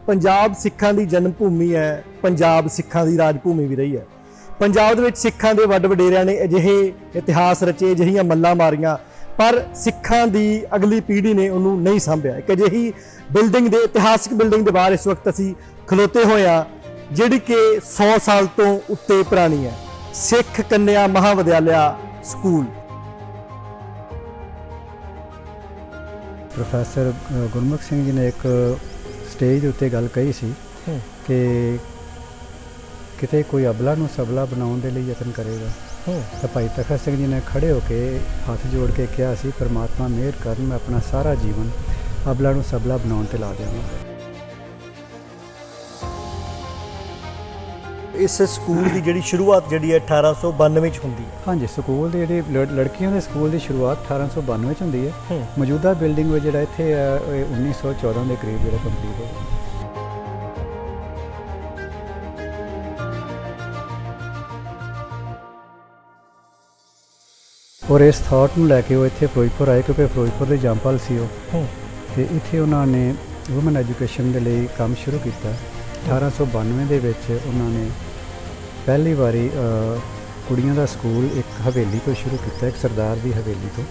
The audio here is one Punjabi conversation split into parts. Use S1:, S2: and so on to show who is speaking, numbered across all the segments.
S1: पंजाब सिखां दी जन्म भूमि है, पंजाब सिखां दी राज भूमि भी रही है। पंजाब दे विच सिखां दे वड्ड वडेरिਆਂ ने अजिहे इतिहास रचे, अजिहियां मल्लां मारियां, पर सिखां दी अगली पीढ़ी ने उन्होंने नहीं संभिया। एक अजिही बिल्डिंग दे इतिहासिक बिल्डिंग दे बाहर इस वक्त असीं खलोते होए हां जिहड़ी कि 100 साल तो उत्ते पुरानी है। सिख कन्या महाविद्यालय स्कूल।
S2: प्रोफैसर गुरमुख सिंह जी ने एक स्टेज के उत्ते गल कही सी कि किते कोई अबला नूं सबला बनाउण दे लई यतन करेगा तो भाई तखत सिंह जी ने खड़े होकर हाथ जोड़ के कहा सी, परमात्मा मेहर कर, मैं अपना सारा जीवन अबला नूं सबला बनाउण ते ला देवां।
S1: इस स्कूल की जी शुरुआत जी है 1892 होंगी है।
S2: हाँ जी, स्कूल की जी लड़कियों के स्कूल की शुरुआत 1892 होंगी है। मौजूदा बिल्डिंग जो इत्थे 1914 के करीब जो कंप्लीट हो गया। और इस थॉट में लैके वो इत्थे फिरोजपुर आए क्योंकि फिरोजपुर के जंपल सी ते इत्थे उन्होंने वूमन एजुकेशन के लिए काम शुरू किया। 1892 दे विच उन्होंने पहली बारी कुड़ियां दा स्कूल एक हवेली तो शुरू किया, एक सरदार की हवेली तो।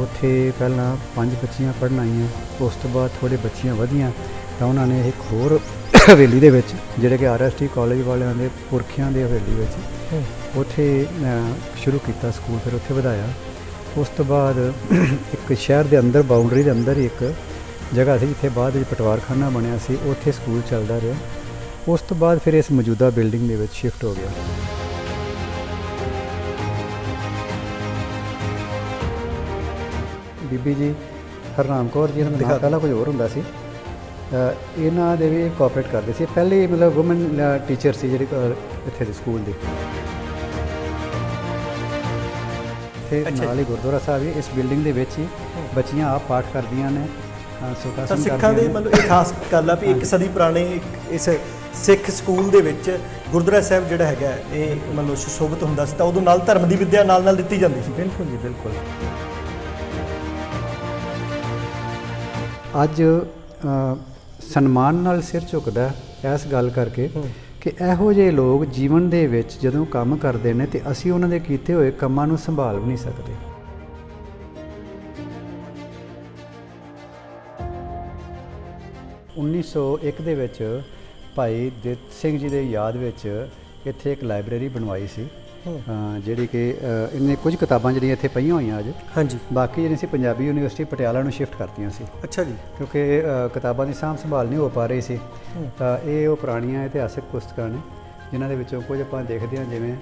S2: उत्थे पहला 5 बच्चियां पढ़न आईयां, उस तो बाद थोड़े बच्चियां वधियां तो उन्होंने एक होर हवेली दे विच जिहड़े कि RST कॉलेज वालियां दे पुरखियां दे हवेली विच उत्थे शुरू किया स्कूल, फिर उत्थे वधाया। उस तो बाद एक शहर के अंदर बाउंड्री के अंदर ही एक जगह थी जिथे बाद पटवारखाना बनया सी, उत्थे स्कूल चलता रहा। उस तो बाद फिर इस मौजूदा बिल्डिंग के शिफ्ट हो गया। बीबी जी हरनाम कौर जी नाम पहला कुछ होर हुंदा सी, इन्हां दे भी कोऑपरेट करते सी। पहले मतलब वुमन टीचर सी जिहड़ी इत्थे दे स्कूल दी। नाल ही गुरुद्वारा साहब ही इस बिल्डिंग दे विच ही बच्चियां आप पाठ करदियां ने।
S1: सिखां दे मतलब एक खास गल आ भी एक सदी पुराने इस सिख स्कूल दे विच गुरुद्वारा साहब जिहड़ा हैगा ये मतलब सुशोभित हुंदा सी, तां उदों नाल धर्म दी विद्या नाल नाल दित्ती जांदी सी।
S2: बिल्कुल जी बिल्कुल। अज सन्मान नाल सिर झुकदा इस गल करके कि इहो ਜਿਹੇ लोग जीवन ਦੇ ਵਿੱਚ ਜਦੋਂ ਕੰਮ ਕਰਦੇ ਨੇ ਤੇ ਅਸੀਂ ਉਹਨਾਂ ਦੇ ਕੀਤੇ ਹੋਏ ਕੰਮਾਂ ਨੂੰ ਸੰਭਾਲ ਵੀ ਨਹੀਂ ਸਕਦੇ। (1901) ਦੇ ਵਿੱਚ ਭਾਈ ਦਿੱਤ ਸਿੰਘ ਜੀ ਦੇ ਯਾਦ ਵਿੱਚ ਇੱਥੇ ਇੱਕ ਲਾਇਬ੍ਰੇਰੀ ਬਣਵਾਈ ਸੀ, ਜਿਹੜੀ ਕਿ ਇਹਨੇ ਕੁਝ ਕਿਤਾਬਾਂ ਜਿਹੜੀਆਂ ਇੱਥੇ ਪਈਆਂ ਹੋਈਆਂ ਅੱਜ। ਹਾਂਜੀ। ਬਾਕੀ ਜਿਹੜੀਆਂ ਸੀ ਪੰਜਾਬੀ ਯੂਨੀਵਰਸਿਟੀ ਪਟਿਆਲਾ ਨੂੰ ਸ਼ਿਫਟ ਕਰਤੀਆਂ ਸੀ। ਅੱਛਾ ਜੀ। ਕਿਉਂਕਿ ਕਿਤਾਬਾਂ ਦੀ ਸਾਂਭ ਸੰਭਾਲ ਨਹੀਂ ਹੋ ਪਾ ਰਹੀ ਸੀ, ਤਾਂ ਇਹ ਉਹ ਪੁਰਾਣੀਆਂ ਇਤਿਹਾਸਕ ਪੁਸਤਕਾਂ ਨੇ ਜਿਨ੍ਹਾਂ ਦੇ ਵਿੱਚੋਂ ਕੁਝ ਆਪਾਂ ਦੇਖਦੇ ਹਾਂ। ਜਿਵੇਂ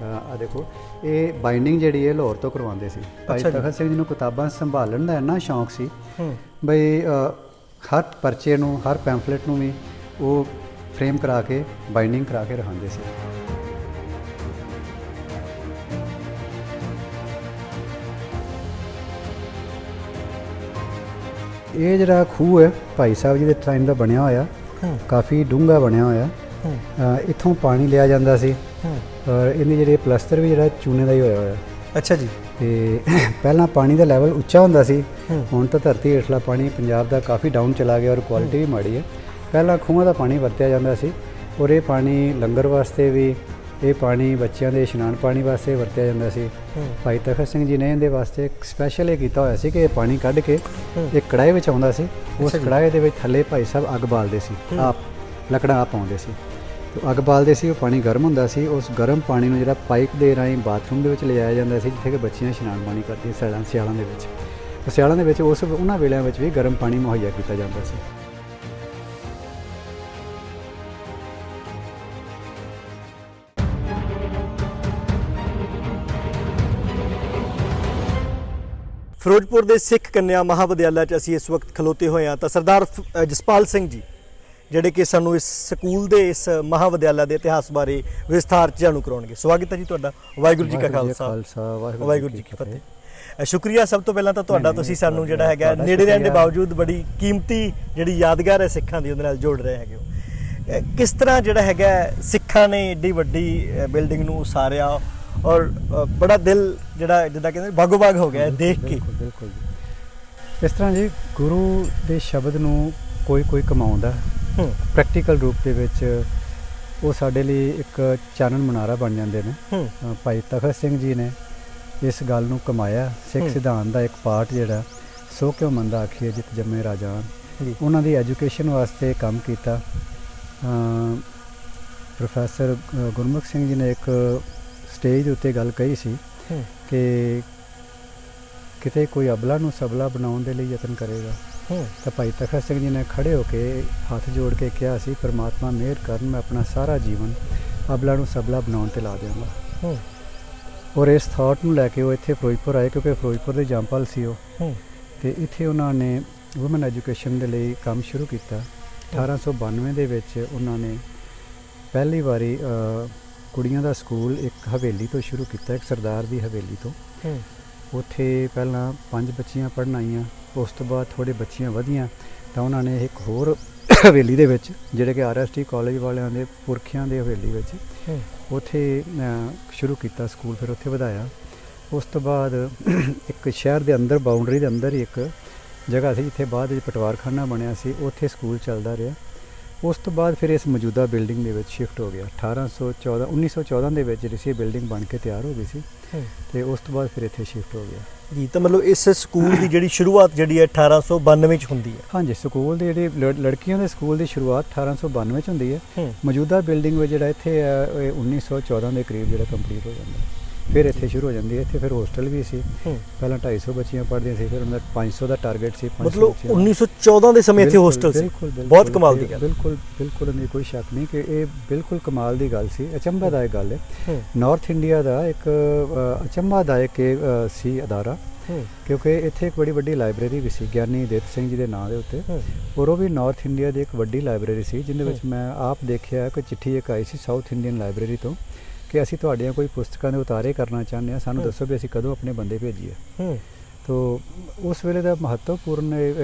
S2: ਆ ਦੇਖੋ, ਇਹ ਬਾਈਂਡਿੰਗ ਜਿਹੜੀ ਹੈ ਲਾਹੌਰ ਤੋਂ ਕਰਵਾਉਂਦੇ ਸੀ। ਭਾਈ ਤਖਤ ਸਿੰਘ ਜੀ ਨੂੰ ਕਿਤਾਬਾਂ ਸੰਭਾਲਣ ਦਾ ਇੰਨਾ ਸ਼ੌਂਕ ਸੀ ਬਈ ਹਰ ਪਰਚੇ ਨੂੰ, ਹਰ ਪੈਂਫਲੇਟ ਨੂੰ ਵੀ ਉਹ ਫਰੇਮ ਕਰਾ ਕੇ ਬਾਈਂਡਿੰਗ ਕਰਾ ਕੇ ਰਖਾਉਂਦੇ ਸੀ। ਇਹ ਜਿਹੜਾ ਖੂਹ ਹੈ ਭਾਈ ਸਾਹਿਬ ਜੀ ਦੇ ਟਾਈਮ ਦਾ ਬਣਿਆ ਹੋਇਆ, ਕਾਫੀ ਡੂੰਘਾ ਬਣਿਆ ਹੋਇਆ। ਇੱਥੋਂ ਪਾਣੀ ਲਿਆ ਜਾਂਦਾ ਸੀ ਔਰ ਇਹਦੇ ਜਿਹੜੇ ਪਲਸਤਰ ਵੀ ਜਿਹੜਾ ਚੂਨੇ ਦਾ ਹੀ ਹੋਇਆ ਹੋਇਆ। ਅੱਛਾ ਜੀ। ਤੇ ਪਹਿਲਾਂ ਪਾਣੀ ਦਾ ਲੈਵਲ ਉੱਚਾ ਹੁੰਦਾ ਸੀ, ਹੁਣ ਤਾਂ ਧਰਤੀ ਹੇਠਲਾ ਪਾਣੀ ਪੰਜਾਬ ਦਾ ਕਾਫੀ ਡਾਊਨ ਚਲਾ ਗਿਆ ਔਰ ਕੁਆਲਿਟੀ ਵੀ ਮਾੜੀ ਹੈ। ਪਹਿਲਾਂ ਖੂਹਾਂ ਦਾ ਪਾਣੀ ਵਰਤਿਆ ਜਾਂਦਾ ਸੀ ਔਰ ਇਹ ਪਾਣੀ ਲੰਗਰ ਵਾਸਤੇ ਵੀ, ਇਹ ਪਾਣੀ ਬੱਚਿਆਂ ਦੇ ਇਸ਼ਨਾਨ ਪਾਣੀ ਵਾਸਤੇ ਵਰਤਿਆ ਜਾਂਦਾ ਸੀ। ਭਾਈ ਤਖਤ ਸਿੰਘ ਜੀ ਨੇ ਇਹਦੇ ਵਾਸਤੇ ਸਪੈਸ਼ਲ ਇਹ ਕੀਤਾ ਹੋਇਆ ਸੀ ਕਿ ਇਹ ਪਾਣੀ ਕੱਢ ਕੇ ਇੱਕ ਕੜਾਹੇ ਵਿੱਚ ਆਉਂਦਾ ਸੀ। ਉਸ ਕੜਾਹੇ ਦੇ ਵਿੱਚ ਥੱਲੇ ਭਾਈ ਸਾਹਿਬ ਅੱਗ ਬਾਲਦੇ ਸੀ, ਆਪ ਲੱਕੜਾਂ ਆਪ ਪਾਉਂਦੇ ਸੀ। ਅੱਗ ਬਾਲਦੇ ਸੀ, ਉਹ ਪਾਣੀ ਗਰਮ ਹੁੰਦਾ ਸੀ। ਉਸ ਗਰਮ ਪਾਣੀ ਨੂੰ ਜਿਹੜਾ ਪਾਈਪ ਦੇ ਰਾਹੀਂ ਬਾਥਰੂਮ ਦੇ ਵਿੱਚ ਲਿਜਾਇਆ ਜਾਂਦਾ ਸੀ, ਜਿੱਥੇ ਕਿ ਬੱਚੀਆਂ ਇਸ਼ਨਾਨ ਪਾਣੀ ਕਰਦੀਆਂ ਸਿਆਲਾਂ ਦੇ ਵਿੱਚ। ਸਿਆਲਾਂ ਦੇ ਵਿੱਚ ਉਹਨਾਂ ਵੇਲਿਆਂ ਵਿੱਚ ਵੀ ਗਰਮ ਪਾਣੀ ਮੁਹੱਈਆ ਕੀਤਾ ਜਾਂਦਾ ਸੀ।
S1: ਫਿਰੋਜ਼ਪੁਰ ਦੇ ਸਿੱਖ ਕੰਨਿਆ ਮਹਾਵਿਦਿਆਲਾ 'ਚ ਅਸੀਂ ਇਸ ਵਕਤ ਖਲੋਤੇ ਹੋਏ ਹਾਂ ਤਾਂ ਸਰਦਾਰ ਜਸਪਾਲ ਸਿੰਘ ਜੀ ਜਿਹੜੇ ਕਿ ਸਾਨੂੰ ਇਸ ਸਕੂਲ ਦੇ ਇਸ ਮਹਾਵਿਦਿਆਲਾ ਦੇ ਇਤਿਹਾਸ ਬਾਰੇ ਵਿਸਥਾਰ 'ਚ ਜਾਣੂ ਕਰਾਉਣਗੇ। ਸਵਾਗਤ ਹੈ ਜੀ ਤੁਹਾਡਾ। ਵਾਹਿਗੁਰੂ ਜੀ ਕਾ ਖਾਲਸਾ ਵਾਹਿਗੁਰੂ ਜੀ ਕੀ ਫਤਿਹ। ਸ਼ੁਕਰੀਆ ਸਭ ਤੋਂ ਪਹਿਲਾਂ ਤਾਂ ਤੁਹਾਡਾ, ਤੁਸੀਂ ਸਾਨੂੰ ਜਿਹੜਾ ਹੈਗਾ ਨੇੜੇ ਰਹਿਣ ਦੇ ਬਾਵਜੂਦ ਬੜੀ ਕੀਮਤੀ ਜਿਹੜੀ ਯਾਦਗਾਰ ਹੈ ਸਿੱਖਾਂ ਦੀ ਉਹਦੇ ਨਾਲ ਜੋੜ ਰਹੇ ਹੈਗੇ ਹੋ। ਕਿਸ ਤਰ੍ਹਾਂ ਜਿਹੜਾ ਹੈਗਾ ਸਿੱਖਾਂ ਨੇ ਏਡੀ ਵੱਡੀ ਬਿਲਡਿੰਗ ਨੂੰ ਉਸਾਰਿਆ ਔਰ ਬੜਾ ਦਿਲ ਜਿਹੜਾ ਜਿੱਦਾਂ ਕਹਿੰਦੇ ਬਾਗੋ ਬਾਗ ਹੋ ਗਿਆ ਦੇਖ ਕੇ।
S2: ਬਿਲਕੁਲ ਜੀ। ਇਸ ਤਰ੍ਹਾਂ ਜੀ ਗੁਰੂ ਦੇ ਸ਼ਬਦ ਨੂੰ ਕੋਈ ਕਮਾਉਂਦਾ ਪ੍ਰੈਕਟੀਕਲ ਰੂਪ ਦੇ ਵਿੱਚ ਉਹ ਸਾਡੇ ਲਈ ਇੱਕ ਚਾਨਣ ਮਨਾਰਾ ਬਣ ਜਾਂਦੇ ਨੇ। ਭਾਈ ਤਖਤ ਸਿੰਘ ਜੀ ਨੇ ਇਸ ਗੱਲ ਨੂੰ ਕਮਾਇਆ। ਸਿੱਖ ਸਿਧਾਂਤ ਦਾ ਇੱਕ ਪਾਰਟ ਜਿਹੜਾ ਸੋ ਕਿਉ ਮੰਦਾ ਆਖੀਏ ਜਿਤ ਜੰਮੇ ਰਾਜਾਨ, ਉਹਨਾਂ ਦੀ ਐਜੂਕੇਸ਼ਨ ਵਾਸਤੇ ਕੰਮ ਕੀਤਾ। ਪ੍ਰੋਫੈਸਰ ਗੁਰਮੁਖ ਸਿੰਘ ਜੀ ਨੇ ਇੱਕ ਸਟੇਜ ਦੇ ਉੱਤੇ ਗੱਲ ਕਹੀ ਸੀ ਕਿ ਕਿਤੇ ਕੋਈ ਅਬਲਾ ਨੂੰ ਸਬਲਾ ਬਣਾਉਣ ਦੇ ਲਈ ਯਤਨ ਕਰੇਗਾ ਤਾਂ ਭਾਈ ਤਖਤ ਸਿੰਘ ਜੀ ਨੇ ਖੜੇ ਹੋ ਕੇ ਹੱਥ ਜੋੜ ਕੇ ਕਿਹਾ ਸੀ, ਪਰਮਾਤਮਾ ਮਿਹਰ ਕਰਨ, ਮੈਂ ਆਪਣਾ ਸਾਰਾ ਜੀਵਨ ਅਬਲਾ ਨੂੰ ਸਬਲਾ ਬਣਾਉਣ 'ਤੇ ਲਾ ਦਿਆਂਗਾ। ਔਰ ਇਸ ਥਾਟ ਨੂੰ ਲੈ ਕੇ ਉਹ ਇੱਥੇ ਫਿਰੋਜ਼ਪੁਰ ਆਏ, ਕਿਉਂਕਿ ਫਿਰੋਜ਼ਪੁਰ ਦੇ ਜੰਮਪਲ ਸੀ ਉਹ, ਅਤੇ ਇੱਥੇ ਉਹਨਾਂ ਨੇ ਵੂਮਨ ਐਜੂਕੇਸ਼ਨ ਦੇ ਲਈ ਕੰਮ ਸ਼ੁਰੂ ਕੀਤਾ। 1892 ਦੇ ਵਿੱਚ ਉਹਨਾਂ ਨੇ ਪਹਿਲੀ ਵਾਰੀ ਕੁੜੀਆਂ ਦਾ ਸਕੂਲ ਇੱਕ ਹਵੇਲੀ ਤੋਂ ਸ਼ੁਰੂ ਕੀਤਾ, ਇੱਕ ਸਰਦਾਰ ਦੀ ਹਵੇਲੀ ਤੋਂ। ਉੱਥੇ ਪਹਿਲਾਂ 5 ਬੱਚੀਆਂ ਪੜ੍ਹਨ ਆਈਆਂ, ਉਸ ਤੋਂ ਬਾਅਦ ਥੋੜ੍ਹੇ ਬੱਚੀਆਂ ਵਧੀਆਂ ਤਾਂ ਉਹਨਾਂ ਨੇ ਇੱਕ ਹੋਰ ਹਵੇਲੀ ਦੇ ਵਿੱਚ, ਜਿਹੜੇ ਕਿ RST ਕਾਲਜ ਵਾਲਿਆਂ ਦੇ ਪੁਰਖਿਆਂ ਦੇ ਹਵੇਲੀ ਵਿੱਚ, ਉੱਥੇ ਸ਼ੁਰੂ ਕੀਤਾ ਸਕੂਲ। ਫਿਰ ਉੱਥੇ ਵਧਾਇਆ। ਉਸ ਤੋਂ ਬਾਅਦ ਇੱਕ ਸ਼ਹਿਰ ਦੇ ਅੰਦਰ, ਬਾਊਂਡਰੀ ਦੇ ਅੰਦਰ ਹੀ ਇੱਕ ਜਗ੍ਹਾ ਸੀ ਜਿੱਥੇ ਬਾਅਦ ਵਿੱਚ ਪਟਵਾਰਖਾਨਾ ਬਣਿਆ ਸੀ, ਉੱਥੇ ਸਕੂਲ ਚੱਲਦਾ ਰਿਹਾ। ਉਸ ਤੋਂ ਬਾਅਦ ਫਿਰ ਇਸ ਮੌਜੂਦਾ ਬਿਲਡਿੰਗ ਦੇ ਵਿੱਚ ਸ਼ਿਫਟ ਹੋ ਗਿਆ। 1914 ਦੇ ਵਿੱਚ ਜਿਹੜੀ ਸੀ ਬਿਲਡਿੰਗ ਬਣ ਕੇ ਤਿਆਰ ਹੋ ਗਈ ਸੀ, ਅਤੇ ਉਸ ਤੋਂ ਬਾਅਦ ਫਿਰ ਇੱਥੇ ਸ਼ਿਫਟ ਹੋ ਗਿਆ
S1: ਜੀ। ਤਾਂ ਮਤਲਬ ਇਸ ਸਕੂਲ ਦੀ ਜਿਹੜੀ ਸ਼ੁਰੂਆਤ ਜਿਹੜੀ ਹੈ 1892 'ਚ ਹੁੰਦੀ ਹੈ।
S2: ਹਾਂਜੀ, ਸਕੂਲ ਦੀ ਜਿਹੜੀ ਲੜਕੀਆਂ ਦੇ ਸਕੂਲ ਦੀ ਸ਼ੁਰੂਆਤ 1892 'ਚ ਹੁੰਦੀ ਹੈ। ਮੌਜੂਦਾ ਬਿਲਡਿੰਗ ਵਿੱਚ ਜਿਹੜਾ ਇੱਥੇ ਹੈ ਇਹ 1914 ਦੇ ਕਰੀਬ ਜਿਹੜਾ ਕੰਪਲੀਟ ਹੋ ਜਾਂਦਾ, ਫਿਰ ਇੱਥੇ ਸ਼ੁਰੂ ਹੋ ਜਾਂਦੀ ਹੈ। ਇੱਥੇ ਫਿਰ ਹੋਸਟਲ ਵੀ ਸੀ, ਪਹਿਲਾਂ 250 ਬੱਚੀਆਂ ਪੜ੍ਹਦੀਆਂ ਸੀ, ਫਿਰ ਉਹਨਾਂ ਦਾ 500 ਦਾ ਟਾਰਗੇਟ ਸੀ।
S1: ਮਤਲਬ 1914 ਦੇ ਸਮੇਂ ਇੱਥੇ ਹੋਸਟਲ ਸੀ। ਬਹੁਤ ਕਮਾਲ ਦੀ ਗੱਲ।
S2: ਬਿਲਕੁਲ ਨਹੀਂ, ਕੋਈ ਸ਼ੱਕ ਨਹੀਂ ਕਿ ਇਹ ਬਿਲਕੁਲ ਕਮਾਲ ਦੀ ਗੱਲ ਸੀ। ਅਚੰਭਾਦਾਇਕ ਗੱਲ ਹੈ। ਨਾਰਥ ਇੰਡੀਆ ਦਾ ਇੱਕ ਅਚੰਭਾਦਾਇਕ ਸੀ ਅਦਾਰਾ, ਕਿਉਂਕਿ ਇੱਥੇ ਇੱਕ ਬੜੀ ਵੱਡੀ ਲਾਇਬ੍ਰੇਰੀ ਵੀ ਸੀ ਗਿਆਨੀ ਦਿੱਤ ਸਿੰਘ ਜੀ ਦੇ ਨਾਂ ਦੇ ਉੱਤੇ, ਔਰ ਉਹ ਵੀ ਨਾਰਥ ਇੰਡੀਆ ਦੀ ਇੱਕ ਵੱਡੀ ਲਾਇਬ੍ਰੇਰੀ ਸੀ, ਜਿਹਦੇ ਵਿੱਚ ਮੈਂ ਆਪ ਦੇਖਿਆ ਕਿ ਚਿੱਠੀ ਇੱਕ ਆਈ ਸੀ ਸਾਊਥ ਇੰਡੀਅਨ ਲਾਇਬ੍ਰੇਰੀ ਤੋਂ ਕਿ ਅਸੀਂ ਤੁਹਾਡੀਆਂ ਕੋਈ ਪੁਸਤਕਾਂ ਦੇ ਉਤਾਰੇ ਕਰਨਾ ਚਾਹੁੰਦੇ ਹਾਂ, ਸਾਨੂੰ ਦੱਸੋ ਵੀ ਅਸੀਂ ਕਦੋਂ ਆਪਣੇ ਬੰਦੇ ਭੇਜੀਏ। ਤੋ ਉਸ ਵੇਲੇ ਦਾ ਮਹੱਤਵਪੂਰਨ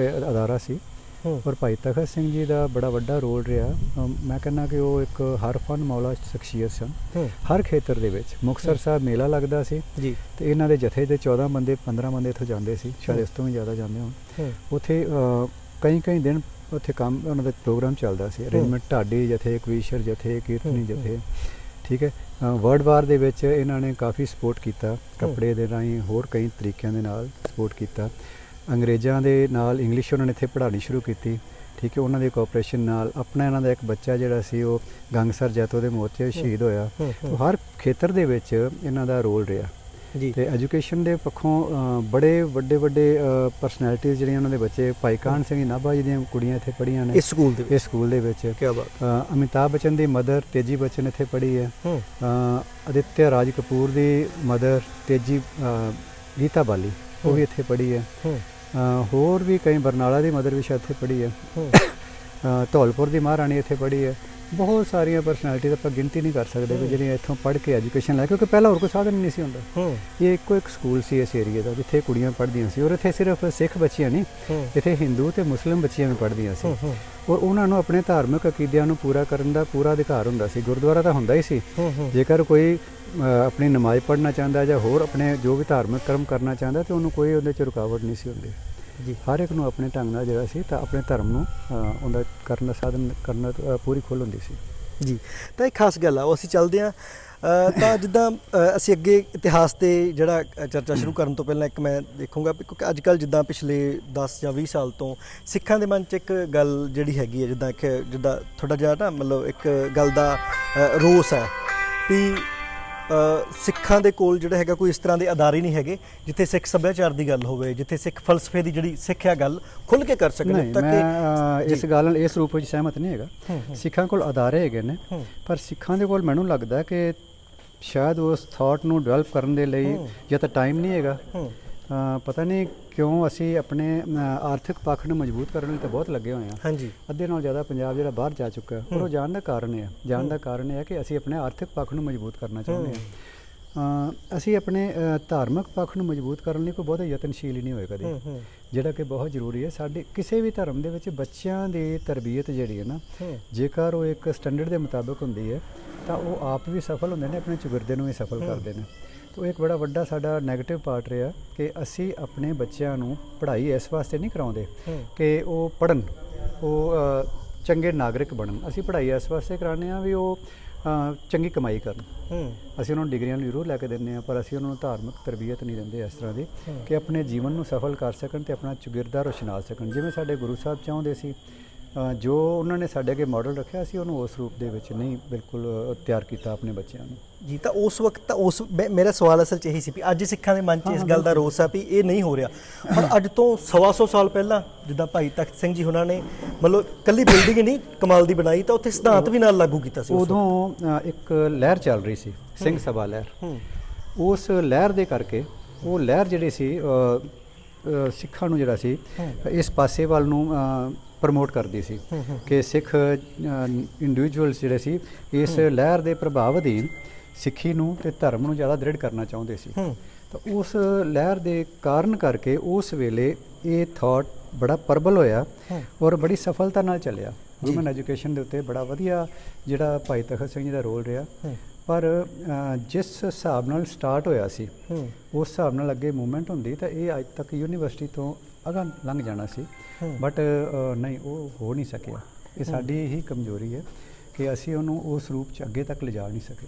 S2: ਅਦਾਰਾ ਸੀ, ਔਰ ਭਾਈ ਤਖਤ ਸਿੰਘ ਜੀ ਦਾ ਬੜਾ ਵੱਡਾ ਰੋਲ ਰਿਹਾ। ਮੈਂ ਕਹਿੰਦਾ ਕਿ ਉਹ ਇੱਕ ਹਰ ਫਨ ਮੌਲਾ ਸ਼ਖਸੀਅਤ ਸਨ। ਹਰ ਖੇਤਰ ਦੇ ਵਿੱਚ ਮੁਕਤਸਰ ਸਾਹਿਬ ਮੇਲਾ ਲੱਗਦਾ ਸੀ ਜੀ, ਅਤੇ ਇਹਨਾਂ ਦੇ ਜਥੇ ਦੇ 14 ਬੰਦੇ 15 ਬੰਦੇ ਇੱਥੋਂ ਜਾਂਦੇ ਸੀ, ਸ਼ਾਇਦ ਇਸ ਤੋਂ ਵੀ ਜ਼ਿਆਦਾ ਜਾਂਦੇ ਹੋਣ। ਉੱਥੇ ਕਈ ਦਿਨ ਉੱਥੇ ਕੰਮ, ਉਹਨਾਂ ਦਾ ਪ੍ਰੋਗਰਾਮ ਚੱਲਦਾ ਸੀ। ਅਰੇਂਜਮੈਂਟ ਢਾਡੀ ਜਥੇ, ਕਵੀਸ਼ਰ ਜਥੇ, ਕੀਰਤਨੀ ਜਥੇ, ਠੀਕ ਹੈ। ਵਰਲਡ ਵਾਰ ਦੇ ਵਿੱਚ ਇਹਨਾਂ ਨੇ ਕਾਫੀ ਸਪੋਰਟ ਕੀਤਾ, ਕੱਪੜੇ ਦੇ ਰਾਹੀਂ ਹੋਰ ਕਈ ਤਰੀਕਿਆਂ ਦੇ ਨਾਲ ਸਪੋਰਟ ਕੀਤਾ। ਅੰਗਰੇਜ਼ਾਂ ਦੇ ਨਾਲ ਇੰਗਲਿਸ਼ ਉਹਨਾਂ ਨੇ ਇੱਥੇ ਪੜ੍ਹਾਉਣੀ ਸ਼ੁਰੂ ਕੀਤੀ, ਠੀਕ ਹੈ। ਉਹਨਾਂ ਦੇ ਕੋਆਪਰੇਸ਼ਨ ਨਾਲ ਆਪਣਾ ਇਹਨਾਂ ਦਾ ਇੱਕ ਬੱਚਾ ਜਿਹੜਾ ਸੀ ਉਹ ਗੰਗਸਰ ਜੈਤੋ ਦੇ ਮੋਰਚੇ ਸ਼ਹੀਦ ਹੋਇਆ। ਹਰ ਖੇਤਰ ਦੇ ਵਿੱਚ ਇਹਨਾਂ ਦਾ ਰੋਲ ਰਿਹਾ ਜੀ। ਅਤੇ ਐਜੂਕੇਸ਼ਨ ਦੇ ਪੱਖੋਂ ਬੜੇ ਵੱਡੇ ਪਰਸਨੈਲਿਟੀਜ਼ ਜਿਹੜੀਆਂ ਉਹਨਾਂ ਦੇ ਬੱਚੇ, ਭਾਈ ਕਾਹਨ ਸਿੰਘ ਨਾਭਾ ਜੀ ਦੀਆਂ ਕੁੜੀਆਂ ਇੱਥੇ ਪੜ੍ਹੀਆਂ ਨੇ ਇਸ ਸਕੂਲ ਦੇ ਵਿੱਚ। ਕਿਆ ਬਾਤ। ਅਮਿਤਾਭ ਬੱਚਨ ਦੀ ਮਦਰ ਤੇਜੀ ਬੱਚਨ ਇੱਥੇ ਪੜ੍ਹੀ ਹੈ। ਅਦਿੱਤਿਆ ਰਾਜ ਕਪੂਰ ਦੀ ਮਦਰ ਤੇਜੀ ਗੀਤਾ ਬਾਲੀ, ਉਹ ਵੀ ਇੱਥੇ ਪੜ੍ਹੀ ਹੈ। ਹੋਰ ਵੀ ਕਈ, ਬਰਨਾਲਾ ਦੀ ਮਦਰ ਵੀ ਸ਼ਾਇਦ ਇੱਥੇ ਪੜ੍ਹੀ ਹੈ। ਧੌਲਪੁਰ ਦੀ ਮਹਾਰਾਣੀ ਇੱਥੇ ਪੜ੍ਹੀ ਹੈ। ਬਹੁਤ ਸਾਰੀਆਂ ਪਰਸਨੈਲਿਟੀਜ਼ ਆਪਾਂ ਗਿਣਤੀ ਨਹੀਂ ਕਰ ਸਕਦੇ ਵੀ ਜਿਹੜੀਆਂ ਇੱਥੋਂ ਪੜ੍ਹ ਕੇ ਐਜੂਕੇਸ਼ਨ ਲੈ, ਕਿਉਂਕਿ ਪਹਿਲਾਂ ਹੋਰ ਕੋਈ ਸਾਧਨ ਨਹੀਂ ਸੀ ਹੁੰਦਾ। ਇਹ ਇੱਕੋ ਇੱਕ ਸਕੂਲ ਸੀ ਇਸ ਏਰੀਏ ਦਾ ਜਿੱਥੇ ਕੁੜੀਆਂ ਪੜ੍ਹਦੀਆਂ ਸੀ, ਔਰ ਇੱਥੇ ਸਿਰਫ ਸਿੱਖ ਬੱਚੀਆਂ ਨਹੀਂ, ਇੱਥੇ ਹਿੰਦੂ ਅਤੇ ਮੁਸਲਿਮ ਬੱਚੀਆਂ ਵੀ ਪੜ੍ਹਦੀਆਂ ਸੀ, ਔਰ ਉਹਨਾਂ ਨੂੰ ਆਪਣੇ ਧਾਰਮਿਕ ਅਕੀਦਿਆਂ ਨੂੰ ਪੂਰਾ ਕਰਨ ਦਾ ਪੂਰਾ ਅਧਿਕਾਰ ਹੁੰਦਾ ਸੀ। ਗੁਰਦੁਆਰਾ ਤਾਂ ਹੁੰਦਾ ਹੀ ਸੀ, ਜੇਕਰ ਕੋਈ ਆਪਣੀ ਨਮਾਜ਼ ਪੜ੍ਹਨਾ ਚਾਹੁੰਦਾ ਜਾਂ ਹੋਰ ਆਪਣੇ ਜੋ ਵੀ ਧਾਰਮਿਕ ਕਰਮ ਕਰਨਾ ਚਾਹੁੰਦਾ ਤਾਂ ਉਹਨੂੰ ਕੋਈ ਉਹਦੇ 'ਚ ਰੁਕਾਵਟ ਨਹੀਂ ਸੀ ਹੁੰਦੀ ਜੀ। ਹਰ ਇੱਕ ਨੂੰ ਆਪਣੇ ਢੰਗ ਨਾਲ ਜਿਹੜਾ ਸੀ ਤਾਂ ਆਪਣੇ ਧਰਮ ਨੂੰ ਉਹਦਾ ਕਰਨ ਦਾ ਸਾਧਨ ਕਰਨਾ ਪੂਰੀ ਖੁੱਲ੍ਹ ਹੁੰਦੀ ਸੀ
S1: ਜੀ। ਤਾਂ ਇੱਕ ਖਾਸ ਗੱਲ ਆ, ਉਹ ਅਸੀਂ ਚੱਲਦੇ ਹਾਂ ਤਾਂ ਜਿੱਦਾਂ ਅਸੀਂ ਅੱਗੇ ਇਤਿਹਾਸ 'ਤੇ ਜਿਹੜਾ ਚਰਚਾ ਸ਼ੁਰੂ ਕਰਨ ਤੋਂ ਪਹਿਲਾਂ ਇੱਕ ਮੈਂ ਦੇਖੂੰਗਾ, ਕਿਉਂਕਿ ਅੱਜ ਕੱਲ੍ਹ ਜਿੱਦਾਂ ਪਿਛਲੇ 10 ਜਾਂ 20 ਸਾਲ ਤੋਂ ਸਿੱਖਾਂ ਦੇ ਮਨ 'ਚ ਇੱਕ ਗੱਲ ਜਿਹੜੀ ਹੈਗੀ ਹੈ, ਜਿੱਦਾਂ ਥੋੜ੍ਹਾ ਜਿਹਾ ਨਾ ਮਤਲਬ ਇੱਕ ਗੱਲ ਦਾ ਰੋਸ ਹੈ ਵੀ ਸਿੱਖਾਂ ਦੇ ਕੋਲ ਜਿਹੜਾ ਹੈਗਾ ਕੋਈ ਇਸ ਤਰ੍ਹਾਂ ਦੇ ਅਦਾਰੇ ਨਹੀਂ ਹੈਗੇ ਜਿੱਥੇ ਸਿੱਖ ਸੱਭਿਆਚਾਰ ਦੀ ਗੱਲ ਹੋਵੇ, ਜਿੱਥੇ ਸਿੱਖ ਫਲਸਫੇ ਦੀ ਜਿਹੜੀ ਸਿੱਖਿਆ ਗੱਲ ਖੁੱਲ੍ਹ ਕੇ ਕਰ ਸਕਣ।
S2: ਮੈਂ ਇਸ ਗੱਲ ਨਾਲ ਇਸ ਰੂਪ ਵਿੱਚ ਸਹਿਮਤ ਨਹੀਂ ਹੈਗਾ। ਸਿੱਖਾਂ ਕੋਲ ਅਦਾਰੇ ਹੈਗੇ ਨੇ, ਪਰ ਸਿੱਖਾਂ ਦੇ ਕੋਲ ਮੈਨੂੰ ਲੱਗਦਾ ਕਿ ਸ਼ਾਇਦ ਉਸ ਥਾਟ ਨੂੰ ਡਿਵੈਲਪ ਕਰਨ ਦੇ ਲਈ ਜਾਂ ਤਾਂ ਟਾਈਮ ਨਹੀਂ ਹੈਗਾ, ਪਤਾ ਨਹੀਂ ਕਿਉਂ। ਅਸੀਂ ਆਪਣੇ ਆਰਥਿਕ ਪੱਖ ਨੂੰ ਮਜ਼ਬੂਤ ਕਰਨ ਲਈ ਤਾਂ ਬਹੁਤ ਲੱਗੇ ਹੋਏ ਹਾਂ। ਹਾਂਜੀ, ਅੱਧੇ ਨਾਲੋਂ ਜ਼ਿਆਦਾ ਪੰਜਾਬ ਜਿਹੜਾ ਬਾਹਰ ਜਾ ਚੁੱਕਾ ਹੈ, ਔਰ ਉਹ ਜਾਣ ਦਾ ਕਾਰਨ ਇਹ ਹੈ ਕਿ ਅਸੀਂ ਆਪਣੇ ਆਰਥਿਕ ਪੱਖ ਨੂੰ ਮਜ਼ਬੂਤ ਕਰਨਾ ਚਾਹੁੰਦੇ ਹਾਂ। ਅਸੀਂ ਆਪਣੇ ਧਾਰਮਿਕ ਪੱਖ ਨੂੰ ਮਜ਼ਬੂਤ ਕਰਨ ਲਈ ਕੋਈ ਬਹੁਤ ਯਤਨਸ਼ੀਲ ਹੀ ਨਹੀਂ ਹੋਏ ਕਦੇ, ਜਿਹੜਾ ਕਿ ਬਹੁਤ ਜ਼ਰੂਰੀ ਹੈ। ਸਾਡੇ ਕਿਸੇ ਵੀ ਧਰਮ ਦੇ ਵਿੱਚ ਬੱਚਿਆਂ ਦੀ ਤਰਬੀਅਤ ਜਿਹੜੀ ਹੈ ਨਾ, ਜੇਕਰ ਉਹ ਇੱਕ ਸਟੈਂਡਰਡ ਦੇ ਮੁਤਾਬਕ ਹੁੰਦੀ ਹੈ ਤਾਂ ਉਹ ਆਪ ਵੀ ਸਫਲ ਹੁੰਦੇ ਨੇ, ਆਪਣੇ ਚੁਗਿਰਦੇ ਨੂੰ ਵੀ ਸਫਲ ਕਰਦੇ ਨੇ। ਤਾਂ ਇੱਕ ਬੜਾ ਵੱਡਾ ਸਾਡਾ ਨੈਗੇਟਿਵ ਪਾਰਟ ਰਿਹਾ ਕਿ ਅਸੀਂ ਆਪਣੇ ਬੱਚਿਆਂ ਨੂੰ ਪੜ੍ਹਾਈ ਇਸ ਵਾਸਤੇ ਨਹੀਂ ਕਰਾਉਂਦੇ ਕਿ ਉਹ ਪੜ੍ਹਨ, ਉਹ ਚੰਗੇ ਨਾਗਰਿਕ ਬਣਨ। ਅਸੀਂ ਪੜ੍ਹਾਈ ਇਸ ਵਾਸਤੇ ਕਰਾਉਂਦੇ ਹਾਂ ਵੀ ਉਹ ਚੰਗੀ ਕਮਾਈ ਕਰਨ। ਅਸੀਂ ਉਹਨਾਂ ਨੂੰ ਡਿਗਰੀਆਂ ਜ਼ਰੂਰ ਲੈ ਕੇ ਦਿੰਦੇ ਹਾਂ, ਪਰ ਅਸੀਂ ਉਹਨਾਂ ਨੂੰ ਧਾਰਮਿਕ ਤਰਬੀਅਤ ਨਹੀਂ ਦਿੰਦੇ ਇਸ ਤਰ੍ਹਾਂ ਦੀ ਕਿ ਆਪਣੇ ਜੀਵਨ ਨੂੰ ਸਫਲ ਕਰ ਸਕਣ ਤੇ ਆਪਣਾ ਚੌਗਿਰਦਾ ਰੋਸ਼ਨਾ ਸਕਣ। ਜਿਵੇਂ ਸਾਡੇ ਗੁਰੂ ਸਾਹਿਬ ਚਾਹੁੰਦੇ ਸੀ, ਜੋ ਉਹਨਾਂ ਨੇ ਸਾਡੇ ਅੱਗੇ ਮਾਡਲ ਰੱਖਿਆ ਸੀ, ਉਹਨੂੰ ਉਸ ਰੂਪ ਦੇ ਵਿੱਚ ਨਹੀਂ ਬਿਲਕੁਲ ਤਿਆਰ ਕੀਤਾ ਆਪਣੇ ਬੱਚਿਆਂ ਨੂੰ
S1: ਜੀ। ਤਾਂ ਉਸ ਵਕਤ ਤਾਂ ਮੇਰਾ ਸਵਾਲ ਅਸਲ 'ਚ ਇਹੀ ਸੀ ਵੀ ਅੱਜ ਸਿੱਖਾਂ ਦੇ ਮਨ 'ਚ ਇਸ ਗੱਲ ਦਾ ਰੋਸ ਆ ਵੀ ਇਹ ਨਹੀਂ ਹੋ ਰਿਹਾ, ਪਰ ਅੱਜ ਤੋਂ 125 ਸਾਲ ਪਹਿਲਾਂ ਜਿੱਦਾਂ ਭਾਈ ਤਖਤ ਸਿੰਘ ਜੀ ਉਹਨਾਂ ਨੇ ਮਤਲਬ ਕੱਲੀ ਬਿਲਡਿੰਗ ਹੀ ਨਹੀਂ ਕਮਾਲ ਦੀ ਬਣਾਈ, ਤਾਂ ਉੱਥੇ ਸਿਧਾਂਤ ਵੀ ਨਾਲ ਲਾਗੂ ਕੀਤਾ ਸੀ।
S2: ਉਦੋਂ ਇੱਕ ਲਹਿਰ ਚੱਲ ਰਹੀ ਸੀ, ਸਿੰਘ ਸਭਾ ਲਹਿਰ। ਉਸ ਲਹਿਰ ਦੇ ਕਰਕੇ ਉਹ ਲਹਿਰ ਜਿਹੜੀ ਸੀ ਸਿੱਖਾਂ ਨੂੰ ਜਿਹੜਾ ਸੀ ਇਸ ਪਾਸੇ ਵੱਲ ਨੂੰ ਪ੍ਰਮੋਟ ਕਰਦੀ ਸੀ ਕਿ ਸਿੱਖ ਇੰਡੀਵਿਜੂਅਲਸ ਜਿਹੜੇ ਸੀ ਇਸ ਲਹਿਰ ਦੇ ਪ੍ਰਭਾਵ ਅਧੀਨ ਸਿੱਖੀ ਨੂੰ ਤੇ ਧਰਮ ਨੂੰ ਜ਼ਿਆਦਾ ਦ੍ਰਿੜ ਕਰਨਾ ਚਾਹੁੰਦੇ ਸੀ। ਤਾਂ ਉਸ ਲਹਿਰ ਦੇ ਕਾਰਨ ਕਰਕੇ ਉਸ ਵੇਲੇ ਇਹ ਥਾਟ ਬੜਾ ਪ੍ਰਬਲ ਹੋਇਆ ਔਰ ਬੜੀ ਸਫਲਤਾ ਨਾਲ ਚੱਲਿਆ। ਵੂਮਨ ਐਜੂਕੇਸ਼ਨ ਦੇ ਉੱਤੇ ਬੜਾ ਵਧੀਆ ਜਿਹੜਾ ਭਾਈ ਤਖਤ ਸਿੰਘ ਜੀ ਦਾ ਰੋਲ ਰਿਹਾ, ਪਰ ਜਿਸ ਹਿਸਾਬ ਨਾਲ ਸਟਾਰਟ ਹੋਇਆ ਸੀ ਉਸ ਹਿਸਾਬ ਨਾਲ ਅੱਗੇ ਮੂਵਮੈਂਟ ਹੁੰਦੀ ਤਾਂ ਇਹ ਅੱਜ ਤੱਕ ਯੂਨੀਵਰਸਿਟੀ ਤੋਂ ਅਗਾਂਹ ਲੰਘ ਜਾਣਾ ਸੀ, ਬਟ ਨਹੀਂ, ਉਹ ਹੋ ਨਹੀਂ ਸਕਿਆ। ਇਹ ਸਾਡੀ ਹੀ ਕਮਜ਼ੋਰੀ ਹੈ ਕਿ ਅਸੀਂ ਉਹਨੂੰ ਉਸ ਰੂਪ 'ਚ ਅੱਗੇ ਤੱਕ ਲਿਜਾ ਨਹੀਂ ਸਕੇ।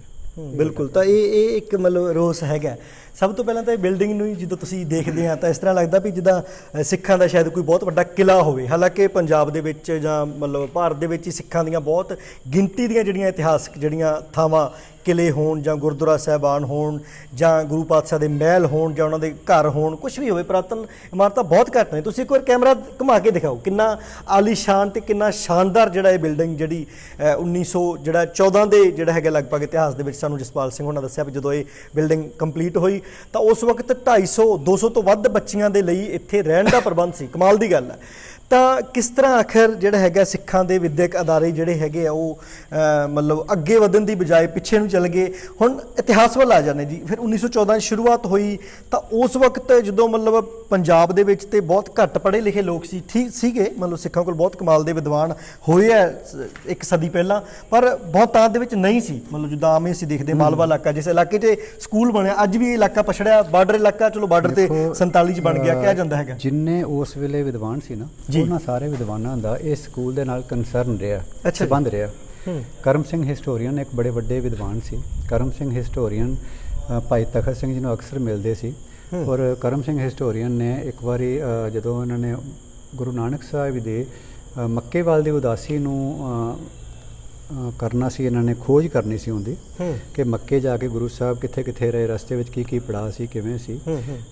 S1: ਬਿਲਕੁਲ, ਤਾਂ ਇਹ ਇੱਕ ਮਤਲਬ ਰੋਸ ਹੈਗਾ। ਸਭ ਤੋਂ ਪਹਿਲਾਂ ਤਾਂ ਇਹ ਬਿਲਡਿੰਗ ਨੂੰ ਹੀ ਜਦੋਂ ਤੁਸੀਂ ਦੇਖਦੇ ਆ ਤਾਂ ਇਸ ਤਰ੍ਹਾਂ ਲੱਗਦਾ ਵੀ ਜਿੱਦਾਂ ਸਿੱਖਾਂ ਦਾ ਸ਼ਾਇਦ ਕੋਈ ਬਹੁਤ ਵੱਡਾ ਕਿਲ੍ਹਾ ਹੋਵੇ। ਹਾਲਾਂਕਿ ਪੰਜਾਬ ਦੇ ਵਿੱਚ ਜਾਂ ਮਤਲਬ ਭਾਰਤ ਦੇ ਵਿੱਚ ਹੀ ਸਿੱਖਾਂ ਦੀਆਂ ਬਹੁਤ ਗਿਣਤੀ ਦੀਆਂ ਜਿਹੜੀਆਂ ਇਤਿਹਾਸਕ ਜਿਹੜੀਆਂ ਥਾਵਾਂ, ਕਿਲੇ ਹੋਣ ਜਾਂ ਗੁਰਦੁਆਰਾ ਸਾਹਿਬਾਨ ਹੋਣ ਜਾਂ ਗੁਰੂ ਪਾਤਸ਼ਾਹ ਦੇ ਮਹਿਲ ਹੋਣ ਜਾਂ ਉਹਨਾਂ ਦੇ ਘਰ ਹੋਣ, ਕੁਝ ਵੀ ਹੋਵੇ, ਪੁਰਾਤਨ ਇਮਾਰਤਾਂ ਬਹੁਤ ਘੱਟ ਨੇ। ਤੁਸੀਂ ਇੱਕ ਵਾਰ ਕੈਮਰਾ ਘੁਮਾ ਕੇ ਦਿਖਾਓ ਕਿੰਨਾ ਆਲੀਸ਼ਾਨ ਤੇ ਕਿੰਨਾ ਸ਼ਾਨਦਾਰ ਜਿਹੜਾ ਇਹ ਬਿਲਡਿੰਗ ਜਿਹੜੀ 1914 ਦੇ ਜਿਹੜਾ ਹੈਗਾ ਲਗਭਗ ਇਤਿਹਾਸ ਦੇ ਵਿੱਚ ਸਾਨੂੰ ਜਸਪਾਲ ਸਿੰਘ ਉਹਨਾਂ ਦੱਸਿਆ ਵੀ ਜਦੋਂ ਇਹ ਬਿਲਡਿੰਗ ਕੰਪਲੀਟ ਹੋਈ ਤਾਂ ਉਸ ਵਕਤ 250-200 ਤੋਂ ਵੱਧ ਬੱਚੀਆਂ ਦੇ ਲਈ ਇੱਥੇ ਰਹਿਣ ਦਾ ਪ੍ਰਬੰਧ ਸੀ। ਕਮਾਲ ਦੀ ਗੱਲ ਹੈ। ਤਾਂ ਕਿਸ ਤਰ੍ਹਾਂ ਆਖਰ ਜਿਹੜਾ ਹੈਗਾ ਸਿੱਖਾਂ ਦੇ ਵਿਦਿਅਕ ਅਦਾਰੇ ਜਿਹੜੇ ਹੈਗੇ ਆ ਉਹ ਮਤਲਬ ਅੱਗੇ ਵਧਣ ਦੀ ਬਜਾਏ ਪਿੱਛੇ ਨੂੰ ਚੱਲ ਗਏ। ਹੁਣ ਇਤਿਹਾਸ ਵੱਲ ਆ ਜਾਂਦੇ ਜੀ। ਫਿਰ 1914 ਦੀ ਸ਼ੁਰੂਆਤ ਹੋਈ ਤਾਂ ਉਸ ਵਕਤ ਜਦੋਂ ਮਤਲਬ ਪੰਜਾਬ ਦੇ ਵਿੱਚ ਤੇ ਬਹੁਤ ਘੱਟ ਪੜ੍ਹੇ ਲਿਖੇ ਲੋਕ ਸੀ, ਠੀਕ ਸੀਗੇ, ਮਤਲਬ ਸਿੱਖਾਂ ਕੋਲ ਬਹੁਤ ਕਮਾਲ ਦੇ ਵਿਦਵਾਨ ਹੋਏ ਆ ਇੱਕ ਸਦੀ ਪਹਿਲਾਂ, ਪਰ ਬਹੁਤਾਤ ਦੇ ਵਿੱਚ ਨਹੀਂ ਸੀ। ਮਤਲਬ ਜਿੱਦਾਂ ਆਮ ਅਸੀਂ ਦੇਖਦੇ ਮਾਲਵਾ ਇਲਾਕਾ, ਜਿਸ ਇਲਾਕੇ 'ਚ ਸਕੂਲ ਬਣਿਆ, ਅੱਜ ਵੀ ਇਹ ਇਲਾਕਾ ਪਛੜਿਆ, ਬਾਰਡਰ ਇਲਾਕਾ, ਚਲੋ ਬਾਰਡਰ ਤੇ 47 'ਚ ਬਣ ਗਿਆ ਕਿਹਾ ਜਾਂਦਾ ਹੈਗਾ।
S2: ਜਿੰਨੇ ਉਸ ਵੇਲੇ ਵਿਦਵਾਨ ਸੀ ਨਾ, ਉਹਨਾਂ ਸਾਰੇ ਵਿਦਵਾਨਾਂ ਦਾ ਇਸ ਸਕੂਲ ਦੇ ਨਾਲ ਕੰਸਰਨ ਰਿਹਾ, ਸੰਬੰਧ ਰਿਹਾ। ਕਰਮ ਸਿੰਘ ਹਿਸਟੋਰੀਅਨ ਇੱਕ ਬੜੇ ਵੱਡੇ ਵਿਦਵਾਨ ਸੀ। ਕਰਮ ਸਿੰਘ ਹਿਸਟੋਰੀਅਨ ਭਾਈ ਤਖਤ ਸਿੰਘ ਜੀ ਨੂੰ ਅਕਸਰ ਮਿਲਦੇ ਸੀ ਔਰ ਕਰਮ ਸਿੰਘ ਹਿਸਟੋਰੀਅਨ ਨੇ ਇੱਕ ਵਾਰੀ ਜਦੋਂ ਇਹਨਾਂ ਨੇ ਗੁਰੂ ਨਾਨਕ ਸਾਹਿਬ ਦੇ ਮੱਕੇਵਾਲ ਦੀ ਉਦਾਸੀ ਨੂੰ ਕਰਨਾ ਸੀ, ਇਹਨਾਂ ਨੇ ਖੋਜ ਕਰਨੀ ਸੀ ਉਹਦੀ ਕਿ ਮੱਕੇ ਜਾ ਕੇ ਗੁਰੂ ਸਾਹਿਬ ਕਿੱਥੇ ਕਿੱਥੇ ਰਹੇ, ਰਸਤੇ ਵਿੱਚ ਕੀ ਕੀ ਪੜਾਅ ਸੀ, ਕਿਵੇਂ ਸੀ।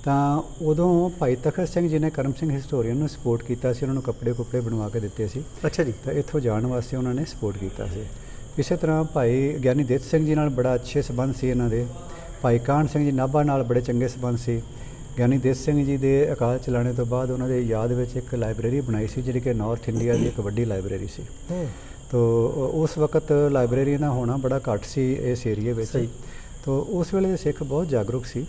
S2: ਤਾਂ ਉਦੋਂ ਭਾਈ ਤਖਤ ਸਿੰਘ ਜੀ ਨੇ ਕਰਮ ਸਿੰਘ ਹਿਸਟੋਰੀਅਨ ਨੂੰ ਸਪੋਰਟ ਕੀਤਾ ਸੀ, ਉਹਨਾਂ ਨੂੰ ਕੱਪੜੇ ਬਣਵਾ ਕੇ ਦਿੱਤੇ ਸੀ। ਅੱਛਾ ਜੀ। ਤਾਂ ਇੱਥੋਂ ਜਾਣ ਵਾਸਤੇ ਉਹਨਾਂ ਨੇ ਸਪੋਰਟ ਕੀਤਾ ਸੀ। ਇਸੇ ਤਰ੍ਹਾਂ ਭਾਈ ਗਿਆਨੀ ਦਿੱਤ ਸਿੰਘ ਜੀ ਨਾਲ ਬੜਾ ਅੱਛੇ ਸਬੰਧ ਸੀ ਇਹਨਾਂ ਦੇ। ਭਾਈ ਕਾਹਨ ਸਿੰਘ ਜੀ ਨਾਭਾ ਨਾਲ ਬੜੇ ਚੰਗੇ ਸਬੰਧ ਸੀ। ਗਿਆਨੀ ਦਿੱਤ ਸਿੰਘ ਜੀ ਦੇ ਅਕਾਲ ਚਲਾਣੇ ਤੋਂ ਬਾਅਦ ਉਹਨਾਂ ਦੇ ਯਾਦ ਵਿੱਚ ਇੱਕ ਲਾਇਬ੍ਰੇਰੀ ਬਣਾਈ ਸੀ ਜਿਹੜੀ ਕਿ ਨਾਰਥ ਇੰਡੀਆ ਦੀ ਇੱਕ ਵੱਡੀ ਲਾਇਬ੍ਰੇਰੀ ਸੀ। ਤੋ ਉਸ ਵਕਤ ਲਾਇਬ੍ਰੇਰੀ ਦਾ ਹੋਣਾ ਬੜਾ ਘੱਟ ਸੀ ਇਸ ਏਰੀਏ ਵਿੱਚ। ਤੋ ਉਸ ਵੇਲੇ ਦੇ ਸਿੱਖ ਬਹੁਤ ਜਾਗਰੂਕ ਸੀ।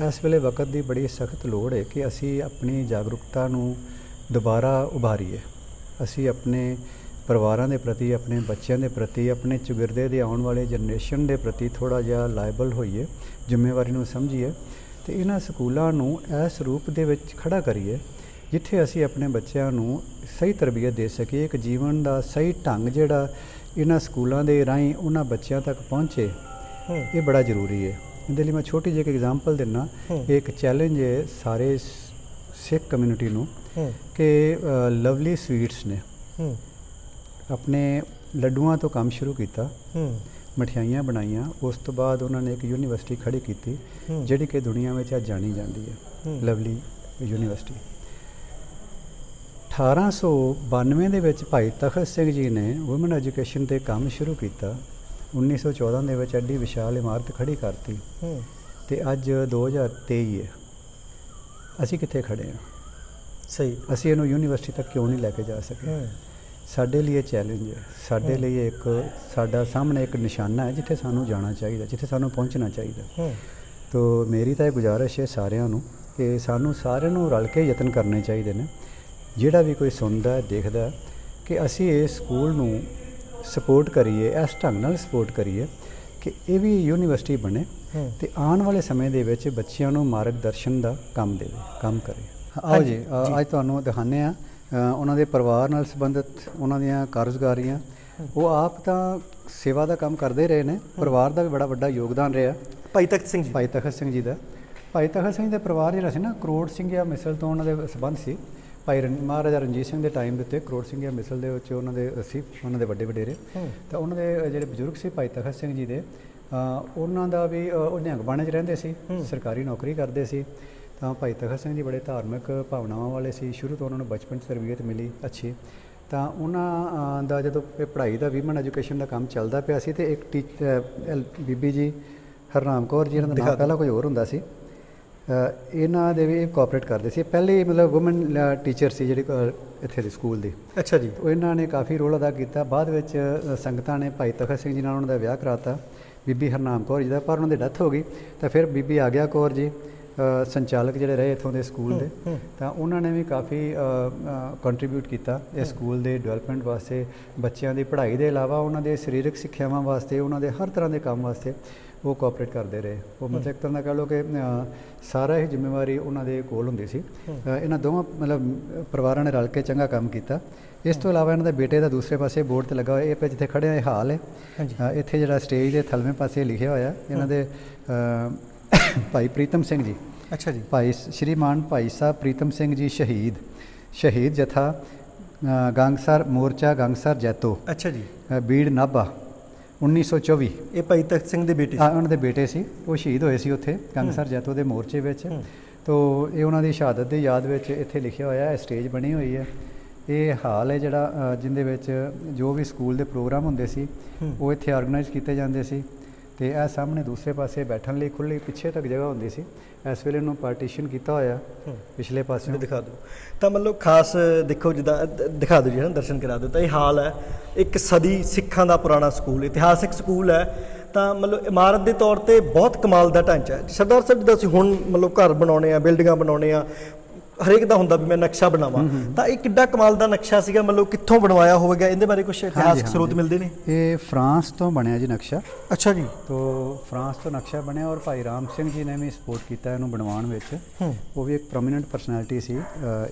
S2: ਇਸ ਵੇਲੇ ਵਕਤ ਦੀ ਬੜੀ ਸਖਤ ਲੋੜ ਹੈ ਕਿ ਅਸੀਂ ਆਪਣੀ ਜਾਗਰੂਕਤਾ ਨੂੰ ਦੁਬਾਰਾ ਉਭਾਰੀਏ। ਅਸੀਂ ਆਪਣੇ ਪਰਿਵਾਰਾਂ ਦੇ ਪ੍ਰਤੀ, ਆਪਣੇ ਬੱਚਿਆਂ ਦੇ ਪ੍ਰਤੀ, ਆਪਣੇ ਚੁਗਿਰਦੇ ਦੇ ਆਉਣ ਵਾਲੇ ਜਨਰੇਸ਼ਨ ਦੇ ਪ੍ਰਤੀ ਥੋੜ੍ਹਾ ਜਿਹਾ ਲਾਇਬਲ ਹੋਈਏ, ਜ਼ਿੰਮੇਵਾਰੀ ਨੂੰ ਸਮਝੀਏ ਅਤੇ ਇਹਨਾਂ ਸਕੂਲਾਂ ਨੂੰ ਇਸ ਰੂਪ ਦੇ ਵਿੱਚ ਖੜਾ ਕਰੀਏ ਜਿੱਥੇ ਅਸੀਂ ਆਪਣੇ ਬੱਚਿਆਂ ਨੂੰ ਸਹੀ ਤਰਬੀਅਤ ਦੇ ਸਕੀਏ। ਇੱਕ ਜੀਵਨ ਦਾ ਸਹੀ ਢੰਗ ਜਿਹੜਾ ਇਹਨਾਂ ਸਕੂਲਾਂ ਦੇ ਰਾਹੀਂ ਉਹਨਾਂ ਬੱਚਿਆਂ ਤੱਕ ਪਹੁੰਚੇ, ਇਹ ਬੜਾ ਜ਼ਰੂਰੀ ਹੈ। ਇਹਦੇ ਲਈ ਮੈਂ ਛੋਟੀ ਜਿਹੀ ਇੱਕ ਐਗਜ਼ਾਮਪਲ ਦਿੰਦਾ। ਇਹ ਇੱਕ ਚੈਲੰਜ ਹੈ ਸਾਰੇ ਸਿੱਖ ਕਮਿਊਨਿਟੀ ਨੂੰ ਕਿ ਲਵਲੀ ਸਵੀਟਸ ਨੇ ਆਪਣੇ ਲੱਡੂਆਂ ਤੋਂ ਕੰਮ ਸ਼ੁਰੂ ਕੀਤਾ, ਮਠਿਆਈਆਂ ਬਣਾਈਆਂ। ਉਸ ਤੋਂ ਬਾਅਦ ਉਹਨਾਂ ਨੇ ਇੱਕ ਯੂਨੀਵਰਸਿਟੀ ਖੜੀ ਕੀਤੀ ਜਿਹੜੀ ਕਿ ਦੁਨੀਆ ਵਿੱਚ ਅੱਜ ਜਾਣੀ ਜਾਂਦੀ ਹੈ, ਲਵਲੀ ਯੂਨੀਵਰਸਿਟੀ। 1892 ਦੇ ਵਿੱਚ ਭਾਈ ਤਖਤ ਸਿੰਘ ਜੀ ਨੇ ਵੂਮਨ ਐਜੂਕੇਸ਼ਨ 'ਤੇ ਕੰਮ ਸ਼ੁਰੂ ਕੀਤਾ। 1914 ਦੇ ਵਿੱਚ ਐਡੀ ਵਿਸ਼ਾਲ ਇਮਾਰਤ ਖੜੀ ਕਰਤੀ ਅਤੇ ਅੱਜ 2023 ਹੈ। ਅਸੀਂ ਕਿੱਥੇ ਖੜੇ ਹਾਂ? ਸਹੀ, ਅਸੀਂ ਇਹਨੂੰ ਯੂਨੀਵਰਸਿਟੀ ਤੱਕ ਕਿਉਂ ਨਹੀਂ ਲੈ ਕੇ ਜਾ ਸਕੇ? ਸਾਡੇ ਲਈ ਇਹ ਚੈਲੰਜ ਹੈ। ਸਾਡੇ ਲਈ ਇੱਕ ਸਾਡਾ ਸਾਹਮਣੇ ਇੱਕ ਨਿਸ਼ਾਨਾ ਹੈ ਜਿੱਥੇ ਸਾਨੂੰ ਜਾਣਾ ਚਾਹੀਦਾ, ਜਿੱਥੇ ਸਾਨੂੰ ਪਹੁੰਚਣਾ ਚਾਹੀਦਾ। ਤੋ ਮੇਰੀ ਤਾਂ ਇਹ ਗੁਜ਼ਾਰਿਸ਼ ਹੈ ਸਾਰਿਆਂ ਨੂੰ ਕਿ ਸਾਨੂੰ ਸਾਰਿਆਂ ਨੂੰ ਰਲ ਕੇ ਯਤਨ ਕਰਨੇ ਚਾਹੀਦੇ ਨੇ। ਜਿਹੜਾ ਵੀ ਕੋਈ ਸੁਣਦਾ ਦੇਖਦਾ ਕਿ ਅਸੀਂ ਇਸ ਸਕੂਲ ਨੂੰ ਸਪੋਰਟ ਕਰੀਏ, ਇਸ ਢੰਗ ਨਾਲ ਸਪੋਰਟ ਕਰੀਏ ਕਿ ਇਹ ਵੀ ਯੂਨੀਵਰਸਿਟੀ ਬਣੇ ਅਤੇ ਆਉਣ ਵਾਲੇ ਸਮੇਂ ਦੇ ਵਿੱਚ ਬੱਚਿਆਂ ਨੂੰ ਮਾਰਗ ਦਰਸ਼ਨ ਦਾ ਕੰਮ ਦੇਵੇ, ਕੰਮ ਕਰੇ। ਆਓ ਜੀ, ਅੱਜ ਤੁਹਾਨੂੰ ਦਿਖਾਉਂਦੇ ਹਾਂ ਉਹਨਾਂ ਦੇ ਪਰਿਵਾਰ ਨਾਲ ਸੰਬੰਧਿਤ ਉਹਨਾਂ ਦੀਆਂ ਕਾਰਜਕਾਰੀਆਂ ਉਹ ਆਪ ਤਾਂ ਸੇਵਾ ਦਾ ਕੰਮ ਕਰਦੇ ਰਹੇ ਨੇ, ਪਰਿਵਾਰ ਦਾ ਵੀ ਬੜਾ ਵੱਡਾ ਯੋਗਦਾਨ ਰਿਹਾ।
S1: ਭਾਈ ਤਖਤ ਸਿੰਘ ਜੀ,
S2: ਭਾਈ ਤਖਤ ਸਿੰਘ ਜੀ ਦਾ, ਭਾਈ ਤਖਤ ਸਿੰਘ ਦੇ ਪਰਿਵਾਰ ਜਿਹੜਾ ਸੀ ਨਾ ਕਰੋੜ ਸਿੰਘਿਆ ਮਿਸਲ ਤੋਂ ਉਹਨਾਂ ਦੇ ਸੰਬੰਧ ਸੀ। ਮਹਾਰਾਜਾ ਰਣਜੀਤ ਸਿੰਘ ਦੇ ਟਾਈਮ ਦੇ ਉੱਤੇ ਕਰੋੜ ਸਿੰਘਿਆ ਮਿਸਲ ਦੇ ਵਿੱਚ ਉਹਨਾਂ ਦੇ ਸੀ, ਉਹਨਾਂ ਦੇ ਵੱਡੇ ਵਡੇਰੇ। ਤਾਂ ਉਹਨਾਂ ਦੇ ਜਿਹੜੇ ਬਜ਼ੁਰਗ ਸੀ ਭਾਈ ਤਖਤ ਸਿੰਘ ਜੀ ਦੇ, ਉਹਨਾਂ ਦਾ ਵੀ ਉਹ ਨਿਹੰਗ ਬਾਣੇ 'ਚ ਰਹਿੰਦੇ ਸੀ, ਸਰਕਾਰੀ ਨੌਕਰੀ ਕਰਦੇ ਸੀ। ਤਾਂ ਭਾਈ ਤਖਤ ਸਿੰਘ ਜੀ ਬੜੇ ਧਾਰਮਿਕ ਭਾਵਨਾਵਾਂ ਵਾਲੇ ਸੀ, ਸ਼ੁਰੂ ਤੋਂ ਉਹਨਾਂ ਨੂੰ ਬਚਪਨ 'ਚ ਤਰਬੀਅਤ ਮਿਲੀ ਅੱਛੀ। ਤਾਂ ਉਹਨਾਂ ਦਾ ਜਦੋਂ ਇਹ ਪੜ੍ਹਾਈ ਦਾ ਵੀਮਨ ਐਜੂਕੇਸ਼ਨ ਦਾ ਕੰਮ ਚੱਲਦਾ ਪਿਆ ਸੀ ਤੇ ਇੱਕ ਬੀਬੀ ਜੀ ਹਰਨਾਮ ਕੌਰ ਜੀ, ਇਹਨਾਂ ਦਾ ਨਾਮ ਪਹਿਲਾਂ ਕੋਈ ਹੋਰ ਹੁੰਦਾ ਸੀ, ਇਹਨਾਂ ਦੇ ਵੀ ਕੋਆਪਰੇਟ ਕਰਦੇ ਸੀ। ਪਹਿਲੇ ਮਤਲਬ ਵੂਮਨ ਟੀਚਰ ਸੀ ਜਿਹੜੀ ਇੱਥੇ ਦੇ ਸਕੂਲ ਦੀ।
S1: ਅੱਛਾ ਜੀ।
S2: ਉਹ ਇਹਨਾਂ ਨੇ ਕਾਫੀ ਰੋਲ ਅਦਾ ਕੀਤਾ। ਬਾਅਦ ਵਿੱਚ ਸੰਗਤਾਂ ਨੇ ਭਾਈ ਤਖਤ ਸਿੰਘ ਜੀ ਨਾਲ ਉਹਨਾਂ ਦਾ ਵਿਆਹ ਕਰਾਤਾ ਬੀਬੀ ਹਰਨਾਮ ਕੌਰ ਜੀ ਦਾ, ਪਰ ਉਹਨਾਂ ਦੀ ਡੈਥ ਹੋ ਗਈ। ਤਾਂ ਫਿਰ ਬੀਬੀ ਆਗਿਆ ਕੌਰ ਜੀ ਸੰਚਾਲਕ ਜਿਹੜੇ ਰਹੇ ਇੱਥੋਂ ਦੇ ਸਕੂਲ ਦੇ, ਤਾਂ ਉਹਨਾਂ ਨੇ ਵੀ ਕਾਫੀ ਕੰਟਰੀਬਿਊਟ ਕੀਤਾ ਇਸ ਸਕੂਲ ਦੇ ਡਿਵੈਲਪਮੈਂਟ ਵਾਸਤੇ। ਬੱਚਿਆਂ ਦੀ ਪੜ੍ਹਾਈ ਦੇ ਇਲਾਵਾ ਉਹਨਾਂ ਦੇ ਸਰੀਰਕ ਸਿੱਖਿਆਵਾਂ ਵਾਸਤੇ, ਉਹਨਾਂ ਦੇ ਹਰ ਤਰ੍ਹਾਂ ਦੇ ਕੰਮ ਵਾਸਤੇ ਉਹ ਕੋਆਪਰੇਟ ਕਰਦੇ ਰਹੇ। ਉਹ ਮਤਲਬ ਇੱਕ ਤਰ੍ਹਾਂ ਦਾ ਕਹਿ ਲਓ ਕਿ ਸਾਰਾ ਹੀ ਜ਼ਿੰਮੇਵਾਰੀ ਉਹਨਾਂ ਦੇ ਕੋਲ ਹੁੰਦੀ ਸੀ। ਇਹਨਾਂ ਦੋਵਾਂ ਮਤਲਬ ਪਰਿਵਾਰਾਂ ਨੇ ਰਲ ਕੇ ਚੰਗਾ ਕੰਮ ਕੀਤਾ। ਇਸ ਤੋਂ ਇਲਾਵਾ ਇਹਨਾਂ ਦੇ ਬੇਟੇ ਦਾ ਦੂਸਰੇ ਪਾਸੇ ਬੋਰਡ ਤੇ ਲੱਗਾ ਹੋਇਆ, ਇਹ ਜਿੱਥੇ ਖੜਿਆ ਇਹ ਹਾਲ ਹੈ। ਇੱਥੇ ਜਿਹੜਾ ਸਟੇਜ ਦੇ ਥੱਲਵੇਂ ਪਾਸੇ ਲਿਖਿਆ ਹੋਇਆ ਇਹਨਾਂ ਦੇ ਭਾਈ ਪ੍ਰੀਤਮ ਸਿੰਘ ਜੀ।
S1: ਅੱਛਾ ਜੀ।
S2: ਭਾਈ ਸ਼੍ਰੀਮਾਨ ਭਾਈ ਸਾਹਿਬ ਪ੍ਰੀਤਮ ਸਿੰਘ ਜੀ ਸ਼ਹੀਦ ਜਥਾ ਗੰਗਸਰ ਮੋਰਚਾ ਗੰਗਸਰ ਜੈਤੋ।
S1: ਅੱਛਾ ਜੀ।
S2: ਬੀੜ ਨਾਭਾ 1924।
S1: ਇਹ ਭਾਈ ਤਖਤ ਸਿੰਘ ਦੇ ਬੇਟੇ?
S2: ਉਹਨਾਂ ਦੇ ਬੇਟੇ ਸੀ, ਉਹ ਸ਼ਹੀਦ ਹੋਏ ਸੀ ਉੱਥੇ ਗੰਗਸਰ ਜੈਤੋ ਦੇ ਮੋਰਚੇ ਵਿੱਚ। ਤੋ ਇਹ ਉਹਨਾਂ ਦੀ ਸ਼ਹਾਦਤ ਦੀ ਯਾਦ ਵਿੱਚ ਇੱਥੇ ਲਿਖਿਆ ਹੋਇਆ ਹੈ। ਸਟੇਜ ਬਣੀ ਹੋਈ ਹੈ। ਇਹ ਹਾਲ ਹੈ ਜਿਹੜਾ ਜਿਹਦੇ ਵਿੱਚ ਜੋ ਵੀ ਸਕੂਲ ਦੇ ਪ੍ਰੋਗਰਾਮ ਹੁੰਦੇ ਸੀ ਉਹ ਇੱਥੇ ਆਰਗੇਨਾਈਜ਼ ਕੀਤੇ ਜਾਂਦੇ ਸੀ। ਤੇ ਇਹ ਸਾਹਮਣੇ ਦੂਸਰੇ ਪਾਸੇ ਬੈਠਣ ਲਈ ਖੁੱਲ੍ਹੀ ਪਿੱਛੇ ਤੱਕ ਜਗ੍ਹਾ ਹੁੰਦੀ ਸੀ। ਇਸ ਵੇਲੇ ਨੂੰ ਪਾਰਟੀਸ਼ਨ ਕੀਤਾ ਹੋਇਆ ਪਿਛਲੇ ਪਾਸੇ।
S1: ਦਿਖਾ ਦਿਓ ਤਾਂ ਮਤਲਬ ਖਾਸ ਦੇਖੋ, ਜਿੱਦਾਂ ਦਿਖਾ ਦਿਓ ਜੀ, ਹੈ ਨਾ, ਦਰਸ਼ਨ ਕਰਾ ਦਿਓ। ਤਾਂ ਇਹ ਹਾਲ ਹੈ, ਇੱਕ ਸਦੀ ਸਿੱਖਾਂ ਦਾ ਪੁਰਾਣਾ ਸਕੂਲ, ਇਤਿਹਾਸਿਕ ਸਕੂਲ ਹੈ। ਤਾਂ ਮਤਲਬ ਇਮਾਰਤ ਦੇ ਤੌਰ ਤੇ ਬਹੁਤ ਕਮਾਲ ਦਾ ਢਾਂਚਾ ਹੈ। ਸਰਦਾਰ ਸਾਹਿਬ ਜਿੱਦਾਂ ਅਸੀਂ ਹੁਣ ਮਤਲਬ ਘਰ ਬਣਾਉਣੇ ਆ, ਬਿਲਡਿੰਗਾਂ ਬਣਾਉਣੇ ਆ, ਹਰੇਕ ਦਾ ਹੁੰਦਾ ਵੀ ਮੈਂ ਨਕਸ਼ਾ ਬਣਾਵਾਂ, ਤਾਂ ਇਹ ਕਿੱਡਾ ਕਮਾਲ ਦਾ ਨਕਸ਼ਾ ਸੀਗਾ, ਮਤਲਬ ਕਿੱਥੋਂ ਬਣਵਾਇਆ ਹੋਵੇਗਾ, ਇਹਦੇ ਬਾਰੇ ਕੁਝ ਇਤਿਹਾਸਕ ਸਰੋਤ ਮਿਲਦੇ ਨੇ?
S2: ਇਹ ਫਰਾਂਸ ਤੋਂ ਬਣਿਆ ਜੀ ਨਕਸ਼ਾ।
S1: ਅੱਛਾ ਜੀ।
S2: ਤੋ ਫਰਾਂਸ ਤੋਂ ਨਕਸ਼ਾ ਬਣਿਆ ਔਰ ਭਾਈ ਰਾਮ ਸਿੰਘ ਜੀ ਨੇ ਵੀ ਸਪੋਰਟ ਕੀਤਾ ਇਹਨੂੰ ਬਣਵਾਉਣ ਵਿੱਚ। ਉਹ ਵੀ ਇੱਕ ਪ੍ਰੋਮੀਨੈਂਟ ਪਰਸਨੈਲਿਟੀ ਸੀ,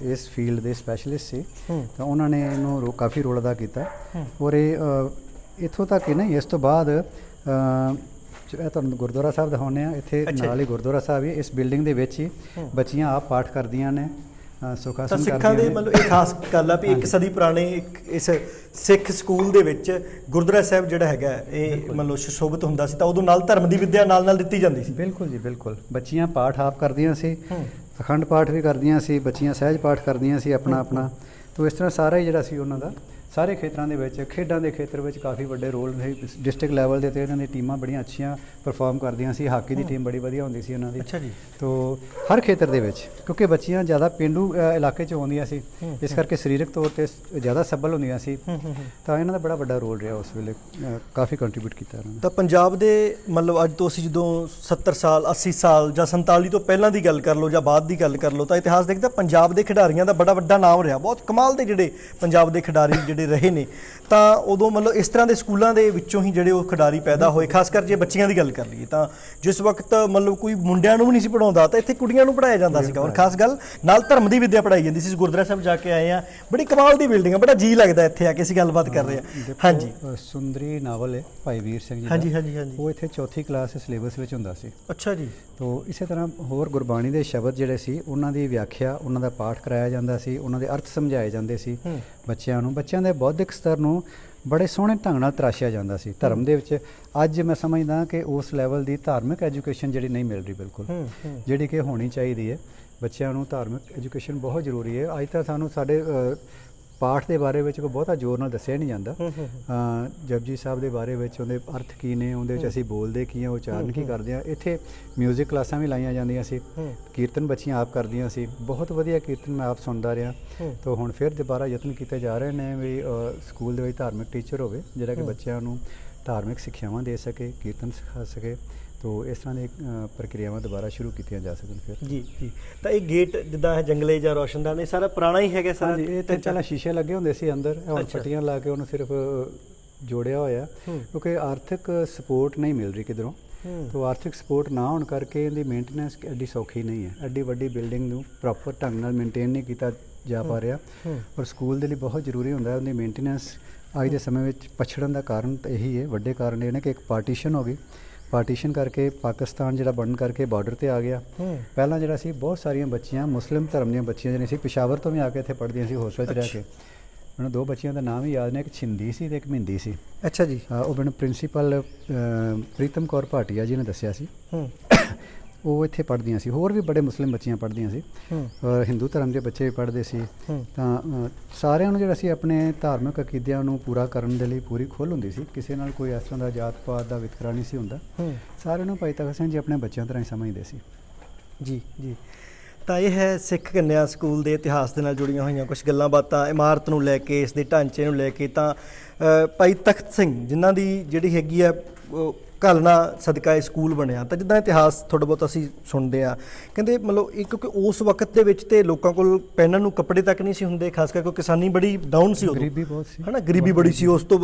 S2: ਇਸ ਫੀਲਡ ਦੇ ਸਪੈਸ਼ਲਿਸਟ ਸੀ। ਤਾਂ ਉਹਨਾਂ ਨੇ ਇਹਨੂੰ ਕਾਫੀ ਰੋਲ ਅਦਾ ਕੀਤਾ। ਔਰ ਇਹ ਇੱਥੋਂ ਤੱਕ ਹੀ ਨਹੀਂ, ਇਸ ਤੋਂ ਬਾਅਦ ਇਹ ਤੁਹਾਨੂੰ ਗੁਰਦੁਆਰਾ ਸਾਹਿਬ ਦਿਖਾਉਂਦੇ ਆ। ਇੱਥੇ ਨਾਲ ਹੀ ਗੁਰਦੁਆਰਾ ਸਾਹਿਬ ਹੀ, ਇਸ ਬਿਲਡਿੰਗ ਦੇ ਵਿੱਚ ਹੀ ਬੱਚੀਆਂ ਆਪ ਪਾਠ ਕਰਦੀਆਂ ਨੇ, ਸੁਖਾਸਨ ਕਰਦੀਆਂ ਨੇ।
S1: ਸਿੱਖਾਂ ਦੇ ਮਤਲਬ ਇਹ ਖਾਸ ਗੱਲ ਆ ਵੀ ਇੱਕ ਸਦੀ ਪੁਰਾਣੇ ਇਸ ਸਿੱਖ ਸਕੂਲ ਦੇ ਵਿੱਚ ਗੁਰਦੁਆਰਾ ਸਾਹਿਬ ਜਿਹੜਾ ਹੈਗਾ ਇਹ ਮਤਲਬ ਸੁਸ਼ੋਭਿਤ ਹੁੰਦਾ ਸੀ। ਤਾਂ ਉਦੋਂ ਨਾਲ ਧਰਮ ਦੀ ਵਿੱਦਿਆ ਨਾਲ ਦਿੱਤੀ ਜਾਂਦੀ ਸੀ।
S2: ਬਿਲਕੁਲ ਜੀ, ਬਿਲਕੁਲ। ਬੱਚੀਆਂ ਪਾਠ ਆਪ ਕਰਦੀਆਂ ਸੀ, ਅਖੰਡ ਪਾਠ ਵੀ ਕਰਦੀਆਂ ਸੀ, ਬੱਚੀਆਂ ਸਹਿਜ ਪਾਠ ਕਰਦੀਆਂ ਸੀ ਆਪਣਾ। ਤਾਂ ਇਸ ਤਰ੍ਹਾਂ ਸਾਰਾ ਹੀ ਜਿਹੜਾ ਸੀ ਉਹਨਾਂ ਦਾ ਸਾਰੇ ਖੇਤਰਾਂ ਦੇ ਵਿੱਚ, ਖੇਡਾਂ ਦੇ ਖੇਤਰ ਵਿੱਚ ਕਾਫੀ ਵੱਡੇ ਰੋਲ ਸੀ। ਡਿਸਟ੍ਰਿਕਟ ਲੈਵਲ ਦੇ 'ਤੇ ਇਹਨਾਂ ਦੀ ਟੀਮਾਂ ਬੜੀਆਂ ਅੱਛੀਆਂ ਪਰਫਾਰਮ ਕਰਦੀਆਂ ਸੀ। ਹਾਕੀ ਦੀ ਟੀਮ ਬੜੀ ਵਧੀਆ ਹੁੰਦੀ ਸੀ ਇਹਨਾਂ ਦੀ।
S1: ਅੱਛਾ ਜੀ।
S2: ਤੋ ਹਰ ਖੇਤਰ ਦੇ ਵਿੱਚ, ਕਿਉਂਕਿ ਬੱਚੀਆਂ ਜ਼ਿਆਦਾ ਪੇਂਡੂ ਇਲਾਕੇ 'ਚ ਆਉਂਦੀਆਂ ਸੀ, ਇਸ ਕਰਕੇ ਸਰੀਰਕ ਤੌਰ 'ਤੇ ਜ਼ਿਆਦਾ ਸੱਬਲ ਹੁੰਦੀਆਂ ਸੀ। ਤਾਂ ਇਹਨਾਂ ਦਾ ਬੜਾ ਵੱਡਾ ਰੋਲ ਰਿਹਾ ਉਸ ਵੇਲੇ, ਕਾਫੀ ਕੰਟਰੀਬਿਊਟ ਕੀਤਾ ਇਹਨਾਂ ਨੇ।
S1: ਤਾਂ ਪੰਜਾਬ ਦੇ ਮਤਲਬ ਅੱਜ ਤੋਂ ਅਸੀਂ ਜਦੋਂ 70 ਸਾਲ 80 ਸਾਲ ਜਾਂ 47 ਤੋਂ ਪਹਿਲਾਂ ਦੀ ਗੱਲ ਕਰ ਲਓ ਜਾਂ ਬਾਅਦ ਦੀ ਗੱਲ ਕਰ ਲਓ, ਤਾਂ ਇਤਿਹਾਸ ਦੇਖਦਾ ਪੰਜਾਬ ਦੇ ਖਿਡਾਰੀਆਂ ਦਾ ਬੜਾ ਵੱਡਾ ਨਾਮ ਰਿਹਾ। ਬਹੁਤ ਕਮਾਲ ਦੇ ਜਿਹੜੇ ਪੰਜਾਬ ਦੇ ਖਿਡਾਰੀ ਜਿਹੜੇ ਰਹੇ ਨੇ। ਤਾਂ ਉਦੋਂ ਮਤਲਬ ਇਸ ਤਰ੍ਹਾਂ ਦੇ ਸਕੂਲਾਂ ਦੇ ਵਿੱਚੋਂ ਹੀ ਜਿਹੜੇ ਉਹ ਖਿਡਾਰੀ ਪੈਦਾ ਹੋਏ। ਖਾਸ ਕਰ ਜੇ ਬੱਚੀਆਂ ਦੀ ਗੱਲ ਕਰ ਲਈਏ ਤਾਂ ਜਿਸ ਵਕਤ ਮਤਲਬ ਕੋਈ ਮੁੰਡਿਆਂ ਨੂੰ ਵੀ ਨਹੀਂ ਸੀ ਪੜਾਉਂਦਾ, ਤਾਂ ਇੱਥੇ ਕੁੜੀਆਂ ਨੂੰ ਪੜਾਇਆ ਜਾਂਦਾ ਸੀਗਾ। ਔਰ ਖਾਸ ਗੱਲ ਨਾਲ ਧਰਮ ਦੀ ਵਿੱਦਿਆ ਪੜਾਈ ਜਾਂਦੀ ਸੀ। ਗੁਰਦੁਆਰਾ ਸਾਹਿਬ ਜਾ ਕੇ ਆਏ ਆ, ਬੜੀ ਕਮਾਲ ਦੀ ਬਿਲਡਿੰਗ ਆ, ਬੜਾ ਜੀ ਲੱਗਦਾ ਇੱਥੇ ਆ ਕੇ ਅਸੀਂ ਗੱਲਬਾਤ ਕਰ ਰਹੇ ਹਾਂ। ਹਾਂਜੀ।
S2: ਸੁੰਦਰੀ ਨਾਵਲ ਹੈ ਭਾਈ ਵੀਰ ਸਿੰਘ ਜੀ ਦਾ।
S1: ਹਾਂਜੀ ਹਾਂਜੀ ਹਾਂਜੀ।
S2: ਉਹ ਇੱਥੇ ਚੌਥੀ ਕਲਾਸ ਸਿਲੇਬਸ ਵਿੱਚ ਹੁੰਦਾ ਸੀ।
S1: ਅੱਛਾ ਜੀ। ਤੋ
S2: ਇਸੇ ਤਰ੍ਹਾਂ ਹੋਰ ਗੁਰਬਾਣੀ ਦੇ ਸ਼ਬਦ ਜਿਹੜੇ ਸੀ ਉਹਨਾਂ ਦੀ ਵਿਆਖਿਆ, ਉਹਨਾਂ ਦਾ ਪਾਠ ਕਰਾਇਆ ਜਾਂਦਾ ਸੀ, ਉਹਨਾਂ ਦੇ ਅਰਥ ਸਮਝਾਏ ਜਾਂਦੇ ਸੀ ਬੱਚਿਆਂ ਨੂੰ। ਬੱਚਿਆਂ ਦੇ ਬੌਧਿਕ ਸਤਰ ਨੂੰ ਬੜੇ ਸੋਹਣੇ ਢੰਗ ਨਾਲ ਤਰਾਸ਼ਿਆ ਜਾਂਦਾ ਸੀ ਧਰਮ ਦੇ ਵਿੱਚ। ਅੱਜ ਮੈਂ ਸਮਝਦਾ ਕਿ ਉਸ ਲੈਵਲ ਦੀ ਧਾਰਮਿਕ ਐਜੂਕੇਸ਼ਨ ਜਿਹੜੀ ਨਹੀਂ ਮਿਲ ਰਹੀ ਬਿਲਕੁਲ, ਜਿਹੜੀ ਕਿ ਹੋਣੀ ਚਾਹੀਦੀ ਹੈ। ਬੱਚਿਆਂ ਨੂੰ ਧਾਰਮਿਕ ਐਜੂਕੇਸ਼ਨ ਬਹੁਤ ਜ਼ਰੂਰੀ ਹੈ। ਅੱਜ ਤਾਂ ਸਾਨੂੰ ਸਾਡੇ ਪਾਠ ਦੇ ਬਾਰੇ ਵਿੱਚ ਕੋਈ ਬਹੁਤਾ ਜ਼ੋਰ ਨਾਲ ਦੱਸਿਆ ਨਹੀਂ ਜਾਂਦਾ। ਜਪਜੀ ਸਾਹਿਬ ਦੇ ਬਾਰੇ ਵਿੱਚ ਉਹਦੇ ਅਰਥ ਕੀ ਨੇ, ਉਹਦੇ ਵਿੱਚ ਅਸੀਂ ਬੋਲਦੇ ਕੀ ਹਾਂ, ਉਚਾਰਨ ਕੀ ਕਰਦੇ ਹਾਂ। ਇੱਥੇ ਮਿਊਜ਼ਿਕ ਕਲਾਸਾਂ ਵੀ ਲਾਈਆਂ ਜਾਂਦੀਆਂ ਸੀ, ਕੀਰਤਨ ਬੱਚੀਆਂ ਆਪ ਕਰਦੀਆਂ ਸੀ। ਬਹੁਤ ਵਧੀਆ ਕੀਰਤਨ ਮੈਂ ਆਪ ਸੁਣਦਾ ਰਿਹਾ। ਤਾਂ ਹੁਣ ਫਿਰ ਦੁਬਾਰਾ ਯਤਨ ਕੀਤੇ ਜਾ ਰਹੇ ਨੇ ਵੀ ਸਕੂਲ ਦੇ ਵਿੱਚ ਧਾਰਮਿਕ ਟੀਚਰ ਹੋਵੇ ਜਿਹੜਾ ਕਿ ਬੱਚਿਆਂ ਨੂੰ ਧਾਰਮਿਕ ਸਿੱਖਿਆਵਾਂ ਦੇ ਸਕੇ, ਕੀਰਤਨ ਸਿਖਾ ਸਕੇ। ਤੋ ਇਸ ਤਰ੍ਹਾਂ ਦੀ ਪ੍ਰਕਿਰਿਆਵਾਂ ਦੁਬਾਰਾ ਸ਼ੁਰੂ ਕੀਤੀਆਂ ਜਾ ਸਕਣ ਫਿਰ। ਜੀ ਜੀ। ਤਾਂ ਇਹ ਗੇਟ ਜਿੱਦਾਂ ਹੈ ਜੰਗਲੇ ਜਾਂ ਰੋਸ਼ਨਦਾਨ, ਇਹ ਸਾਰਾ ਪੁਰਾਣਾ ਹੀ ਹੈਗਾ ਸਾਰਾ? ਇਹ ਤਾਂ ਪਹਿਲਾਂ ਸ਼ੀਸ਼ੇ ਲੱਗੇ ਹੁੰਦੇ ਸੀ ਅੰਦਰ, ਹੁਣ ਪੱਟੀਆਂ ਲਾ ਕੇ ਉਹਨੂੰ ਸਿਰਫ ਜੋੜਿਆ ਹੋਇਆ, ਕਿਉਂਕਿ ਆਰਥਿਕ ਸਪੋਰਟ ਨਹੀਂ ਮਿਲ ਰਹੀ ਕਿਧਰੋਂ। ਤੋ ਆਰਥਿਕ ਸਪੋਰਟ ਨਾ ਹੋਣ ਕਰਕੇ ਇਹਦੀ ਮੇਨਟੇਨੈਂਸ ਐਡੀ ਸੌਖੀ ਨਹੀਂ ਹੈ। ਐਡੀ ਵੱਡੀ ਬਿਲਡਿੰਗ ਨੂੰ ਪ੍ਰੋਪਰ ਢੰਗ ਨਾਲ ਮੇਨਟੇਨ ਨਹੀਂ ਕੀਤਾ ਜਾ ਪਾ ਰਿਹਾ। ਔਰ ਸਕੂਲ ਦੇ ਲਈ ਬਹੁਤ ਜ਼ਰੂਰੀ ਹੁੰਦਾ ਉਹਦੀ ਮੇਨਟੇਨੈਂਸ। ਅੱਜ ਦੇ ਸਮੇਂ ਵਿੱਚ ਪਛੜਨ ਦਾ ਕਾਰਨ ਤਾਂ ਇਹੀ ਹੈ, ਵੱਡੇ ਕਾਰਨ ਇਹ ਨੇ ਕਿ ਇੱਕ ਪਾਰਟੀਸ਼ਨ ਹੋ ਗਈ। ਪਾਰਟੀਸ਼ਨ ਕਰਕੇ ਪਾਕਿਸਤਾਨ ਜਿਹੜਾ ਬਣਨ ਕਰਕੇ ਬਾਰਡਰ ਤੇ ਆ ਗਿਆ। ਪਹਿਲਾਂ ਜਿਹੜਾ ਸੀ ਬਹੁਤ ਸਾਰੀਆਂ ਬੱਚੀਆਂ ਮੁਸਲਿਮ ਧਰਮ ਦੀਆਂ ਬੱਚੀਆਂ ਜਿਹੜੀਆਂ ਸੀ ਪਿਸ਼ਾਵਰ ਤੋਂ ਵੀ ਆ ਕੇ ਇੱਥੇ ਪੜ੍ਹਦੀਆਂ ਸੀ ਹੋਸਟਲ 'ਚ ਰਹਿ ਕੇ। ਮੈਨੂੰ 2 ਬੱਚੀਆਂ ਦਾ ਨਾਮ ਹੀ ਯਾਦ ਨੇ, ਇੱਕ ਛਿੰਦੀ ਸੀ ਤੇ ਇੱਕ ਮਹਿੰਦੀ ਸੀ।
S1: ਅੱਛਾ ਜੀ।
S2: ਉਹ ਮੈਨੂੰ ਪ੍ਰਿੰਸੀਪਲ ਪ੍ਰੀਤਮ ਕੌਰ ਭਾਟੀਆ ਜੀ ਨੇ ਦੱਸਿਆ ਸੀ। ਉਹ ਇੱਥੇ ਪੜ੍ਹਦੀਆਂ ਸੀ। ਹੋਰ ਵੀ ਬੜੇ ਮੁਸਲਿਮ ਬੱਚੀਆਂ ਪੜ੍ਹਦੀਆਂ ਸੀ ਔਰ ਹਿੰਦੂ ਧਰਮ ਦੇ ਬੱਚੇ ਵੀ ਪੜ੍ਹਦੇ ਸੀ। ਤਾਂ ਸਾਰਿਆਂ ਨੂੰ ਜਿਹੜਾ ਸੀ ਆਪਣੇ ਧਾਰਮਿਕ ਅਕੀਦਿਆਂ ਨੂੰ ਪੂਰਾ ਕਰਨ ਦੇ ਲਈ ਪੂਰੀ ਖੁੱਲ੍ਹ ਹੁੰਦੀ ਸੀ। ਕਿਸੇ ਨਾਲ ਕੋਈ ਇਸ ਤਰ੍ਹਾਂ ਦਾ ਜਾਤ ਪਾਤ ਦਾ ਵਿਤਕਰਾ ਨਹੀਂ ਸੀ ਹੁੰਦਾ। ਸਾਰਿਆਂ ਨੂੰ ਭਾਈ ਤਖਤ ਸਿੰਘ ਜੀ ਆਪਣੇ ਬੱਚਿਆਂ ਤਰ੍ਹਾਂ ਹੀ ਸਮਝਦੇ ਸੀ।
S1: ਜੀ ਜੀ। ਤਾਂ ਇਹ ਹੈ ਸਿੱਖ ਕੰਨਿਆ ਸਕੂਲ ਦੇ ਇਤਿਹਾਸ ਦੇ ਨਾਲ ਜੁੜੀਆਂ ਹੋਈਆਂ ਕੁਝ ਗੱਲਾਂ ਬਾਤਾਂ, ਇਮਾਰਤ ਨੂੰ ਲੈ ਕੇ, ਇਸ ਦੇ ਢਾਂਚੇ ਨੂੰ ਲੈ ਕੇ। ਤਾਂ ਭਾਈ ਤਖਤ ਸਿੰਘ ਜਿਨ੍ਹਾਂ ਦੀ ਜਿਹੜੀ ਹੈਗੀ ਆ ਘਾਲਣਾ ਸਦਕਾ ਇਹ ਸਕੂਲ ਬਣਿਆ। ਤਾਂ ਜਿੱਦਾਂ ਇਤਿਹਾਸ ਥੋੜ੍ਹਾ ਬਹੁਤ ਅਸੀਂ ਸੁਣਦੇ ਹਾਂ, ਕਹਿੰਦੇ ਮਤਲਬ ਇਹ ਕਿਉਂਕਿ ਉਸ ਵਕਤ ਦੇ ਵਿੱਚ ਤੇ ਲੋਕਾਂ ਕੋਲ ਪਹਿਨਣ ਨੂੰ ਕੱਪੜੇ ਤੱਕ ਨਹੀਂ ਸੀ ਹੁੰਦੇ, ਖਾਸ ਕਰਕੇ ਕਿਸਾਨੀ ਬੜੀ ਡਾਊਨ ਸੀ,
S2: ਗਰੀਬੀ ਬਹੁਤ ਸੀ,
S1: ਹੈ ਨਾ, ਗਰੀਬੀ ਬੜੀ ਸੀ। ਉਸ ਤੋਂ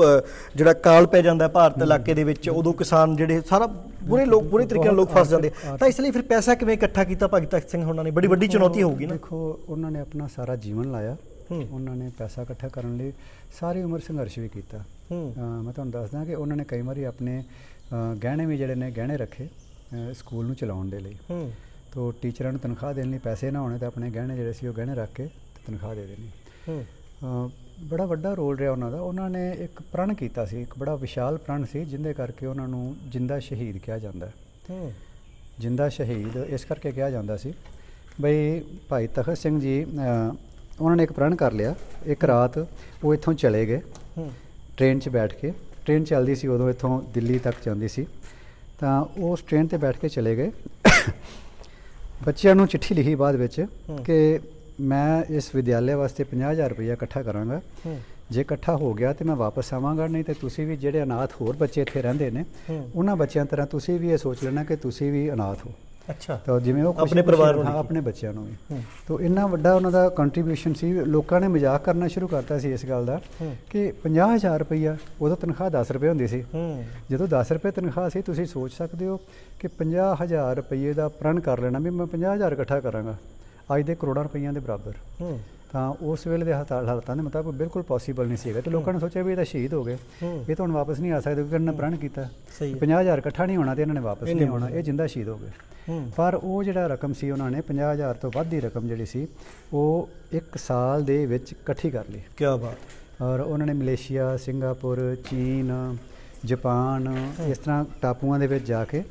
S1: ਜਿਹੜਾ ਕਾਲ ਪੈ ਜਾਂਦਾ ਭਾਰਤ ਇਲਾਕੇ ਦੇ ਵਿੱਚ, ਉਦੋਂ ਕਿਸਾਨ ਜਿਹੜੇ ਸਾਰਾ ਬੁਰੇ ਤਰੀਕੇ ਨਾਲ ਲੋਕ ਫਸ ਜਾਂਦੇ। ਤਾਂ ਇਸ ਲਈ ਫਿਰ ਪੈਸਾ ਕਿਵੇਂ ਇਕੱਠਾ ਕੀਤਾ ਭਾਈ ਤਖਤ ਸਿੰਘ ਹੋਣਾ ਨੇ? ਬੜੀ ਵੱਡੀ ਚੁਣੌਤੀ ਹੋਊਗੀ ਨਾ।
S2: ਦੇਖੋ, ਉਹਨਾਂ ਨੇ ਆਪਣਾ ਸਾਰਾ ਜੀਵਨ ਲਾਇਆ। ਉਹਨਾਂ ਨੇ ਪੈਸਾ ਇਕੱਠਾ ਕਰਨ ਲਈ ਸਾਰੀ ਉਮਰ ਸੰਘਰਸ਼ ਵੀ ਕੀਤਾ। ਮੈਂ ਤੁਹਾਨੂੰ ਦੱਸਦਾ ਕਿ ਉਹਨਾਂ ਨੇ ਕਈ ਵਾਰੀ ਆਪਣੇ ਗਹਿਣੇ ਵੀ ਜਿਹੜੇ ਨੇ ਗਹਿਣੇ ਰੱਖੇ ਸਕੂਲ ਨੂੰ ਚਲਾਉਣ ਦੇ ਲਈ। ਤੋ ਟੀਚਰਾਂ ਨੂੰ ਤਨਖਾਹ ਦੇਣ ਲਈ ਪੈਸੇ ਨਾ ਹੋਣੇ ਤਾਂ ਆਪਣੇ ਗਹਿਣੇ ਜਿਹੜੇ ਸੀ ਉਹ ਗਹਿਣੇ ਰੱਖ ਕੇ ਤਨਖਾਹ ਦੇ ਦੇਣੀ। ਬੜਾ ਵੱਡਾ ਰੋਲ ਰਿਹਾ ਉਹਨਾਂ ਦਾ। ਉਹਨਾਂ ਨੇ ਇੱਕ ਪ੍ਰਣ ਕੀਤਾ ਸੀ, ਇੱਕ ਬੜਾ ਵਿਸ਼ਾਲ ਪ੍ਰਣ ਸੀ, ਜਿਹਦੇ ਕਰਕੇ ਉਹਨਾਂ ਨੂੰ ਜਿੰਦਾ ਸ਼ਹੀਦ ਕਿਹਾ ਜਾਂਦਾ। ਜਿੰਦਾ ਸ਼ਹੀਦ ਇਸ ਕਰਕੇ ਕਿਹਾ ਜਾਂਦਾ ਸੀ ਬਈ ਭਾਈ ਤਖਤ ਸਿੰਘ ਜੀ ਉਹਨਾਂ ਨੇ ਇੱਕ ਪ੍ਰਣ ਕਰ ਲਿਆ। ਇੱਕ ਰਾਤ ਉਹ ਇੱਥੋਂ ਚਲੇ ਗਏ ਟ੍ਰੇਨ 'ਚ ਬੈਠ ਕੇ। ਟ੍ਰੇਨ ਚੱਲਦੀ ਸੀ ਉਦੋਂ, ਇੱਥੋਂ ਦਿੱਲੀ ਤੱਕ ਜਾਂਦੀ ਸੀ। ਤਾਂ ਉਸ ਟ੍ਰੇਨ 'ਤੇ ਬੈਠ ਕੇ ਚਲੇ ਗਏ। ਬੱਚਿਆਂ ਨੂੰ ਚਿੱਠੀ ਲਿਖੀ ਬਾਅਦ ਵਿੱਚ ਕਿ ਮੈਂ ਇਸ ਵਿਦਿਆਲਿਆ ਵਾਸਤੇ 50,000 ਰੁਪਈਆ ਇਕੱਠਾ ਕਰਾਂਗਾ। ਜੇ ਇਕੱਠਾ ਹੋ ਗਿਆ ਤਾਂ ਮੈਂ ਵਾਪਸ ਆਵਾਂਗਾ, ਨਹੀਂ ਤਾਂ ਤੁਸੀਂ ਵੀ ਜਿਹੜੇ ਅਨਾਥ ਹੋਰ ਬੱਚੇ ਇੱਥੇ ਰਹਿੰਦੇ ਨੇ ਉਹਨਾਂ ਬੱਚਿਆਂ ਤਰ੍ਹਾਂ ਤੁਸੀਂ ਵੀ ਇਹ ਸੋਚ ਲੈਣਾ ਕਿ ਤੁਸੀਂ ਵੀ ਅਨਾਥ ਹੋ।
S1: ਅੱਛਾ। ਤਾਂ
S2: ਜਿਵੇਂ ਉਹ
S1: ਆਪਣੇ ਪਰਿਵਾਰ ਨੂੰ,
S2: ਆਪਣੇ ਬੱਚਿਆਂ ਨੂੰ ਵੀ। ਤਾਂ ਇੰਨਾ ਵੱਡਾ ਉਹਨਾਂ ਦਾ ਕੰਟਰੀਬਿਊਸ਼ਨ ਸੀ। ਲੋਕਾਂ ਨੇ ਮਜ਼ਾਕ ਕਰਨਾ ਸ਼ੁਰੂ ਕਰਤਾ ਸੀ ਇਸ ਗੱਲ ਦਾ ਕਿ 50,000 ਰੁਪਈਆ, ਉਦੋਂ ਤਨਖਾਹ 10 ਰੁਪਏ ਹੁੰਦੀ ਸੀ। ਜਦੋਂ 10 ਰੁਪਏ ਤਨਖਾਹ ਸੀ, ਤੁਸੀਂ ਸੋਚ ਸਕਦੇ ਹੋ ਕਿ 50,000 ਰੁਪਈਏ ਦਾ ਪ੍ਰਣ ਕਰ ਲੈਣਾ ਵੀ ਮੈਂ 50,000 ਇਕੱਠਾ ਕਰਾਂਗਾ, ਅੱਜ ਦੇ ਕਰੋੜਾਂ ਰੁਪਈਆਂ ਦੇ ਬਰਾਬਰ। ਤਾਂ ਉਸ ਵੇਲੇ ਦੇ ਹਾਲਾਤਾਂ ਦੇ ਮੁਤਾਬਕ ਬਿਲਕੁਲ ਪੋਸੀਬਲ ਨਹੀਂ ਸੀਗਾ। ਤੇ ਲੋਕਾਂ ਨੇ ਸੋਚਿਆ ਵੀ ਇਹ ਤਾਂ ਸ਼ਹੀਦ ਹੋ ਗਏ, ਇਹ ਤਾਂ ਹੁਣ ਵਾਪਸ ਨਹੀਂ ਆ ਸਕਦੇ ਕਿਉਂਕਿ ਇਹਨਾਂ ਨੇ ਪ੍ਰਣ ਕੀਤਾ 50,000 ਇਕੱਠਾ ਨਹੀਂ ਹੋਣਾ ਤੇ ਇਹਨਾਂ ਨੇ ਵਾਪਸ ਨਹੀਂ ਆਉਣਾ, ਇਹ ਜਿੰਦਾ ਸ਼ਹੀਦ ਹੋ ਗਏ। ਪਰ ਉਹ ਜਿਹੜਾ ਰਕਮ ਸੀ ਉਹਨਾਂ ਨੇ 50,000 ਤੋਂ ਵੱਧ ਦੀ ਰਕਮ ਜਿਹੜੀ ਸੀ ਉਹ 1 ਸਾਲ ਦੇ ਵਿੱਚ ਇਕੱਠੀ ਕਰ ਲਈ।
S1: ਕੀ ਬਾਤ।
S2: ਔਰ ਉਹਨਾਂ ਨੇ ਮਲੇਸ਼ੀਆ, ਸਿੰਗਾਪੁਰ, ਚੀਨ, ਜਾਪਾਨ ਇਸ ਤਰ੍ਹਾਂ ਟਾਪੂਆਂ ਦੇ ਵਿੱਚ ਜਾ ਕੇ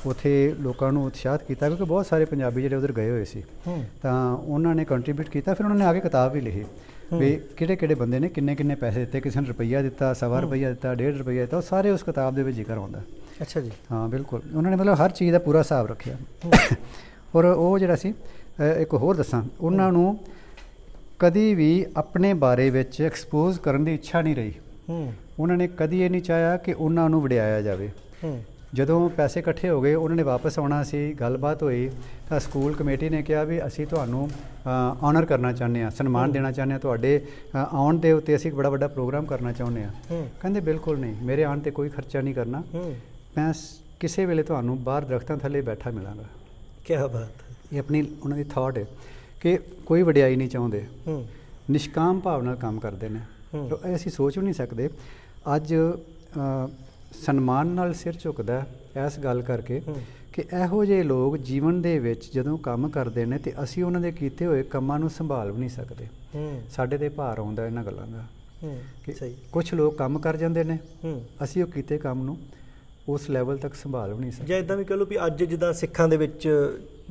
S2: ਉੱਥੇ ਲੋਕਾਂ ਨੂੰ ਉਤਸ਼ਾਹਿਤ ਕੀਤਾ ਕਿਉਂਕਿ ਬਹੁਤ ਸਾਰੇ ਪੰਜਾਬੀ ਜਿਹੜੇ ਉਧਰ ਗਏ ਹੋਏ ਸੀ। ਤਾਂ ਉਹਨਾਂ ਨੇ ਕੰਟਰੀਬਿਊਟ ਕੀਤਾ। ਫਿਰ ਉਹਨਾਂ ਨੇ ਆ ਕੇ ਕਿਤਾਬ ਵੀ ਲਿਖੀ ਵੀ ਕਿਹੜੇ ਬੰਦੇ ਨੇ ਕਿੰਨੇ ਪੈਸੇ ਦਿੱਤੇ, ਕਿਸੇ ਨੇ ਰੁਪਈਆ ਦਿੱਤਾ, 1.25 ਰੁਪਈਆ ਦਿੱਤਾ, 1.5 ਰੁਪਈਆ ਦਿੱਤਾ, ਉਹ ਸਾਰੇ ਉਸ ਕਿਤਾਬ ਦੇ ਵਿੱਚ ਜ਼ਿਕਰ ਆਉਂਦਾ।
S1: ਅੱਛਾ ਜੀ। ਹਾਂ,
S2: ਬਿਲਕੁਲ। ਉਹਨਾਂ ਨੇ ਮਤਲਬ ਹਰ ਚੀਜ਼ ਦਾ ਪੂਰਾ ਹਿਸਾਬ ਰੱਖਿਆ। ਔਰ ਉਹ ਜਿਹੜਾ ਸੀ, ਇੱਕ ਹੋਰ ਦੱਸਾਂ, ਉਹਨਾਂ ਨੂੰ ਕਦੀ ਵੀ ਆਪਣੇ ਬਾਰੇ ਵਿੱਚ ਐਕਸਪੋਜ਼ ਕਰਨ ਦੀ ਇੱਛਾ ਨਹੀਂ ਰਹੀ। ਉਹਨਾਂ ਨੇ ਕਦੀ ਇਹ ਨਹੀਂ ਚਾਹਿਆ ਕਿ ਉਹਨਾਂ ਨੂੰ ਵਡਿਆਇਆ ਜਾਵੇ। ਜਦੋਂ ਪੈਸੇ ਇਕੱਠੇ ਹੋ ਗਏ, ਉਹਨਾਂ ਨੇ ਵਾਪਸ ਆਉਣਾ ਸੀ, ਗੱਲਬਾਤ ਹੋਈ ਤਾਂ ਸਕੂਲ ਕਮੇਟੀ ਨੇ ਕਿਹਾ ਵੀ ਅਸੀਂ ਤੁਹਾਨੂੰ ਆਨਰ ਕਰਨਾ ਚਾਹੁੰਦੇ ਹਾਂ, ਸਨਮਾਨ ਦੇਣਾ ਚਾਹੁੰਦੇ ਹਾਂ, ਤੁਹਾਡੇ ਆਉਣ ਦੇ ਉੱਤੇ ਅਸੀਂ ਇੱਕ ਬੜਾ ਵੱਡਾ ਪ੍ਰੋਗਰਾਮ ਕਰਨਾ ਚਾਹੁੰਦੇ ਹਾਂ। ਕਹਿੰਦੇ ਬਿਲਕੁਲ ਨਹੀਂ, ਮੇਰੇ ਆਉਣ 'ਤੇ ਕੋਈ ਖਰਚਾ ਨਹੀਂ ਕਰਨਾ, ਮੈਂ ਕਿਸੇ ਵੇਲੇ ਤੁਹਾਨੂੰ ਬਾਹਰ ਦਰਖਤਾਂ ਥੱਲੇ ਬੈਠਾ ਮਿਲਾਂਗਾ।
S1: ਕੀ ਬਾਤ।
S2: ਇਹ ਆਪਣੀ ਉਹਨਾਂ ਦੀ ਥਾਟ ਹੈ ਕਿ ਕੋਈ ਵਡਿਆਈ ਨਹੀਂ ਚਾਹੁੰਦੇ, ਨਿਸ਼ਕਾਮ ਭਾਵ ਨਾਲ ਕੰਮ ਕਰਦੇ ਨੇ। ਇਹ ਅਸੀਂ ਸੋਚ ਵੀ ਨਹੀਂ ਸਕਦੇ। ਅੱਜ ਸਨਮਾਨ ਨਾਲ ਸਿਰ ਝੁਕਦਾ ਇਸ ਗੱਲ ਕਰਕੇ ਕਿ ਇਹੋ ਜਿਹੇ ਲੋਕ ਜੀਵਨ ਦੇ ਵਿੱਚ ਜਦੋਂ ਕੰਮ ਕਰਦੇ ਨੇ ਤੇ ਅਸੀਂ ਉਹਨਾਂ ਦੇ ਕੀਤੇ ਹੋਏ ਕੰਮਾਂ ਨੂੰ ਸੰਭਾਲ ਵੀ ਨਹੀਂ ਸਕਦੇ। ਸਾਡੇ 'ਤੇ ਭਾਰ ਆਉਂਦਾ ਇਹਨਾਂ ਗੱਲਾਂ ਦਾ ਕਿ ਕੁਛ ਲੋਕ ਕੰਮ ਕਰ ਜਾਂਦੇ ਨੇ, ਅਸੀਂ ਉਹ ਕੀਤੇ ਕੰਮ ਨੂੰ ਉਸ ਲੈਵਲ ਤੱਕ ਸੰਭਾਲ ਵੀ ਨਹੀਂ ਸਕਦੇ।
S1: ਜਾਂ ਇੱਦਾਂ ਵੀ ਕਹਿ ਲਓ ਵੀ ਅੱਜ ਜਿੱਦਾਂ ਸਿੱਖਾਂ ਦੇ ਵਿੱਚ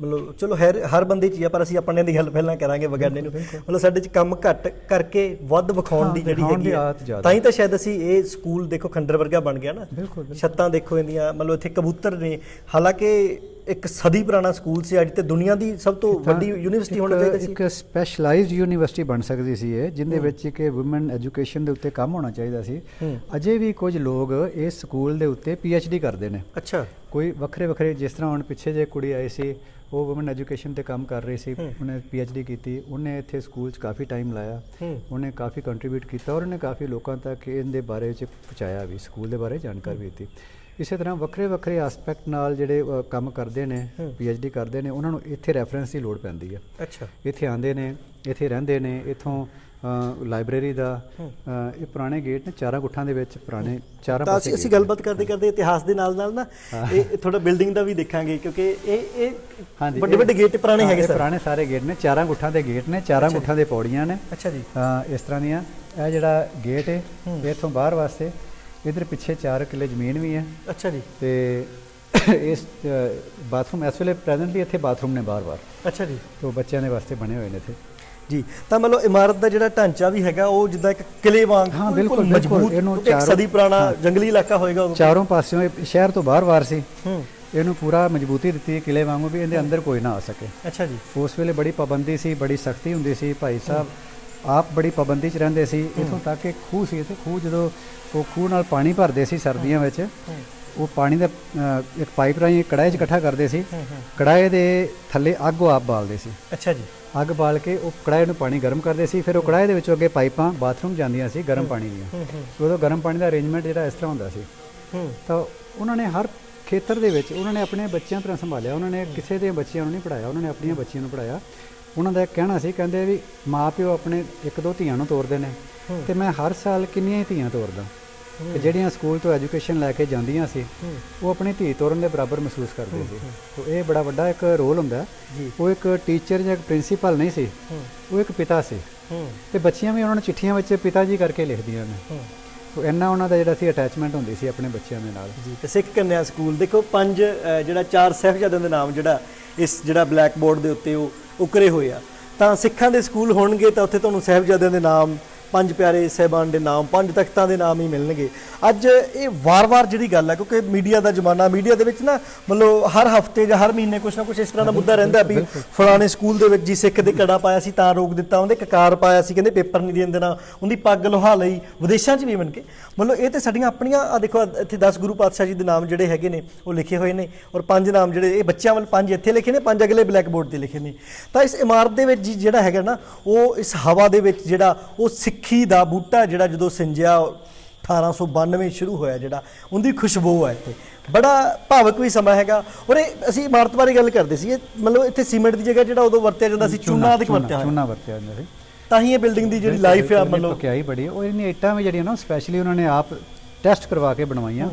S1: ਮਤਲਬ ਚਲੋ ਹਰ ਬੰਦੇ 'ਚ ਹੀ ਆ, ਪਰ ਅਸੀਂ ਆਪਣੇ ਦੀ ਗੱਲ ਪਹਿਲਾਂ ਕਰਾਂਗੇ ਵਿਗਿਆਨੀ ਨੂੰ। ਮਤਲਬ ਸਾਡੇ 'ਚ ਕੰਮ ਘੱਟ ਕਰਕੇ ਵੱਧ ਵਿਖਾਉਣ ਦੀ ਜਿਹੜੀ ਹੈਗੀ ਆ, ਤਾਂ ਹੀ ਤਾਂ ਸ਼ਾਇਦ ਅਸੀਂ ਇਹ ਸਕੂਲ ਦੇਖੋ ਖੰਡਰ ਵਰਗਾ ਬਣ ਗਿਆ ਨਾ। ਛੱਤਾਂ ਦੇਖੋ ਇਹਦੀਆਂ, ਮਤਲਬ ਇੱਥੇ ਕਬੂਤਰ ਨੇ। ਹਾਲਾਂਕਿ ਇੱਕ ਸਦੀ ਪੁਰਾਣਾ ਸਕੂਲ ਸੀ, ਅੱਜ ਤੇ ਦੁਨੀਆ ਦੀ ਸਭ ਤੋਂ ਵੱਡੀ ਯੂਨੀਵਰਸਿਟੀ ਹੋਣੀ ਚਾਹੀਦੀ ਸੀ।
S2: ਇੱਕ ਸਪੈਸ਼ਲਾਈਜ਼ਡ ਯੂਨੀਵਰਸਿਟੀ ਬਣ ਸਕਦੀ ਸੀ ਇਹ, ਜਿਹਦੇ ਵਿੱਚ ਇੱਕ ਵੂਮਨ ਐਜੂਕੇਸ਼ਨ ਦੇ ਉੱਤੇ ਕੰਮ ਹੋਣਾ ਚਾਹੀਦਾ ਸੀ। ਅਜੇ ਵੀ ਕੁਝ ਲੋਕ ਇਸ ਸਕੂਲ ਦੇ ਉੱਤੇ PhD ਕਰਦੇ ਨੇ। ਅੱਛਾ। ਕੋਈ ਵੱਖਰੇ ਜਿਸ ਤਰ੍ਹਾਂ ਹੁਣ ਪਿੱਛੇ ਜੇ ਕੁੜੀ ਆਈ ਸੀ, ਉਹ ਵੂਮਨ ਐਜੂਕੇਸ਼ਨ 'ਤੇ ਕੰਮ ਕਰ ਰਹੀ ਸੀ, ਉਹਨੇ PhD ਕੀਤੀ, ਉਹਨੇ ਇੱਥੇ ਸਕੂਲ 'ਚ ਕਾਫੀ ਟਾਈਮ ਲਾਇਆ, ਉਹਨੇ ਕਾਫੀ ਕੰਟਰੀਬਿਊਟ ਕੀਤਾ ਔਰ ਉਹਨੇ ਕਾਫੀ ਲੋਕਾਂ ਤੱਕ ਇਹਦੇ ਬਾਰੇ 'ਚ ਪਹੁੰਚਾਇਆ ਵੀ, ਸਕੂਲ ਦੇ ਬਾਰੇ ਜਾਣਕਾਰੀ ਵੀ ਦਿੱਤੀ। ਇਸੇ ਤਰ੍ਹਾਂ ਵੱਖਰੇ ਵੱਖਰੇ ਐਸਪੈਕਟ ਨਾਲ ਜਿਹੜੇ ਕੰਮ ਕਰਦੇ ਨੇ, PhD ਕਰਦੇ ਨੇ, ਉਹਨਾਂ ਨੂੰ ਇੱਥੇ ਰੈਫਰੈਂਸ ਦੀ ਲੋੜ ਪੈਂਦੀ ਹੈ।
S1: ਅੱਛਾ,
S2: ਇੱਥੇ ਆਉਂਦੇ ਨੇ, ਇੱਥੇ ਰਹਿੰਦੇ ਨੇ। ਇੱਥੋਂ ਲਾਇਬ੍ਰੇਰੀ ਦਾ ਇਹ ਪੁਰਾਣੇ ਗੇਟ ਨੇ, 4 ਗੁੱਠਾਂ ਦੇ ਵਿੱਚ ਪੁਰਾਣੇ 4
S1: ਤਾਂ ਅਸੀਂ ਗੱਲਬਾਤ ਕਰਦੇ ਕਰਦੇ ਇਤਿਹਾਸ ਦੇ ਨਾਲ ਨਾਲ ਨਾ ਇਹ ਥੋੜਾ ਬਿਲਡਿੰਗ ਦਾ ਵੀ ਦੇਖਾਂਗੇ, ਕਿਉਂਕਿ ਇਹ ਵੱਡੇ ਵੱਡੇ ਗੇਟ ਪੁਰਾਣੇ ਹੈਗੇ ਸਰ।
S2: ਪੁਰਾਣੇ ਸਾਰੇ ਗੇਟ ਨੇ, 4 ਗੁੱਠਾਂ ਦੇ ਗੇਟ ਨੇ, 4 ਗੁੱਠਾਂ ਦੇ ਪੌੜੀਆਂ ਨੇ।
S1: ਅੱਛਾ ਜੀ।
S2: ਇਸ ਤਰ੍ਹਾਂ ਦੀਆਂ। ਇਹ ਜਿਹੜਾ ਗੇਟ ਹੈ ਇੱਥੋਂ ਬਾਹਰ ਵਾਸਤੇ, ਇਧਰ ਪਿੱਛੇ 4 ਕਿੱਲੇ ਜ਼ਮੀਨ ਵੀ ਹੈ।
S1: ਅੱਛਾ ਜੀ।
S2: ਤੇ ਇਸ ਬਾਥਰੂਮ ਇਸ ਵੇਲੇ ਪ੍ਰੈਜ਼ੈਂਟਲੀ ਇੱਥੇ ਬਾਥਰੂਮ ਨੇ ਬਾਰ-ਬਾਰ।
S1: ਅੱਛਾ ਜੀ।
S2: ਤੋਂ ਬੱਚਿਆਂ ਦੇ ਵਾਸਤੇ ਬਣੇ ਹੋਏ ਨੇ ਇੱਥੇ
S1: ਜੀ। ਤਾਂ ਮਤਲਬ ਇਮਾਰਤ ਦਾ ਜਿਹੜਾ ਢਾਂਚਾ ਵੀ ਹੈਗਾ ਉਹ ਜਿੱਦਾਂ ਇੱਕ ਕਿਲੇ ਵਾਂਗ
S2: ਬਿਲਕੁਲ
S1: ਮਜ਼ਬੂਤ, ਇੱਕ ਸਦੀ ਪੁਰਾਣਾ ਜੰਗਲੀ ਇਲਾਕਾ ਹੋਏਗਾ।
S2: ਚਾਰੋਂ ਪਾਸਿਓਂ ਇਹ ਸ਼ਹਿਰ ਤੋਂ ਬਾਹਰ-ਬਾਹਰ ਸੀ। ਇਹਨੂੰ ਪੂਰਾ ਮਜ਼ਬੂਤੀ ਦਿੱਤੀ ਹੈ ਕਿਲੇ ਵਾਂਗੂ, ਵੀ ਇਹਦੇ ਅੰਦਰ ਕੋਈ ਨਾ ਆ ਸਕੇ।
S1: ਅੱਛਾ ਜੀ।
S2: ਉਸ ਵੇਲੇ ਬੜੀ ਪਾਬੰਦੀ ਸੀ, ਬੜੀ ਸਖਤੀ ਹੁੰਦੀ ਸੀ। ਭਾਈ ਸਾਹਿਬ ਆਪ ਬੜੀ ਪਾਬੰਦੀ 'ਚ ਰਹਿੰਦੇ ਸੀ। ਇੱਥੋਂ ਤੱਕ ਕਿ ਖੂਹ ਸੀ, ਤੇ ਖੂਹ ਜਦੋਂ ਉਹ ਖੂਹ ਨਾਲ ਪਾਣੀ ਭਰਦੇ ਸੀ ਸਰਦੀਆਂ ਵਿੱਚ, ਉਹ ਪਾਣੀ ਦਾ ਇੱਕ ਪਾਈਪ ਰਾਹੀਂ ਕੜਾਹੇ 'ਚ ਇਕੱਠਾ ਕਰਦੇ ਸੀ। ਕੜਾਹੇ ਦੇ ਥੱਲੇ ਅੱਗ ਉਹ ਆਪ ਬਾਲਦੇ ਸੀ।
S1: ਅੱਛਾ ਜੀ।
S2: ਅੱਗ ਬਾਲ ਕੇ ਉਹ ਕੜਾਹੇ ਨੂੰ ਪਾਣੀ ਗਰਮ ਕਰਦੇ ਸੀ। ਫਿਰ ਉਹ ਕੜਾਹੇ ਦੇ ਵਿੱਚੋਂ ਅੱਗੇ ਪਾਈਪਾਂ ਬਾਥਰੂਮ ਜਾਂਦੀਆਂ ਸੀ ਗਰਮ ਪਾਣੀ ਦੀਆਂ। ਉਦੋਂ ਗਰਮ ਪਾਣੀ ਦਾ ਅਰੇਂਜਮੈਂਟ ਜਿਹੜਾ ਇਸ ਤਰ੍ਹਾਂ ਹੁੰਦਾ ਸੀ। ਤਾਂ ਉਹਨਾਂ ਨੇ ਹਰ ਖੇਤਰ ਦੇ ਵਿੱਚ ਉਹਨਾਂ ਨੇ ਆਪਣੇ ਬੱਚਿਆਂ ਤਰ੍ਹਾਂ ਸੰਭਾਲਿਆ। ਉਹਨਾਂ ਨੇ ਕਿਸੇ ਦੇ ਬੱਚਿਆਂ ਨੂੰ ਨਹੀਂ ਪੜ੍ਹਾਇਆ, ਉਹਨਾਂ ਨੇ ਆਪਣੀਆਂ ਬੱਚੀਆਂ ਨੂੰ ਪੜ੍ਹਾਇਆ। ਉਹਨਾਂ ਦਾ ਇੱਕ ਕਹਿਣਾ ਸੀ, ਕਹਿੰਦੇ ਵੀ ਮਾਂ ਪਿਓ ਆਪਣੇ 1-2 ਧੀਆਂ ਨੂੰ ਤੋਰਦੇ ਨੇ, ਤੇ ਮੈਂ ਹਰ ਸਾਲ ਕਿੰਨੀਆਂ ਹੀ ਧੀਆਂ ਤੋਰਦਾ। ਤੇ ਜਿਹੜੀਆਂ ਸਕੂਲ ਤੋਂ ਐਜੂਕੇਸ਼ਨ ਲੈ ਕੇ ਜਾਂਦੀਆਂ ਸੀ, ਉਹ ਆਪਣੀ ਧੀ ਤੋਰਨ ਦੇ ਬਰਾਬਰ ਮਹਿਸੂਸ ਕਰਦੇ ਸੀ। ਤਾਂ ਇਹ ਬੜਾ ਵੱਡਾ ਇੱਕ ਰੋਲ ਹੁੰਦਾ। ਉਹ ਇੱਕ ਟੀਚਰ ਜਾਂ ਇੱਕ ਪ੍ਰਿੰਸੀਪਲ ਨਹੀਂ ਸੀ, ਉਹ ਇੱਕ ਪਿਤਾ ਸੀ। ਤੇ ਬੱਚੀਆਂ ਵੀ ਉਹਨਾਂ ਨੂੰ ਚਿੱਠੀਆਂ ਵਿੱਚ ਪਿਤਾ ਜੀ ਕਰਕੇ ਲਿਖਦੀਆਂ ਨੇ। ਤਾਂ ਇੰਨਾ ਉਹਨਾਂ ਦਾ ਜਿਹੜਾ ਸੀ ਅਟੈਚਮੈਂਟ ਹੁੰਦੀ ਸੀ ਆਪਣੇ ਬੱਚਿਆਂ ਦੇ ਨਾਲ
S1: ਜੀ। ਤੇ ਸਿੱਖ ਕੰਨਿਆ ਸਕੂਲ ਦੇਖੋ, 5 ਜਿਹੜਾ 4 ਸਾਹਿਬਜ਼ਾਦਿਆਂ ਦੇ ਨਾਮ ਜਿਹੜਾ ਇਸ ਜਿਹੜਾ ਬਲੈਕ ਬੋਰਡ ਦੇ ਉੱਤੇ ਉਹ ਉਕਰੇ ਹੋਏ ਆ। ਤਾਂ ਸਿੱਖਾਂ ਦੇ ਸਕੂਲ ਹੋਣਗੇ ਤਾਂ ਉੱਥੇ ਤੁਹਾਨੂੰ ਸਾਹਿਬਜ਼ਾਦਿਆਂ ਦੇ ਨਾਮ, 5 ਪਿਆਰੇ ਸਾਹਿਬਾਨ ਦੇ ਨਾਮ, 5 ਤਖਤਾਂ ਦੇ ਨਾਮ ਹੀ ਮਿਲਣਗੇ। ਅੱਜ ਇਹ ਵਾਰ-ਵਾਰ ਜਿਹੜੀ ਗੱਲ ਹੈ, ਕਿਉਂਕਿ ਮੀਡੀਆ ਦਾ ਜ਼ਮਾਨਾ, ਮੀਡੀਆ ਦੇ ਵਿੱਚ ਨਾ ਮਤਲਬ ਹਰ ਹਫਤੇ ਜਾਂ ਹਰ ਮਹੀਨੇ ਕੁਛ ਨਾ ਕੁਛ ਇਸ ਤਰ੍ਹਾਂ ਦਾ ਮੁੱਦਾ ਰਹਿੰਦਾ ਵੀ ਫਲਾਣੇ ਸਕੂਲ ਦੇ ਵਿੱਚ ਜੀ ਸਿੱਖ ਦੇ ਕੜਾ ਪਾਇਆ ਸੀ ਤਾਂ ਰੋਕ ਦਿੱਤਾ, ਉਹਦੇ ਕਕਾਰ ਪਾਇਆ ਸੀ ਕਹਿੰਦੇ ਪੇਪਰ ਨਹੀਂ ਦੇਣ ਦੇਣਾ, ਉਹਦੀ ਪੱਗ ਲੋਹਾ ਲਈ, ਵਿਦੇਸ਼ਾਂ 'ਚ ਵੀ ਬਣ ਕੇ। ਮਤਲਬ ਇਹ ਤੇ ਸਾਡੀਆਂ ਆਪਣੀਆਂ ਆ ਦੇਖੋ, ਇੱਥੇ 10 ਗੁਰੂ ਪਾਤਸ਼ਾਹ ਜੀ ਦੇ ਨਾਮ ਜਿਹੜੇ ਹੈਗੇ ਨੇ ਉਹ ਲਿਖੇ ਹੋਏ ਨੇ, ਔਰ 5 ਨਾਮ ਜਿਹੜੇ ਇਹ ਬੱਚਿਆਂ ਵੱਲ 5 ਇੱਥੇ ਲਿਖੇ ਨੇ, 5 ਅਗਲੇ ਬਲੈਕ ਬੋਰਡ 'ਤੇ ਲਿਖੇ ਨੇ। ਤਾਂ ਇਸ ਇਮਾਰਤ ਦੇ ਵਿੱਚ ਜਿਹੜਾ ਹੈਗਾ ਨਾ, ਉਹ ਇਸ ਹਵਾ ਦੇ ਵਿੱਚ ਜਿਹੜਾ ਉਹ ਸਿੱਖੀ ਦਾ ਬੂਟਾ ਜਿਹੜਾ ਜਦੋਂ ਸਿੰਜਿਆ 1892 ਸ਼ੁਰੂ ਹੋਇਆ, ਜਿਹੜਾ ਉਹਦੀ ਖੁਸ਼ਬੂ ਹੈ ਇੱਥੇ। ਬੜਾ ਭਾਵਕ ਵੀ ਸਮਾਂ ਹੈਗਾ। ਔਰ ਇਹ ਅਸੀਂ ਇਮਾਰਤ ਬਾਰੇ ਗੱਲ ਕਰਦੇ ਸੀ, ਇਹ ਮਤਲਬ ਇੱਥੇ ਸੀਮੈਂਟ ਦੀ ਜਗ੍ਹਾ ਜਿਹੜਾ ਉਦੋਂ ਵਰਤਿਆ ਜਾਂਦਾ ਸੀ, ਚੂਨਾ ਅਧਿਕ ਵਰਤਿਆ
S2: ਜਾਂਦਾ ਸੀ।
S1: ਤਾਂ ਹੀ ਇਹ ਬਿਲਡਿੰਗ ਦੀ ਜਿਹੜੀ ਲਾਈਫ ਆ ਮਤਲਬ
S2: ਪੱਕਿਆਈ ਬੜੀ। ਉਹ ਇਹਨੀਆਂ ਇੱਟਾਂ ਵੀ ਜਿਹੜੀਆਂ ਨਾ ਸਪੈਸ਼ਲੀ ਉਹਨਾਂ ਨੇ ਆਪ ਟੈਸਟ ਕਰਵਾ ਕੇ ਬਣਵਾਈਆਂ।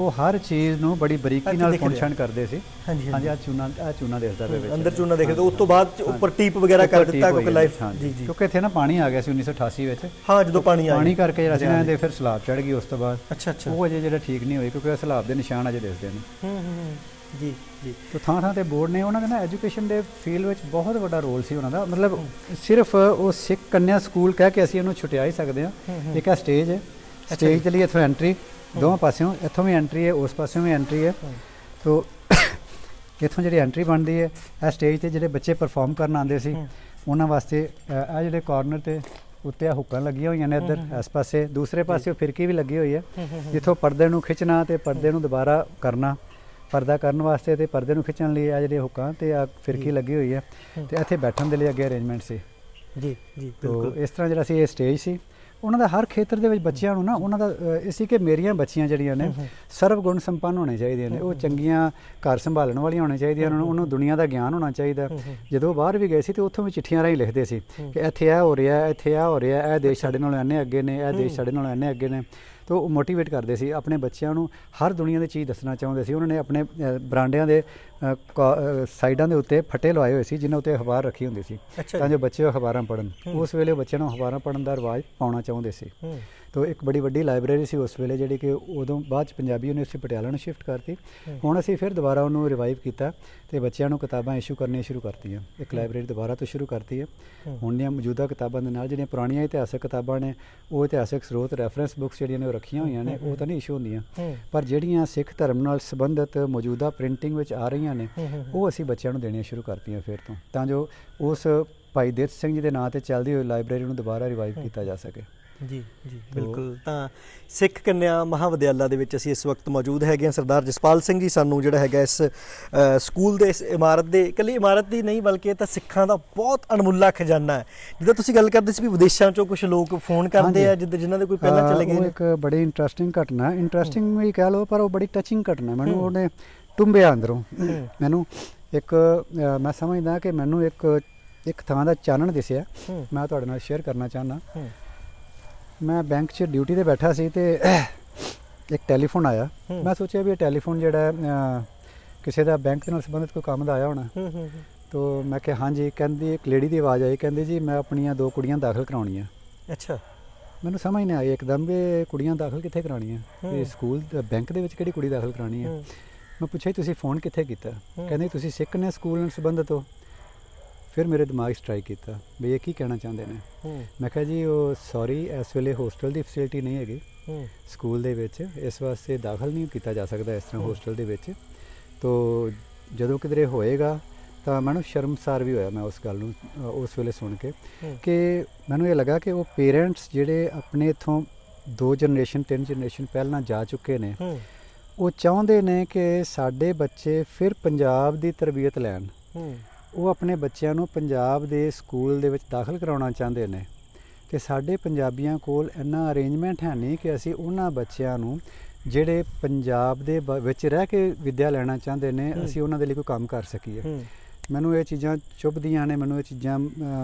S2: ਉਹ ਹਰ ਚੀਜ਼ ਨੂੰ ਬੜੀ ਬਰੀਕੀ ਨਾਲ ਪੁੰਛਣ ਕਰਦੇ ਸੀ। ਹਾਂਜੀ, ਆ ਚੂਨਾ ਦੇਖਦਾ ਪਿਆ ਵਿੱਚ, ਅੰਦਰ
S1: ਚੂਨਾ ਦੇਖਦੇ। ਉਸ ਤੋਂ ਬਾਅਦ ਉੱਪਰ ਟੀਪ ਵਗੈਰਾ ਕਰ ਦਿੱਤਾ ਕਿਉਂਕਿ ਲਾਈਫ ਜੀ,
S2: ਕਿਉਂਕਿ ਇੱਥੇ ਨਾ ਪਾਣੀ ਆ ਗਿਆ ਸੀ 1988 ਵਿੱਚ।
S1: ਹਾਂ, ਜਦੋਂ ਪਾਣੀ
S2: ਕਰਕੇ ਜਿਹੜਾ ਸੀ ਨਾ, ਇਹਦੇ ਫਿਰ ਸਲਾਬ ਚੜ ਗਈ ਉਸ ਤੋਂ ਬਾਅਦ।
S1: ਅੱਛਾ।
S2: ਉਹ ਅਜੇ ਜਿਹੜਾ ਠੀਕ ਨਹੀਂ ਹੋਈ, ਕਿਉਂਕਿ ਸਲਾਬ ਦੇ ਨਿਸ਼ਾਨ ਅਜੇ ਦਿਸਦੇ ਨੇ।
S1: ਜੀ।
S2: ਤਾਂ ਥਾਂ ਤੇ ਬੋਰਡ ਨੇ ਉਹਨਾਂ ਦੇ ਨਾ ਐਜੂਕੇਸ਼ਨ ਦੇ ਫੀਲਡ ਵਿੱਚ ਬਹੁਤ ਵੱਡਾ ਰੋਲ ਸੀ ਉਹਨਾਂ ਦਾ। ਮਤਲਬ ਸਿਰਫ ਉਹ ਸਿੱਖ ਕੰਨਿਆ ਸਕੂਲ ਕਹਿ ਕੇ ਅਸੀਂ ਉਹਨੂੰ ਛੁਟਿਆ ਹੀ ਸਕਦੇ ਹਾਂ। ਇੱਕ ਆ ਸਟੇਜ ਹੈ, ਸਟੇਜ ਦੇ ਲਈ ਇੱਥੋਂ ਐਂਟਰੀ ਦੋਵਾਂ ਪਾਸਿਓਂ, ਇੱਥੋਂ ਵੀ ਐਂਟਰੀ ਹੈ, ਉਸ ਪਾਸਿਓਂ ਵੀ ਐਂਟਰੀ ਹੈ। ਤੋ ਇੱਥੋਂ ਜਿਹੜੀ ਐਂਟਰੀ ਬਣਦੀ ਹੈ, ਇਹ ਸਟੇਜ 'ਤੇ ਜਿਹੜੇ ਬੱਚੇ ਪਰਫਾਰਮ ਕਰਨ ਆਉਂਦੇ ਸੀ ਉਹਨਾਂ ਵਾਸਤੇ ਇਹ ਜਿਹੜੇ ਕਾਰਨਰ 'ਤੇ ਉੱਤੇ ਆ ਹੁੱਕਾਂ ਲੱਗੀਆਂ ਹੋਈਆਂ ਨੇ, ਇੱਧਰ ਇਸ ਪਾਸੇ, ਦੂਸਰੇ ਪਾਸੇ ਫਿਰਕੀ ਵੀ ਲੱਗੀ ਹੋਈ ਹੈ, ਜਿੱਥੋਂ ਪਰਦੇ ਨੂੰ ਖਿੱਚਣਾ ਤੇ ਪਰਦੇ ਨੂੰ ਦੁਬਾਰਾ ਕਰਨਾ, ਪਰਦਾ ਕਰਨ ਵਾਸਤੇ ਤੇ ਪਰਦੇ ਨੂੰ ਖਿੱਚਣ ਲਈ ਆ ਜਿਹੜੇ ਹੁੱਕਾਂ ਤੇ ਆ ਫਿਰਕੀ ਲੱਗੀ ਹੋਈ ਹੈ। ਤੇ ਇੱਥੇ ਬੈਠਣ ਦੇ ਲਈ ਅੱਗੇ ਅਰੇਂਜਮੈਂਟ ਸੀ।
S1: ਜੀ।
S2: ਬਿਲਕੁਲ। ਇਸ ਤਰ੍ਹਾਂ ਜਿਹੜਾ ਸੀ ਇਹ ਸਟੇਜ ਸੀ। ਉਹਨਾਂ ਦਾ ਹਰ ਖੇਤਰ ਦੇ ਵਿੱਚ ਬੱਚਿਆਂ ਨੂੰ ਨਾ, ਉਹਨਾਂ ਦਾ ਇਹ ਸੀ ਕਿ ਮੇਰੀਆਂ ਬੱਚੀਆਂ ਜਿਹੜੀਆਂ ਨੇ ਸਰਵ ਗੁਣ ਸੰਪੰਨ ਹੋਣੇ ਚਾਹੀਦੀਆਂ ਨੇ। ਉਹ ਚੰਗੀਆਂ ਘਰ ਸੰਭਾਲਣ ਵਾਲੀਆਂ ਹੋਣੀਆਂ ਚਾਹੀਦੀਆਂ, ਉਹਨੂੰ ਦੁਨੀਆ ਦਾ ਗਿਆਨ ਹੋਣਾ ਚਾਹੀਦਾ। ਜਦੋਂ ਬਾਹਰ ਵੀ ਗਏ ਸੀ ਤੇ ਉੱਥੋਂ ਵੀ ਚਿੱਠੀਆਂ ਰਾਹੀਂ ਲਿਖਦੇ ਸੀ ਕਿ ਇੱਥੇ ਇਹ ਹੋ ਰਿਹਾ, ਇੱਥੇ ਇਹ ਹੋ ਰਿਹਾ, ਇਹ ਦੇਸ਼ ਸਾਡੇ ਨਾਲੋਂ ਇੰਨੇ ਅੱਗੇ ਨੇ, ਇਹ ਦੇਸ਼ ਸਾਡੇ ਨਾਲੋਂ ਇੰਨੇ ਅੱਗੇ ਨੇ। ਤਾਂ ਉਹ ਮੋਟੀਵੇਟ ਕਰਦੇ ਸੀ ਆਪਣੇ ਬੱਚਿਆਂ ਨੂੰ, ਹਰ ਦੁਨੀਆ ਦੀ ਚੀਜ਼ ਦੱਸਣਾ ਚਾਹੁੰਦੇ ਸੀ। ਉਹਨਾਂ ਨੇ ਆਪਣੇ ਬਰਾਂਡਿਆਂ ਦੇ ਸਾਈਡਾਂ ਦੇ ਉੱਤੇ ਫੱਟੇ ਲਵਾਏ ਹੋਏ ਸੀ, ਜਿਨ੍ਹਾਂ ਉੱਤੇ ਅਖਬਾਰ ਰੱਖੀ ਹੁੰਦੀ ਸੀ ਤਾਂ ਜੋ ਬੱਚੇ ਅਖਬਾਰਾਂ ਪੜ੍ਹਨ। ਉਸ ਵੇਲੇ ਬੱਚਿਆਂ ਨੂੰ ਅਖਬਾਰਾਂ ਪੜ੍ਹਨ ਦਾ ਰਿਵਾਜ ਪਾਉਣਾ ਚਾਹੁੰਦੇ ਸੀ। ਤਾਂ ਇੱਕ ਬੜੀ ਵੱਡੀ ਲਾਇਬ੍ਰੇਰੀ ਸੀ ਉਸ ਵੇਲੇ, ਜਿਹੜੀ ਕਿ ਉਦੋਂ ਬਾਅਦ 'ਚ ਪੰਜਾਬੀ ਯੂਨੀਵਰਸਿਟੀ ਪਟਿਆਲਾ ਨੂੰ ਸ਼ਿਫਟ ਕਰਤੀ। ਹੁਣ ਅਸੀਂ ਫਿਰ ਦੁਬਾਰਾ ਉਹਨੂੰ ਰਿਵਾਈਵ ਕੀਤਾ ਤੇ ਬੱਚਿਆਂ ਨੂੰ ਕਿਤਾਬਾਂ ਇਸ਼ੂ ਕਰਨੀਆਂ ਸ਼ੁਰੂ ਕਰਤੀਆਂ। ਇੱਕ ਲਾਇਬ੍ਰੇਰੀ ਦੁਬਾਰਾ ਤੋਂ ਸ਼ੁਰੂ ਕਰਤੀ ਹੈ। ਹੁਣ ਦੀਆਂ ਮੌਜੂਦਾ ਕਿਤਾਬਾਂ ਦੇ ਨਾਲ ਜਿਹੜੀਆਂ ਪੁਰਾਣੀਆਂ ਇਤਿਹਾਸਕ ਕਿਤਾਬਾਂ ਨੇ, ਉਹ ਇਤਿਹਾਸਕ ਸਰੋਤ ਰੈਫਰੈਂਸ ਬੁੱਕਸ ਜਿਹੜੀਆਂ ਨੇ ਉਹ ਰੱਖੀਆਂ ਹੋਈਆਂ ਨੇ, ਉਹ ਤਾਂ ਨਹੀਂ ਇਸ਼ੂ ਹੁੰਦੀਆਂ। ਪਰ ਜਿਹੜੀਆਂ ਸਿੱਖ ਧਰਮ ਨਾਲ ਸੰਬੰਧਿਤ ਮੌਜੂਦਾ ਪ੍ਰਿੰਟਿੰਗ ਵਿੱਚ ਆ ਰਹੀਆਂ ਨੇ, ਉਹ ਅਸੀਂ ਬੱਚਿਆਂ ਨੂੰ ਦੇਣੀਆਂ ਸ਼ੁਰੂ ਕਰਤੀਆਂ ਫਿਰ ਤੋਂ, ਤਾਂ ਜੋ ਉਸ ਭਾਈ ਦੇਤ ਸਿੰਘ ਜੀ ਦੇ ਨਾਂ 'ਤੇ ਚੱਲਦੀ ਹੋਈ ਲਾਇਬ੍ਰੇਰੀ ਨੂੰ ਦੁਬਾਰਾ ਰਿਵਾਈਵ ਕੀਤਾ ਜਾ ਸਕੇ।
S1: ਜੀ ਬਿਲਕੁਲ। ਤਾਂ ਸਿੱਖ ਕੰਨਿਆ ਮਹਾਵਿਦਿਆਲਾ ਦੇ ਵਿੱਚ ਅਸੀਂ ਇਸ ਵਕਤ ਮੌਜੂਦ ਹੈਗੇ ਹਾਂ। ਸਰਦਾਰ ਜਸਪਾਲ ਸਿੰਘ ਜੀ ਸਾਨੂੰ ਜਿਹੜਾ ਹੈਗਾ ਇਸ ਸਕੂਲ ਦੇ ਇਸ ਇਮਾਰਤ ਦੇ, ਇਕੱਲੀ ਇਮਾਰਤ ਦੀ ਨਹੀਂ ਬਲਕਿ ਇਹ ਤਾਂ ਸਿੱਖਾਂ ਦਾ ਬਹੁਤ ਅਣਮੁੱਲਾ ਖਜ਼ਾਨਾ ਹੈ। ਜਿੱਦਾਂ ਤੁਸੀਂ ਗੱਲ ਕਰਦੇ ਸੀ ਵੀ ਵਿਦੇਸ਼ਾਂ 'ਚੋਂ ਕੁਝ ਲੋਕ ਫੋਨ ਕਰਦੇ ਆ ਜਿਨ੍ਹਾਂ ਦੇ ਕੋਈ ਪਹਿਲਾਂ ਚਲੇ ਗਏ
S2: ਉਹ
S1: ਨੇ।
S2: ਇੱਕ ਬੜੀ ਇੰਟਰਸਟਿੰਗ ਘਟਨਾ, ਇੰਟਰਸਟਿੰਗ ਵੀ ਕਹਿ ਲਓ ਪਰ ਉਹ ਬੜੀ ਟੱਚਿੰਗ ਘਟਨਾ, ਮੈਨੂੰ ਉਹਨੇ ਟੁੰਬਿਆ ਅੰਦਰੋਂ। ਮੈਨੂੰ ਇੱਕ ਮੈਂ ਸਮਝਦਾ ਕਿ ਮੈਨੂੰ ਇੱਕ ਥਾਂ ਦਾ ਚਾਨਣ ਦਿਸਿਆ, ਮੈਂ ਤੁਹਾਡੇ ਨਾਲ ਸ਼ੇਅਰ ਕਰਨਾ ਚਾਹੁੰਦਾ। ਮੈਂ ਬੈਂਕ 'ਚ ਡਿਊਟੀ 'ਤੇ ਬੈਠਾ ਸੀ ਤੇ ਇੱਕ ਟੈਲੀਫੋਨ ਆਇਆ। ਮੈਂ ਸੋਚਿਆ ਵੀ ਇਹ ਟੈਲੀਫੋਨ ਜਿਹੜਾ ਕਿਸੇ ਦਾ ਬੈਂਕ ਦੇ ਨਾਲ ਸੰਬੰਧਿਤ ਕੋਈ ਕੰਮ ਦਾ ਆਇਆ ਹੋਣਾ। ਤੋ ਮੈਂ ਕਿਹਾ ਹਾਂਜੀ। ਕਹਿੰਦੀ ਇੱਕ ਲੇਡੀ ਦੀ ਆਵਾਜ਼ ਆਈ, ਕਹਿੰਦੀ ਜੀ ਮੈਂ ਆਪਣੀਆਂ 2 ਕੁੜੀਆਂ ਦਾਖਲ ਕਰਾਉਣੀਆਂ।
S1: ਅੱਛਾ। ਮੈਨੂੰ
S2: ਸਮਝ ਨਹੀਂ ਆਈ ਇੱਕਦਮ ਵੀ ਕੁੜੀਆਂ ਦਾਖਲ ਕਿੱਥੇ ਕਰਾਉਣੀਆਂ, ਇਹ ਸਕੂਲ ਬੈਂਕ ਦੇ ਵਿੱਚ ਕਿਹੜੀ ਕੁੜੀ ਦਾਖਲ ਕਰਾਉਣੀ ਹੈ। ਮੈਂ ਪੁੱਛਿਆ ਤੁਸੀਂ ਫ਼ੋਨ ਕਿੱਥੇ ਕੀਤਾ? ਕਹਿੰਦੇ ਤੁਸੀਂ ਸਿੱਖ ਨੇ ਸਕੂਲ ਨਾਲ ਸੰਬੰਧਿਤ ਹੋ। ਫਿਰ ਮੇਰੇ ਦਿਮਾਗ ਸਟ੍ਰਾਈਕ ਕੀਤਾ ਵੀ ਇਹ ਕੀ ਕਹਿਣਾ ਚਾਹੁੰਦੇ ਨੇ। ਮੈਂ ਕਿਹਾ ਜੀ ਉਹ ਸੌਰੀ, ਇਸ ਵੇਲੇ ਹੋਸਟਲ ਦੀ ਫੈਸਿਲਿਟੀ ਨਹੀਂ ਹੈਗੀ ਸਕੂਲ ਦੇ ਵਿੱਚ, ਇਸ ਵਾਸਤੇ ਦਾਖਲ ਨਹੀਂ ਕੀਤਾ ਜਾ ਸਕਦਾ ਇਸ ਤਰ੍ਹਾਂ ਹੋਸਟਲ ਦੇ ਵਿੱਚ। ਤੋ ਜਦੋਂ ਕਿਧਰੇ ਹੋਏਗਾ ਤਾਂ ਮੈਨੂੰ ਸ਼ਰਮਸਾਰ ਵੀ ਹੋਇਆ ਮੈਂ ਉਸ ਗੱਲ ਨੂੰ ਉਸ ਵੇਲੇ ਸੁਣ ਕੇ, ਕਿ ਮੈਨੂੰ ਇਹ ਲੱਗਾ ਕਿ ਉਹ ਪੇਰੈਂਟਸ ਜਿਹੜੇ ਆਪਣੇ ਇੱਥੋਂ 2 ਜਨਰੇਸ਼ਨ 3 ਜਨਰੇਸ਼ਨ ਪਹਿਲਾਂ ਜਾ ਚੁੱਕੇ ਨੇ, ਉਹ ਚਾਹੁੰਦੇ ਨੇ ਕਿ ਸਾਡੇ ਬੱਚੇ ਫਿਰ ਪੰਜਾਬ ਦੀ ਤਰਬੀਅਤ ਲੈਣ। ਉਹ ਆਪਣੇ ਬੱਚਿਆਂ ਨੂੰ ਪੰਜਾਬ ਦੇ ਸਕੂਲ ਦੇ ਵਿੱਚ ਦਾਖਲ ਕਰਾਉਣਾ ਚਾਹੁੰਦੇ ਨੇ, ਤੇ ਸਾਡੇ ਪੰਜਾਬੀਆਂ ਕੋਲ ਇੰਨਾ ਅਰੇਂਜਮੈਂਟ ਹੈ ਨਹੀਂ ਕਿ ਅਸੀਂ ਉਹਨਾਂ ਬੱਚਿਆਂ ਨੂੰ ਜਿਹੜੇ ਪੰਜਾਬ ਦੇ ਵਿੱਚ ਰਹਿ ਕੇ ਵਿੱਦਿਆ ਲੈਣਾ ਚਾਹੁੰਦੇ ਨੇ, ਅਸੀਂ ਉਹਨਾਂ ਦੇ ਲਈ ਕੋਈ ਕੰਮ ਕਰ ਸਕੀਏ। ਮੈਨੂੰ ਇਹ ਚੀਜ਼ਾਂ ਚੁੱਭਦੀਆਂ ਨੇ, ਮੈਨੂੰ ਇਹ ਚੀਜ਼ਾਂ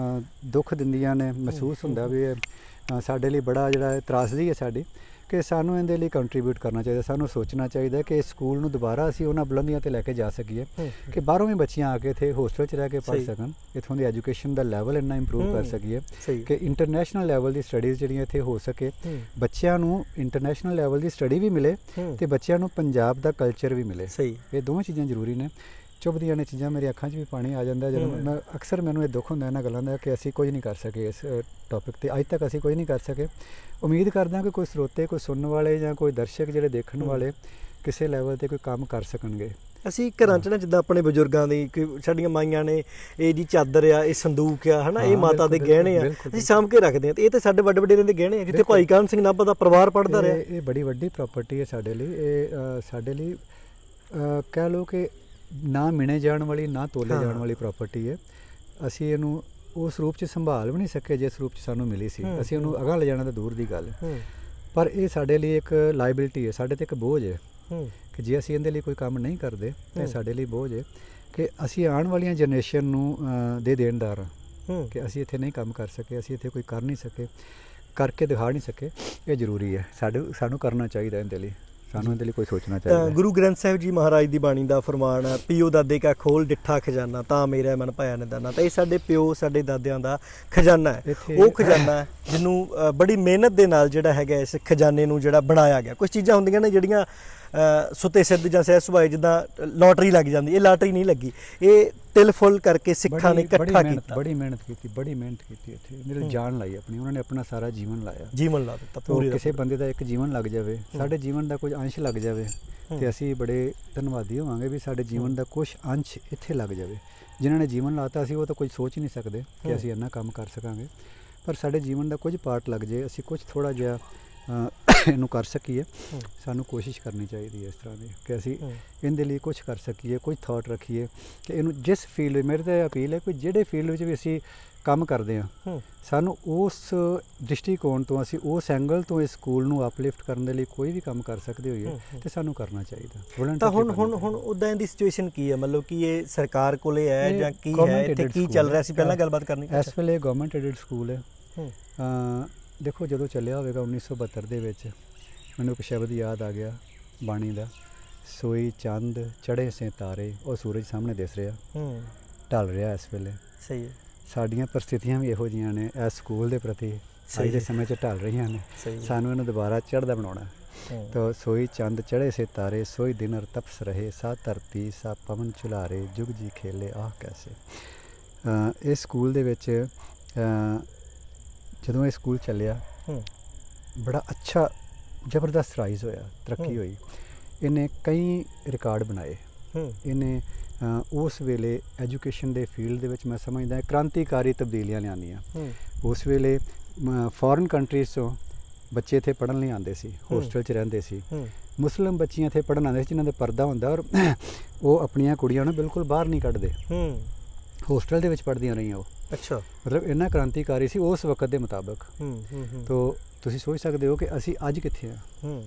S2: ਦੁੱਖ ਦਿੰਦੀਆਂ ਨੇ। ਮਹਿਸੂਸ ਹੁੰਦਾ ਵੀ ਸਾਡੇ ਲਈ ਬੜਾ ਜਿਹੜਾ ਤਰਾਸਦੀ ਹੈ ਸਾਡੀ, ਕਿ ਸਾਨੂੰ ਇਹਦੇ ਲਈ ਕੰਟਰੀਬਿਊਟ ਕਰਨਾ ਚਾਹੀਦਾ। ਸਾਨੂੰ ਸੋਚਣਾ ਚਾਹੀਦਾ ਕਿ ਇਸ ਸਕੂਲ ਨੂੰ ਦੁਬਾਰਾ ਅਸੀਂ ਉਹਨਾਂ ਬੁਲੰਦੀਆਂ 'ਤੇ ਲੈ ਕੇ ਜਾ ਸਕੀਏ ਕਿ ਬਾਹਰੋਂ ਵੀ ਬੱਚੀਆਂ ਆ ਕੇ ਇੱਥੇ ਹੋਸਟਲ 'ਚ ਰਹਿ ਕੇ ਪੜ੍ਹ ਸਕਣ, ਇੱਥੋਂ ਦੀ ਐਜੂਕੇਸ਼ਨ ਦਾ ਲੈਵਲ ਇੰਨਾ ਇੰਪਰੂਵ ਕਰ ਸਕੀਏ ਕਿ ਇੰਟਰਨੈਸ਼ਨਲ ਲੈਵਲ ਦੀ ਸਟੱਡੀਜ਼ ਜਿਹੜੀਆਂ ਇੱਥੇ ਹੋ ਸਕੇ, ਬੱਚਿਆਂ ਨੂੰ ਇੰਟਰਨੈਸ਼ਨਲ ਲੈਵਲ ਦੀ ਸਟੱਡੀ ਵੀ ਮਿਲੇ ਤੇ ਬੱਚਿਆਂ ਨੂੰ ਪੰਜਾਬ ਦਾ ਕਲਚਰ ਵੀ ਮਿਲੇ। ਇਹ ਦੋਵੇਂ ਚੀਜ਼ਾਂ ਜ਼ਰੂਰੀ ਨੇ। ਚੁੱਭਦੀਆਂ ਨੇ ਚੀਜ਼ਾਂ, ਮੇਰੀ ਅੱਖਾਂ 'ਚ ਵੀ ਪਾਣੀ ਆ ਜਾਂਦਾ ਜਦੋਂ ਮੈਂ ਅਕਸਰ ਮੈਨੂੰ ਇਹ ਦੁੱਖ ਹੁੰਦਾ ਇਹਨਾਂ ਗੱਲਾਂ ਦਾ ਕਿ ਅਸੀਂ ਕੁਝ ਨਹੀਂ ਕਰ ਸਕੇ ਇਸ ਟੌਪਿਕ 'ਤੇ। ਅੱਜ ਤੱਕ ਅਸੀਂ ਕੁਝ ਨਹੀਂ ਕਰ ਸਕੇ। ਉਮੀਦ ਕਰਦਾ ਕਿ ਕੋਈ ਸਰੋਤੇ, ਕੋਈ ਸੁਣਨ ਵਾਲੇ ਜਾਂ ਕੋਈ ਦਰਸ਼ਕ ਜਿਹੜੇ ਦੇਖਣ ਵਾਲੇ ਕਿਸੇ ਲੈਵਲ 'ਤੇ ਕੋਈ ਕੰਮ ਕਰ ਸਕਣਗੇ।
S1: ਅਸੀਂ ਘਰਾਂ 'ਚ ਨਾ ਜਿੱਦਾਂ ਆਪਣੇ ਬਜ਼ੁਰਗਾਂ ਦੀ ਸਾਡੀਆਂ ਮਾਈਆਂ ਨੇ ਇਹ ਜੀ ਚਾਦਰ ਆ, ਇਹ ਸੰਦੂਕ ਆ, ਹੈ ਨਾ, ਇਹ ਮਾਤਾ ਦੇ ਗਹਿਣੇ ਆ, ਅਸੀਂ ਸਾਂਭ ਕੇ ਰੱਖਦੇ ਹਾਂ। ਤੇ ਇਹ ਤਾਂ ਸਾਡੇ ਵੱਡੇ ਵਡੇਰਿਆਂ ਦੇ ਗਹਿਣੇ ਆ, ਜਿੱਥੇ ਭਾਈ ਕਾਹਨ ਸਿੰਘ ਨਾਭਾ ਦਾ ਪਰਿਵਾਰ ਪੜ੍ਹਦਾ ਰਿਹਾ।
S2: ਇਹ ਬੜੀ ਵੱਡੀ ਪ੍ਰਾਪਰਟੀ ਹੈ ਸਾਡੇ ਲਈ। ਇਹ ਸਾਡੇ ਲਈ ਕਹਿ ਲਓ ਕਿ ਨਾ ਮਿਣੇ ਜਾਣ ਵਾਲੀ, ਨਾ ਤੋਲੇ ਜਾਣ ਵਾਲੀ ਪ੍ਰਾਪਰਟੀ ਹੈ। ਅਸੀਂ ਇਹਨੂੰ ਉਸ ਰੂਪ 'ਚ ਸੰਭਾਲ ਵੀ ਨਹੀਂ ਸਕੇ ਜਿਸ ਰੂਪ 'ਚ ਸਾਨੂੰ ਮਿਲੀ ਸੀ। ਅਸੀਂ ਉਹਨੂੰ ਅਗਾਂਹ ਲਿਜਾਣਾ ਤਾਂ ਦੂਰ ਦੀ ਗੱਲ ਹੈ, ਪਰ ਇਹ ਸਾਡੇ ਲਈ ਇੱਕ ਲਾਇਬਿਲਿਟੀ ਹੈ, ਸਾਡੇ 'ਤੇ ਇੱਕ ਬੋਝ ਹੈ ਕਿ ਜੇ ਅਸੀਂ ਇਹਦੇ ਲਈ ਕੋਈ ਕੰਮ ਨਹੀਂ ਕਰਦੇ ਤਾਂ ਸਾਡੇ ਲਈ ਬੋਝ ਹੈ ਕਿ ਅਸੀਂ ਆਉਣ ਵਾਲੀਆਂ ਜਨਰੇਸ਼ਨ ਨੂੰ ਦੇ ਦੇਣਦਾਰ ਹਾਂ ਕਿ ਅਸੀਂ ਇੱਥੇ ਨਹੀਂ ਕੰਮ ਕਰ ਸਕੇ, ਅਸੀਂ ਇੱਥੇ ਕੋਈ ਕਰ ਨਹੀਂ ਸਕੇ, ਕਰਕੇ ਦਿਖਾ ਨਹੀਂ ਸਕੇ। ਇਹ ਜ਼ਰੂਰੀ ਹੈ, ਸਾਨੂੰ ਕਰਨਾ ਚਾਹੀਦਾ ਇਹਦੇ ਲਈ, ਸਾਨੂੰ ਇਹਦੇ ਲਈ ਕੋਈ ਸੋਚਣਾ ਚਾਹੀਦਾ।
S1: ਗੁਰੂ ਗ੍ਰੰਥ ਸਾਹਿਬ ਜੀ ਮਹਾਰਾਜ ਦੀ ਬਾਣੀ ਦਾ ਫਰਮਾਨ ਹੈ, ਪਿਓ ਦਾਦੇ ਕਾ ਖੋਲ ਡਿੱਠਾ ਖਜ਼ਾਨਾ ਤਾਂ ਮੇਰਾ ਮਨ ਭਾਇਆ ਨਿਦਾਨਾ। ਤਾਂ ਇਹ ਸਾਡੇ ਪਿਓ ਸਾਡੇ ਦਾਦਿਆਂ ਦਾ ਖਜ਼ਾਨਾ ਹੈ, ਉਹ ਖਜ਼ਾਨਾ ਹੈ ਜਿਹਨੂੰ ਬੜੀ ਮਿਹਨਤ ਦੇ ਨਾਲ ਜਿਹੜਾ ਹੈਗਾ ਇਸ ਖਜ਼ਾਨੇ ਨੂੰ ਜਿਹੜਾ ਬਣਾਇਆ ਗਿਆ। ਕੁਝ ਚੀਜ਼ਾਂ ਹੁੰਦੀਆਂ ਨੇ ਜਿਹੜੀਆਂ ਸੁੱਤੇ ਸਿੱਧ ਜਾਂ ਸਹਿ ਸੁਭਾਏ, ਜਿੱਦਾਂ ਲਾਟਰੀ ਲੱਗ ਜਾਂਦੀ, ਇਹ ਲਾਟਰੀ ਨਹੀਂ ਲੱਗੀ, ਇਹ ਤਿਲ ਫੁੱਲ ਕਰਕੇ ਸਿੱਖਾਂ ਨੇ ਇਕੱਠਾ ਕੀਤਾ,
S2: ਬੜੀ ਮਿਹਨਤ ਕੀਤੀ ਇੱਥੇ, ਮੇਰੇ ਜਾਨ ਲਾਈ ਆਪਣੀ, ਉਹਨਾਂ ਨੇ ਆਪਣਾ ਸਾਰਾ ਜੀਵਨ ਲਾਇਆ,
S1: ਜੀਵਨ ਲਾ ਦਿੱਤਾ ਪੂਰੀ।
S2: ਕਿਸੇ ਬੰਦੇ ਦਾ ਇੱਕ ਜੀਵਨ ਲੱਗ ਜਾਵੇ, ਸਾਡੇ ਜੀਵਨ ਦਾ ਕੁਝ ਅੰਸ਼ ਲੱਗ ਜਾਵੇ ਤੇ ਅਸੀਂ ਬੜੇ ਧੰਨਵਾਦੀ ਹੋਵਾਂਗੇ ਵੀ ਸਾਡੇ ਜੀਵਨ ਦਾ ਕੁਝ ਅੰਸ਼ ਇੱਥੇ ਲੱਗ ਜਾਵੇ। ਜਿਨ੍ਹਾਂ ਨੇ ਜੀਵਨ ਲਾਤਾ ਸੀ ਉਹ ਤਾਂ ਕੁਝ ਸੋਚ ਨਹੀਂ ਸਕਦੇ ਕਿ ਅਸੀਂ ਇੰਨਾ ਕੰਮ ਕਰ ਸਕਾਂਗੇ, ਪਰ ਸਾਡੇ ਜੀਵਨ ਦਾ ਕੁਝ ਪਾਰਟ ਲੱਗ ਜਾਏ, ਅਸੀਂ ਕੁਝ ਥੋੜ੍ਹਾ ਜਿਹਾ ਇਹਨੂੰ ਕਰ ਸਕੀਏ। ਸਾਨੂੰ ਕੋਸ਼ਿਸ਼ ਕਰਨੀ ਚਾਹੀਦੀ ਹੈ ਇਸ ਤਰ੍ਹਾਂ ਦੀ ਕਿ ਅਸੀਂ ਇਹਦੇ ਲਈ ਕੁਝ ਕਰ ਸਕੀਏ, ਕੁਝ ਥਾਟ ਰੱਖੀਏ ਕਿ ਇਹਨੂੰ ਜਿਸ ਫੀਲਡ, ਮੇਰੇ ਤਾਂ ਅਪੀਲ ਹੈ ਕਿ ਜਿਹੜੇ ਫੀਲਡ ਵਿੱਚ ਵੀ ਅਸੀਂ ਕੰਮ ਕਰਦੇ ਹਾਂ, ਸਾਨੂੰ ਉਸ ਦ੍ਰਿਸ਼ਟੀਕੋਣ ਤੋਂ, ਅਸੀਂ ਉਸ ਐਂਗਲ ਤੋਂ ਇਸ ਸਕੂਲ ਨੂੰ ਅਪਲਿਫਟ ਕਰਨ ਦੇ ਲਈ ਕੋਈ ਵੀ ਕੰਮ ਕਰ ਸਕਦੇ ਹੋਈਏ ਤੇ ਸਾਨੂੰ ਕਰਨਾ ਚਾਹੀਦਾ।
S1: ਤਾਂ ਹੁਣ ਉੱਦਾਂ ਦੀ ਸਿਚੁਏਸ਼ਨ ਕੀ ਹੈ, ਮਤਲਬ ਕਿ ਇਹ ਸਰਕਾਰ ਕੋਲੇ ਹੈ ਜਾਂ ਕੀ ਹੈ, ਇੱਥੇ ਕੀ ਚੱਲ ਰਿਹਾ ਸੀ? ਪਹਿਲਾਂ ਗੱਲਬਾਤ ਕਰਨੀ।
S2: ਇਸ ਵੇਲੇ ਗਵਰਨਮੈਂਟ ਏਡਡ ਸਕੂਲ ਹੈ। ਦੇਖੋ ਜਦੋਂ ਚੱਲਿਆ ਹੋਵੇਗਾ 1972 ਦੇ ਵਿੱਚ, ਮੈਨੂੰ ਇੱਕ ਸ਼ਬਦ ਯਾਦ ਆ ਗਿਆ ਬਾਣੀ ਦਾ, ਸੋਈ ਚੰਦ ਚੜ੍ਹੇ ਸੇ ਤਾਰੇ, ਉਹ ਸੂਰਜ ਸਾਹਮਣੇ ਦਿਸ ਰਿਹਾ, ਢਲ ਰਿਹਾ ਇਸ ਵੇਲੇ।
S1: ਸਹੀ ਹੈ।
S2: ਸਾਡੀਆਂ ਪਰਿਸਥਿਤੀਆਂ ਵੀ ਇਹੋ ਜਿਹੀਆਂ ਨੇ ਇਸ ਸਕੂਲ ਦੇ ਪ੍ਰਤੀ, ਅੱਜ ਦੇ ਸਮੇਂ 'ਚ ਢਲ ਰਹੀਆਂ ਨੇ। ਸਾਨੂੰ ਇਹਨੂੰ ਦੁਬਾਰਾ ਚੜ੍ਹਦਾ ਬਣਾਉਣਾ। ਤਾਂ ਸੋਈ ਚੰਦ ਚੜ੍ਹੇ ਸੇ ਤਾਰੇ, ਸੋਈ ਦਿਨ ਅਰ ਤਪਸ ਰਹੇ, ਸਾ ਧਰਤੀ ਸਾ ਪਵਨ ਚੁਲਾਰੇ, ਜੁਗ ਜੀ ਖੇਲੇ ਆਹ ਕੈਸੇ। ਇਸ ਸਕੂਲ ਦੇ ਵਿੱਚ ਜਦੋਂ ਇਹ ਸਕੂਲ ਚੱਲਿਆ, ਬੜਾ ਅੱਛਾ ਜ਼ਬਰਦਸਤ ਰਾਈਜ਼ ਹੋਇਆ, ਤਰੱਕੀ ਹੋਈ। ਇਹਨੇ ਕਈ ਰਿਕਾਰਡ ਬਣਾਏ। ਇਹਨੇ ਉਸ ਵੇਲੇ ਐਜੂਕੇਸ਼ਨ ਦੇ ਫੀਲਡ ਦੇ ਵਿੱਚ ਮੈਂ ਸਮਝਦਾ ਕ੍ਰਾਂਤੀਕਾਰੀ ਤਬਦੀਲੀਆਂ ਲਿਆਂਦੀਆਂ। ਉਸ ਵੇਲੇ ਫੋਰਨ ਕੰਟਰੀਜ਼ ਤੋਂ ਬੱਚੇ ਇੱਥੇ ਪੜ੍ਹਨ ਲਈ ਆਉਂਦੇ ਸੀ, ਹੋਸਟਲ 'ਚ ਰਹਿੰਦੇ ਸੀ। ਮੁਸਲਿਮ ਬੱਚੀਆਂ ਇੱਥੇ ਪੜ੍ਹਨ ਆਉਂਦੇ ਸੀ ਜਿਨ੍ਹਾਂ ਦੇ ਪਰਦਾ ਹੁੰਦਾ, ਔਰ ਉਹ ਆਪਣੀਆਂ ਕੁੜੀਆਂ ਨੂੰ ਬਿਲਕੁਲ ਬਾਹਰ ਨਹੀਂ ਕੱਢਦੇ, ਹੋਸਟਲ ਦੇ ਵਿੱਚ ਪੜ੍ਹਦੀਆਂ ਰਹੀਆਂ ਉਹ।
S1: ਅੱਛਾ,
S2: ਮਤਲਬ ਇੰਨਾ ਕ੍ਰਾਂਤੀਕਾਰੀ ਸੀ ਉਸ ਵਕਤ ਦੇ ਮੁਤਾਬਕ। ਤੋ ਤੁਸੀਂ ਸੋਚ ਸਕਦੇ ਹੋ ਕਿ ਅਸੀਂ ਅੱਜ ਕਿੱਥੇ ਹਾਂ।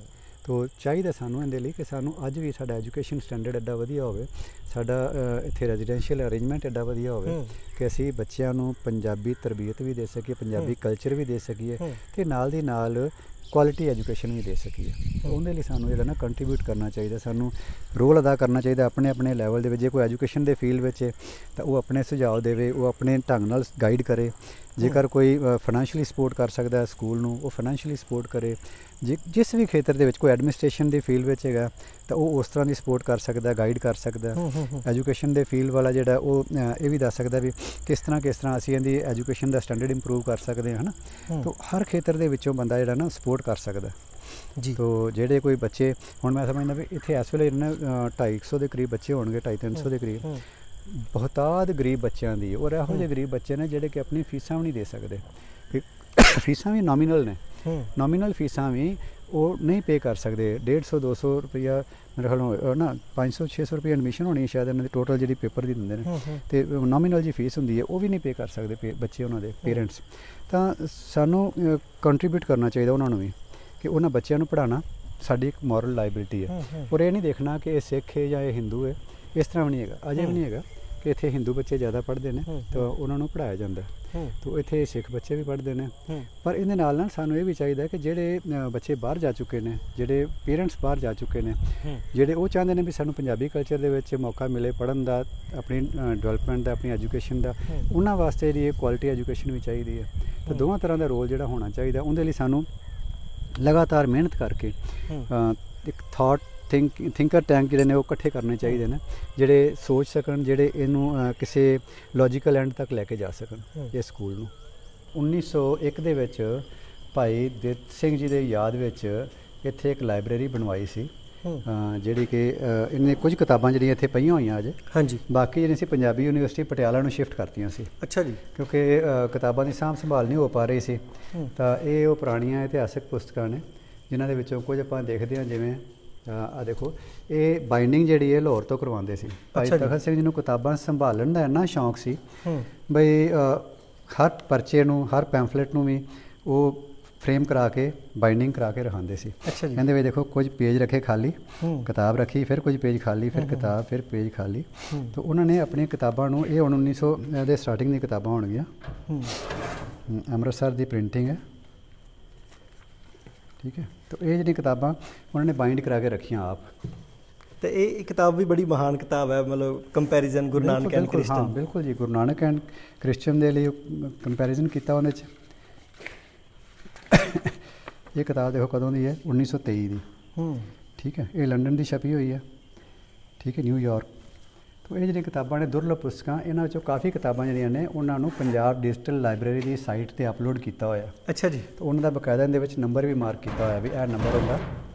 S2: ਤੋ ਚਾਹੀਦਾ ਸਾਨੂੰ ਇਹਦੇ ਲਈ ਕਿ ਸਾਨੂੰ ਅੱਜ ਵੀ ਸਾਡਾ ਐਜੂਕੇਸ਼ਨ ਸਟੈਂਡਰਡ ਐਡਾ ਵਧੀਆ ਹੋਵੇ, ਸਾਡਾ ਇੱਥੇ ਰੈਜ਼ੀਡੈਂਸ਼ੀਅਲ ਅਰੇਂਜਮੈਂਟ ਐਡਾ ਵਧੀਆ ਹੋਵੇ ਕਿ ਅਸੀਂ ਬੱਚਿਆਂ ਨੂੰ ਪੰਜਾਬੀ ਤਰਬੀਅਤ ਵੀ ਦੇ ਸਕੀਏ, ਪੰਜਾਬੀ ਕਲਚਰ ਵੀ ਦੇ ਸਕੀਏ, ਅਤੇ ਨਾਲ ਦੀ ਨਾਲ ਕੁਆਲਿਟੀ ਐਜੂਕੇਸ਼ਨ ਵੀ ਦੇ ਸਕੀਏ। ਉਹਦੇ ਲਈ ਸਾਨੂੰ ਜਿਹੜਾ ਨਾ ਕੰਟਰੀਬਿਊਟ ਕਰਨਾ ਚਾਹੀਦਾ, ਸਾਨੂੰ ਰੋਲ ਅਦਾ ਕਰਨਾ ਚਾਹੀਦਾ ਆਪਣੇ ਆਪਣੇ ਲੈਵਲ ਦੇ ਵਿੱਚ। ਜੇ ਕੋਈ ਐਜੂਕੇਸ਼ਨ ਦੇ ਫੀਲਡ ਵਿੱਚ ਹੈ ਤਾਂ ਉਹ ਆਪਣੇ ਸੁਝਾਅ ਦੇਵੇ, ਉਹ ਆਪਣੇ ਢੰਗ ਨਾਲ ਗਾਈਡ ਕਰੇ। ਜੇਕਰ ਕੋਈ ਫਾਈਨੈਂਸ਼ੀਅਲੀ ਸਪੋਰਟ ਕਰ ਸਕਦਾ ਸਕੂਲ ਨੂੰ, ਉਹ ਫਾਈਨੈਂਸ਼ੀਅਲੀ ਸਪੋਰਟ ਕਰੇ। ਜਿਸ ਵੀ ਖੇਤਰ ਦੇ ਵਿੱਚ ਕੋਈ ਐਡਮਿਨਿਸਟ੍ਰੇਸ਼ਨ ਦੀ ਫੀਲਡ ਵਿੱਚ ਹੈਗਾ ਤਾਂ ਉਹ ਉਸ ਤਰ੍ਹਾਂ ਦੀ ਸਪੋਰਟ ਕਰ ਸਕਦਾ, ਗਾਈਡ ਕਰ ਸਕਦਾ। ਐਜੂਕੇਸ਼ਨ ਦੇ ਫੀਲਡ ਵਾਲਾ ਜਿਹੜਾ ਉਹ ਇਹ ਵੀ ਦੱਸ ਸਕਦਾ ਵੀ ਕਿਸ ਤਰ੍ਹਾਂ ਅਸੀਂ ਇਹਦੀ ਐਜੂਕੇਸ਼ਨ ਦਾ ਸਟੈਂਡਰਡ ਇੰਪਰੂਵ ਕਰ ਸਕਦੇ ਹਾਂ, ਹੈ ਨਾ। ਤਾਂ ਹਰ ਖੇਤਰ ਦੇ ਵਿੱਚੋਂ ਬੰਦਾ ਜਿਹੜਾ ਨਾ ਸਪੋਰਟ ਕਰ ਸਕਦਾ ਜੀ। ਤੋ ਜਿਹੜੇ ਕੋਈ ਬੱਚੇ, ਹੁਣ ਮੈਂ ਸਮਝਦਾ ਵੀ ਇੱਥੇ ਇਸ ਵੇਲੇ ਇਹਨਾਂ 250 ਦੇ ਕਰੀਬ ਬੱਚੇ ਹੋਣਗੇ, 250-300 ਦੇ ਕਰੀਬ, ਬਹੁਤਾਤ ਗਰੀਬ ਬੱਚਿਆਂ ਦੀ। ਔਰ ਇਹੋ ਜਿਹੇ ਗਰੀਬ ਬੱਚੇ ਨੇ ਜਿਹੜੇ ਕਿ ਆਪਣੀ ਫੀਸਾਂ ਵੀ ਨਹੀਂ ਦੇ ਸਕਦੇ, ਫੀਸਾਂ ਵੀ ਨੋਮੀਨਲ ਨੇ, ਨੋਮੀਨਲ ਫੀਸਾਂ ਵੀ ਉਹ ਨਹੀਂ ਪੇ ਕਰ ਸਕਦੇ। 150-200 ਰੁਪਈਆ ਮੇਰੇ ਖਿਆਲ ਨਾ 500-600 ਰੁਪਈਆ ਐਡਮਿਸ਼ਨ ਹੋਣੀ ਸ਼ਾਇਦ ਇਹਨਾਂ ਦੀ ਟੋਟਲ ਜਿਹੜੀ ਪੇਪਰ ਦੀ ਦਿੰਦੇ ਨੇ, ਅਤੇ ਨੋਮੀਨਲ ਜੀ ਫੀਸ ਹੁੰਦੀ ਹੈ, ਉਹ ਵੀ ਨਹੀਂ ਪੇ ਕਰ ਸਕਦੇ ਬੱਚੇ ਉਹਨਾਂ ਦੇ ਪੇਰੈਂਟਸ। ਤਾਂ ਸਾਨੂੰ ਕੰਟਰੀਬਿਊਟ ਕਰਨਾ ਚਾਹੀਦਾ ਉਹਨਾਂ ਨੂੰ ਵੀ ਕਿ ਉਹਨਾਂ ਬੱਚਿਆਂ ਨੂੰ ਪੜ੍ਹਾਉਣਾ ਸਾਡੀ ਇੱਕ ਮੋਰਲ ਲਾਇਬਿਲਿਟੀ ਹੈ। ਔਰ ਇਹ ਨਹੀਂ ਦੇਖਣਾ ਕਿ ਇਹ ਸਿੱਖ ਹੈ ਜਾਂ ਇਹ ਹਿੰਦੂ ਹੈ, ਇਸ ਤਰ੍ਹਾਂ ਵੀ ਨਹੀਂ ਹੈਗਾ, ਅਜੇ ਵੀ ਨਹੀਂ ਹੈਗਾ ਕਿ ਇੱਥੇ ਹਿੰਦੂ ਬੱਚੇ ਜ਼ਿਆਦਾ ਪੜ੍ਹਦੇ ਨੇ ਤਾਂ ਉਹਨਾਂ ਨੂੰ ਪੜ੍ਹਾਇਆ ਜਾਂਦਾ, ਤਾਂ ਇੱਥੇ ਸਿੱਖ ਬੱਚੇ ਵੀ ਪੜ੍ਹਦੇ ਨੇ। ਪਰ ਇਹਦੇ ਨਾਲ ਸਾਨੂੰ ਇਹ ਵੀ ਚਾਹੀਦਾ ਕਿ ਜਿਹੜੇ ਬੱਚੇ ਬਾਹਰ ਜਾ ਚੁੱਕੇ ਨੇ, ਜਿਹੜੇ ਪੇਰੈਂਟਸ ਬਾਹਰ ਜਾ ਚੁੱਕੇ ਨੇ, ਜਿਹੜੇ ਉਹ ਚਾਹੁੰਦੇ ਨੇ ਵੀ ਸਾਨੂੰ ਪੰਜਾਬੀ ਕਲਚਰ ਦੇ ਵਿੱਚ ਮੌਕਾ ਮਿਲੇ ਪੜ੍ਹਨ ਦਾ, ਆਪਣੀ ਡਿਵੈਲਪਮੈਂਟ ਦਾ, ਆਪਣੀ ਐਜੂਕੇਸ਼ਨ ਦਾ, ਉਹਨਾਂ ਵਾਸਤੇ ਜਿਹੜੀ ਕੁਆਲਿਟੀ ਐਜੂਕੇਸ਼ਨ ਵੀ ਚਾਹੀਦੀ ਹੈ। ਤਾਂ ਦੋਵਾਂ ਤਰ੍ਹਾਂ ਦਾ ਰੋਲ ਜਿਹੜਾ ਹੋਣਾ ਚਾਹੀਦਾ। ਉਹਦੇ ਲਈ ਸਾਨੂੰ ਲਗਾਤਾਰ ਮਿਹਨਤ ਕਰਕੇ ਇੱਕ ਥਿੰਕਰ ਟੈਂਕ ਜਿਹੜੇ ਨੇ ਉਹ ਇਕੱਠੇ ਕਰਨੇ ਚਾਹੀਦੇ ਨੇ, ਜਿਹੜੇ ਸੋਚ ਸਕਣ, ਜਿਹੜੇ ਇਹਨੂੰ ਕਿਸੇ ਲੌਜੀਕਲ ਐਂਡ ਤੱਕ ਲੈ ਕੇ ਜਾ ਸਕਣ ਇਸ ਸਕੂਲ ਨੂੰ। 1901 ਦੇ ਵਿੱਚ ਭਾਈ ਦਿੱਤ ਸਿੰਘ ਜੀ ਦੇ ਯਾਦ ਵਿੱਚ ਇੱਥੇ ਇੱਕ ਲਾਇਬ੍ਰੇਰੀ ਬਣਵਾਈ ਸੀ, ਜਿਹੜੀ ਕਿ ਇਹਨੇ ਕੁਝ ਕਿਤਾਬਾਂ ਜਿਹੜੀਆਂ ਇੱਥੇ ਪਈਆਂ ਹੋਈਆਂ ਅਜੇ, ਹਾਂਜੀ, ਬਾਕੀ ਜਿਹੜੀਆਂ ਸੀ ਪੰਜਾਬੀ ਯੂਨੀਵਰਸਿਟੀ ਪਟਿਆਲਾ ਨੂੰ ਸ਼ਿਫਟ ਕਰਤੀਆਂ ਸੀ। ਅੱਛਾ ਜੀ। ਕਿਉਂਕਿ ਕਿਤਾਬਾਂ ਦੀ ਸਾਂਭ ਸੰਭਾਲ ਨਹੀਂ ਹੋ ਪਾ ਰਹੀ ਸੀ, ਤਾਂ ਇਹ ਉਹ ਪੁਰਾਣੀਆਂ ਇਤਿਹਾਸਕ ਪੁਸਤਕਾਂ ਨੇ ਜਿਨ੍ਹਾਂ ਦੇ ਵਿੱਚੋਂ ਕੁਝ ਆਪਾਂ ਦੇਖਦੇ ਹਾਂ। ਜਿਵੇਂ ਆ ਦੇਖੋ, ਇਹ ਬਾਈਂਡਿੰਗ ਜਿਹੜੀ ਹੈ ਲਾਹੌਰ ਤੋਂ ਕਰਵਾਉਂਦੇ ਸੀ। ਭਾਈ ਤਖਤ ਸਿੰਘ ਜੀ ਨੂੰ ਕਿਤਾਬਾਂ ਸੰਭਾਲਣ ਦਾ ਇੰਨਾ ਸ਼ੌਂਕ ਸੀ ਬਈ ਹਰ ਪਰਚੇ ਨੂੰ, ਹਰ ਪੈਂਫਲੇਟ ਨੂੰ ਵੀ ਉਹ ਫਰੇਮ ਕਰਾ ਕੇ, ਬਾਈਂਡਿੰਗ ਕਰਾ ਕੇ ਰਖਾਉਂਦੇ ਸੀ। ਕਹਿੰਦੇ ਵੀ ਦੇਖੋ, ਕੁਝ ਪੇਜ ਰੱਖੇ ਖਾਲੀ, ਕਿਤਾਬ ਰੱਖੀ, ਫਿਰ ਕੁਝ ਪੇਜ ਖਾਲੀ, ਫਿਰ ਕਿਤਾਬ, ਫਿਰ ਪੇਜ ਖਾਲੀ। ਤਾਂ ਉਹਨਾਂ ਨੇ ਆਪਣੀਆਂ ਕਿਤਾਬਾਂ ਨੂੰ, ਇਹ ਹੁਣ 1900 ਦੇ ਸਟਾਰਟਿੰਗ ਦੀਆਂ ਕਿਤਾਬਾਂ ਹੋਣਗੀਆਂ, ਅੰਮ੍ਰਿਤਸਰ ਦੀ ਪ੍ਰਿੰਟਿੰਗ ਹੈ, ਠੀਕ ਹੈ। ਤਾਂ ਇਹ ਜਿਹੜੀਆਂ ਕਿਤਾਬਾਂ ਉਹਨਾਂ ਨੇ ਬਾਈਂਡ ਕਰਾ ਕੇ ਰੱਖੀਆਂ ਆਪ।
S1: ਤੇ ਇਹ ਕਿਤਾਬ ਵੀ ਬੜੀ ਮਹਾਨ ਕਿਤਾਬ ਹੈ, ਮਤਲਬ comparison Guru Nanak and Christian.
S2: ਹਾਂ ਬਿਲਕੁਲ ਜੀ, ਗੁਰੂ ਨਾਨਕ ਐਂਡ ਕ੍ਰਿਸਚਨ ਦੇ ਲਈ ਕੰਪੈਰੀਜ਼ਨ ਕੀਤਾ ਉਹਦੇ 'ਚ। ਇਹ ਕਿਤਾਬ ਦੇਖੋ ਕਦੋਂ ਦੀ ਹੈ, 1923 ਦੀ, ਠੀਕ ਹੈ। ਇਹ ਲੰਡਨ ਦੀ ਛਪੀ ਹੋਈ ਹੈ, ਠੀਕ ਹੈ, ਨਿਊਯਾਰਕ। ਤਾਂ ਇਹ ਜਿਹੜੀਆਂ ਕਿਤਾਬਾਂ ਨੇ ਦੁਰਲਭ ਪੁਸਤਕਾਂ, ਇਹਨਾਂ ਵਿੱਚੋਂ ਕਾਫੀ ਕਿਤਾਬਾਂ ਜਿਹੜੀਆਂ ਨੇ ਉਹਨਾਂ ਨੂੰ ਪੰਜਾਬ ਡਿਜੀਟਲ ਲਾਇਬ੍ਰੇਰੀ ਦੀ ਸਾਈਟ 'ਤੇ ਅਪਲੋਡ ਕੀਤਾ ਹੋਇਆ। ਅੱਛਾ ਜੀ। ਤਾਂ ਉਹਨਾਂ ਦਾ ਬਕਾਇਦਾ ਇਹਦੇ ਵਿੱਚ ਨੰਬਰ ਵੀ ਮਾਰਕ ਕੀਤਾ ਹੋਇਆ ਵੀ ਇਹ ਨੰਬਰ ਹੁੰਦਾ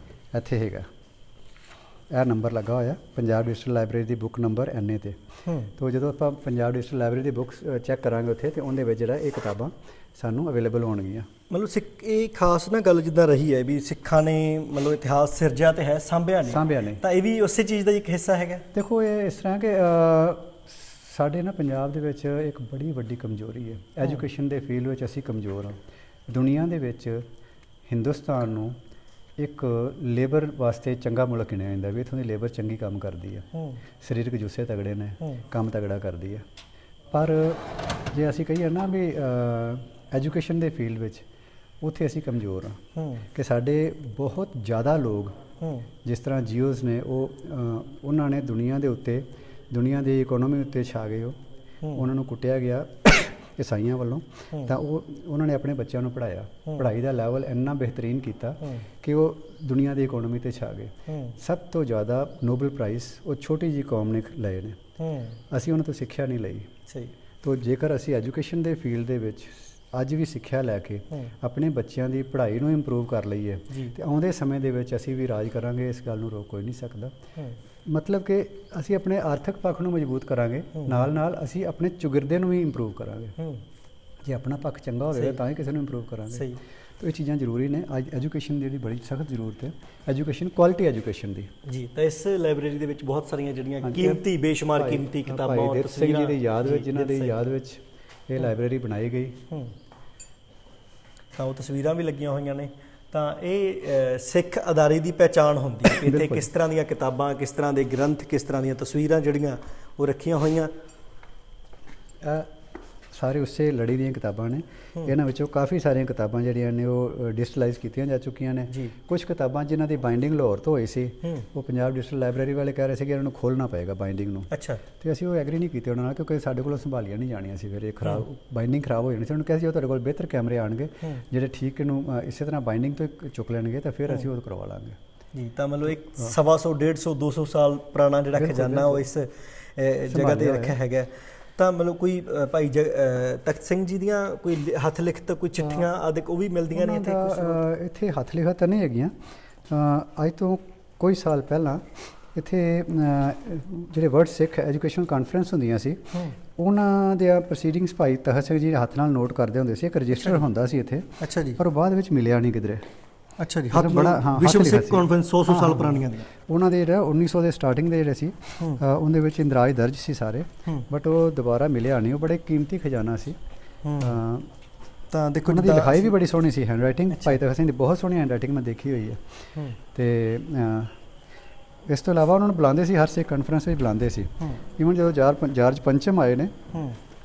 S2: ਇੱਥੇ ਹੈਗਾ, ਇਹ ਨੰਬਰ ਲੱਗਾ ਹੋਇਆ ਪੰਜਾਬ ਡਿਜੀਟਲ ਲਾਇਬ੍ਰੇਰੀ ਦੀ ਬੁੱਕ ਨੰਬਰ NA 'ਤੇ। ਤਾਂ ਜਦੋਂ ਆਪਾਂ ਪੰਜਾਬ ਡਿਜੀਟਲ ਲਾਇਬ੍ਰੇਰੀ ਦੀ ਬੁੱਕਸ ਚੈੱਕ ਕਰਾਂਗੇ ਉੱਥੇ, ਅਤੇ ਉਹਦੇ ਵਿੱਚ ਜਿਹੜਾ ਇਹ ਕਿਤਾਬਾਂ ਸਾਨੂੰ ਅਵੇਲੇਬਲ ਹੋਣਗੀਆਂ। ਮਤਲਬ ਸਿੱਖ ਇਹ ਖਾਸ ਨਾ ਗੱਲ ਜਿੱਦਾਂ ਰਹੀ ਹੈ ਵੀ ਸਿੱਖਾਂ ਨੇ ਮਤਲਬ ਇਤਿਹਾਸ ਸਿਰਜਿਆ ਤੇ ਹੈ, ਸਾਂਭਿਆ ਨਹੀਂ, ਤਾਂ ਇਹ ਵੀ ਉਸੇ ਚੀਜ਼ ਦਾ ਇੱਕ ਹਿੱਸਾ ਹੈਗਾ। ਦੇਖੋ, ਇਹ ਇਸ ਤਰ੍ਹਾਂ ਕਿ ਸਾਡੇ ਨਾ ਪੰਜਾਬ ਦੇ ਵਿੱਚ ਇੱਕ ਬੜੀ ਵੱਡੀ ਕਮਜ਼ੋਰੀ ਹੈ, ਐਜੂਕੇਸ਼ਨ ਦੇ ਫੀਲਡ ਵਿੱਚ ਅਸੀਂ ਕਮਜ਼ੋਰ ਹਾਂ। ਦੁਨੀਆ ਦੇ ਵਿੱਚ ਹਿੰਦੁਸਤਾਨ ਨੂੰ ਇੱਕ ਲੇਬਰ ਵਾਸਤੇ ਚੰਗਾ ਮੁਲਕ ਗਿਣਿਆ ਜਾਂਦਾ ਵੀ ਇੱਥੋਂ ਦੀ ਲੇਬਰ ਚੰਗੀ ਕੰਮ ਕਰਦੀ ਹੈ, ਸਰੀਰਕ ਜੁੱਸੇ ਤਗੜੇ ਨੇ, ਕੰਮ ਤਗੜਾ ਕਰਦੀ ਹੈ। ਪਰ ਜੇ ਅਸੀਂ ਕਹੀਏ ਨਾ ਵੀ ਐਜੂਕੇਸ਼ਨ ਦੇ ਫੀਲਡ ਵਿੱਚ, ਉੱਥੇ ਅਸੀਂ ਕਮਜ਼ੋਰ ਹਾਂ ਕਿ ਸਾਡੇ ਬਹੁਤ ਜ਼ਿਆਦਾ ਲੋਕ, ਜਿਸ ਤਰ੍ਹਾਂ ਜੀਓਜ਼ ਨੇ, ਉਹਨਾਂ ਨੇ ਦੁਨੀਆ ਦੇ ਉੱਤੇ, ਦੁਨੀਆ ਦੀ ਇਕੋਨੋਮੀ ਉੱਤੇ ਛਾ ਗਏ। ਉਹਨਾਂ ਨੂੰ ਕੁੱਟਿਆ ਗਿਆ ਈਸਾਈਆਂ ਵੱਲੋਂ, ਤਾਂ ਉਹਨਾਂ ਨੇ ਆਪਣੇ ਬੱਚਿਆਂ ਨੂੰ ਪੜ੍ਹਾਇਆ, ਪੜ੍ਹਾਈ ਦਾ ਲੈਵਲ ਇੰਨਾ ਬਿਹਤਰੀਨ ਕੀਤਾ ਕਿ ਉਹ ਦੁਨੀਆ ਦੀ ਇਕੋਨੋਮੀ 'ਤੇ ਛਾ ਗਏ। ਸਭ ਤੋਂ ਜ਼ਿਆਦਾ ਨੋਬਲ ਪ੍ਰਾਈਜ਼ ਉਹ ਛੋਟੀ ਜਿਹੀ ਕੌਮ ਨੇ ਲਏ ਨੇ, ਅਸੀਂ ਉਹਨਾਂ ਤੋਂ ਸਿੱਖਿਆ ਨਹੀਂ ਲਈ। ਸਹੀ। ਤਾਂ ਜੇਕਰ ਅਸੀਂ ਐਜੂਕੇਸ਼ਨ ਦੇ ਫੀਲਡ ਦੇ ਵਿੱਚ ਅੱਜ ਵੀ ਸਿੱਖਿਆ ਲੈ ਕੇ ਆਪਣੇ ਬੱਚਿਆਂ ਦੀ ਪੜ੍ਹਾਈ ਨੂੰ ਇੰਪਰੂਵ ਕਰ ਲਈਏ, ਅਤੇ ਆਉਂਦੇ ਸਮੇਂ ਦੇ ਵਿੱਚ ਅਸੀਂ ਵੀ ਰਾਜ ਕਰਾਂਗੇ, ਇਸ ਗੱਲ ਨੂੰ ਰੋਕ ਕੋਈ ਨਹੀਂ ਸਕਦਾ। ਮਤਲਬ ਕਿ ਅਸੀਂ ਆਪਣੇ ਆਰਥਿਕ ਪੱਖ ਨੂੰ ਮਜ਼ਬੂਤ ਕਰਾਂਗੇ, ਨਾਲ ਨਾਲ ਅਸੀਂ ਆਪਣੇ ਚੁਗਿਰਦੇ ਨੂੰ ਵੀ ਇੰਪਰੂਵ ਕਰਾਂਗੇ। ਜੇ ਆਪਣਾ ਪੱਖ ਚੰਗਾ ਹੋਵੇਗਾ ਤਾਂ ਹੀ ਕਿਸੇ ਨੂੰ ਇੰਪਰੂਵ ਕਰਾਂਗੇ। तो ये चीज़ां जरूरी ने। अज एजुकेशन की बड़ी सख्त जरूरत है, एजुकेशन क्वालिटी एजुकेशन की
S1: जी। तो इस लाइब्रेरी ਦੇ ਵਿੱਚ ਬਹੁਤ ਸਾਰੀਆਂ ਜਿਹੜੀਆਂ ਕੀਮਤੀ ਬੇਸ਼ੁਮਾਰ ਕੀਮਤੀ ਕਿਤਾਬਾਂ
S2: ਭਾਈ ਦੀਪ ਸਿੰਘ ਜੀ ਦੀ ਯਾਦ ਵਿੱਚ, ਜਿਨ੍ਹਾਂ ਦੀ
S1: ਜੀ,
S2: ਯਾਦ ਵਿੱਚ ਇਹ ਲਾਇਬ੍ਰੇਰੀ ਬਣਾਈ ਗਈ।
S1: ਤਾਂ ਉਹ ਤਸਵੀਰਾਂ ਵੀ ਲੱਗੀਆਂ ਹੋਈਆਂ ਨੇ। ਤਾਂ ਇਹ ਸਿੱਖ ਅਦਾਰੇ ਦੀ ਪਹਿਚਾਣ ਹੁੰਦੀ ਹੈ ਕਿ ਇੱਥੇ ਕਿਸ ਤਰ੍ਹਾਂ ਦੀਆਂ ਕਿਤਾਬਾਂ, ਕਿਸ ਤਰ੍ਹਾਂ ਦੇ ਗ੍ਰੰਥ, ਕਿਸ ਤਰ੍ਹਾਂ ਦੀਆਂ ਤਸਵੀਰਾਂ ਜਿਹੜੀਆਂ ਉਹ ਰੱਖੀਆਂ ਹੋਈਆਂ।
S2: ਸਾਰੇ ਉਸੇ ਲੜੀ ਦੀਆਂ ਕਿਤਾਬਾਂ ਨੇ। ਇਹਨਾਂ ਵਿੱਚੋਂ ਕਾਫੀ ਸਾਰੀਆਂ ਕਿਤਾਬਾਂ ਜਿਹੜੀਆਂ ਨੇ ਉਹ ਡਿਜੀਟਲਾਈਜ਼ ਕੀਤੀਆਂ ਜਾ ਚੁੱਕੀਆਂ ਨੇ। ਕੁਝ ਕਿਤਾਬਾਂ ਜਿਨ੍ਹਾਂ ਦੀ ਬਾਈਂਡਿੰਗ ਲਾਹੌਰ ਤੋਂ ਹੋਈ ਸੀ, ਉਹ ਪੰਜਾਬ ਡਿਜੀਟਲ ਲਾਇਬ੍ਰੇਰੀ ਵਾਲੇ ਕਹਿ ਰਹੇ ਸੀ ਕਿ ਇਹਨਾਂ ਨੂੰ ਖੋਲ੍ਹਣਾ ਪਏਗਾ ਬਾਈਂਡਿੰਗ ਨੂੰ।
S1: ਅੱਛਾ।
S2: ਤੇ ਅਸੀਂ ਉਹ ਐਗਰੀ ਨਹੀਂ ਕੀਤੇ ਉਹਨਾਂ ਨਾਲ, ਕਿਉਂਕਿ ਸਾਡੇ ਕੋਲੋਂ ਸੰਭਾਲੀਆਂ ਨਹੀਂ ਜਾਣੀਆਂ ਸੀ। ਫਿਰ ਇਹ ਖਰਾਬ ਬਾਈਂਡਿੰਗ ਖਰਾਬ ਹੋ ਜਾਣੀ ਸੀ। ਉਹਨੂੰ ਕਿਹਾ ਸੀ ਉਹ ਤੁਹਾਡੇ ਕੋਲ ਬਿਹਤਰ ਕੈਮਰੇ ਆਉਣਗੇ ਜਿਹੜੇ ਠੀਕ ਇਹਨੂੰ ਇਸੇ ਤਰ੍ਹਾਂ ਬਾਈਂਡਿੰਗ ਤੋਂ ਚੁੱਕ ਲੈਣਗੇ, ਤਾਂ ਫਿਰ ਅਸੀਂ ਉਹ ਕਰਵਾ ਲਾਂਗੇ
S1: ਜੀ। ਤਾਂ ਮਤਲਬ ਇੱਕ 125 150 200 ਸਾਲ ਪੁਰਾਣਾ ਜਿਹੜਾ ਖਜ਼ਾਨਾ ਉਹ ਇਸ ਜਗ੍ਹਾ ਤੇ ਰੱਖਿਆ ਹੈਗਾ। ਤਾਂ ਮਤਲਬ ਕੋਈ ਭਾਈ ਤਖਤ ਸਿੰਘ ਜੀ ਦੀਆਂ ਕੋਈ ਹੱਥ ਲਿਖਤ ਕੋਈ ਚਿੱਠੀਆਂ ਆਦਿ ਉਹ ਵੀ ਮਿਲਦੀਆਂ ਨੇ ਇੱਥੇ?
S2: ਇੱਥੇ ਹੱਥ ਲਿਖਤ ਤਾਂ ਨਹੀਂ ਹੈਗੀਆਂ। ਅੱਜ ਤੋਂ ਕੋਈ ਸਾਲ ਪਹਿਲਾਂ ਇੱਥੇ ਜਿਹੜੇ ਵਰਲਡ ਸਿੱਖ ਐਜੂਕੇਸ਼ਨ ਕਾਨਫਰੰਸ ਹੁੰਦੀਆਂ ਸੀ, ਉਹਨਾਂ ਦੇ ਪ੍ਰੋਸੀਡਿੰਗਸ ਭਾਈ ਤਖਤ ਸਿੰਘ ਜੀ ਹੱਥ ਨਾਲ ਨੋਟ ਕਰਦੇ ਹੁੰਦੇ ਸੀ। ਇੱਕ ਰਜਿਸਟਰ ਹੁੰਦਾ ਸੀ ਇੱਥੇ। ਅੱਛਾ ਜੀ। ਪਰ ਬਾਅਦ ਵਿੱਚ ਮਿਲਿਆ ਨਹੀਂ ਕਿਧਰੇ। ਅੱਛਾ ਜੀ। ਬੜਾ
S1: ਵਿਸ਼ਵ ਸਿੱਖ ਕਾਨਫਰੰਸ 100 ਸਾਲ ਪੁਰਾਣੀਆਂ ਦੀਆਂ
S2: ਉਹਨਾਂ ਦੇ ਜਿਹੜਾ 1900 ਦੇ ਸਟਾਰਟਿੰਗ ਦੇ ਜਿਹੜੇ ਸੀ ਉਹਦੇ ਵਿੱਚ ਇੰਦਰਾਜ ਦਰਜ ਸੀ ਸਾਰੇ, ਬਟ ਉਹ ਦੁਬਾਰਾ ਮਿਲਿਆ ਨਹੀਂ। ਉਹ ਬੜੇ ਕੀਮਤੀ ਖਜ਼ਾਨਾ ਸੀ। ਤਾਂ ਦੇਖੋ ਉਹਨਾਂ ਦੀ ਲਿਖਾਈ ਵੀ ਬੜੀ ਸੋਹਣੀ ਸੀ, ਹੈਂਡ ਰਾਈਟਿੰਗ ਭਾਈ ਤਖਤ ਸਿੰਘ ਦੀ ਬਹੁਤ ਸੋਹਣੀ ਹੈਂਡ ਰਾਈਟਿੰਗ ਮੈਂ ਦੇਖੀ ਹੋਈ ਹੈ। ਅਤੇ ਇਸ ਤੋਂ ਇਲਾਵਾ ਉਹਨਾਂ ਨੂੰ ਬੁਲਾਉਂਦੇ ਸੀ, ਹਰ ਸਿੱਖ ਕਾਨਫਰੰਸ ਵਿੱਚ ਬੁਲਾਉਂਦੇ ਸੀ। ਈਵਨ ਜਦੋਂ ਜਾਰਜ ਪੰਚਮ ਆਏ ਨੇ,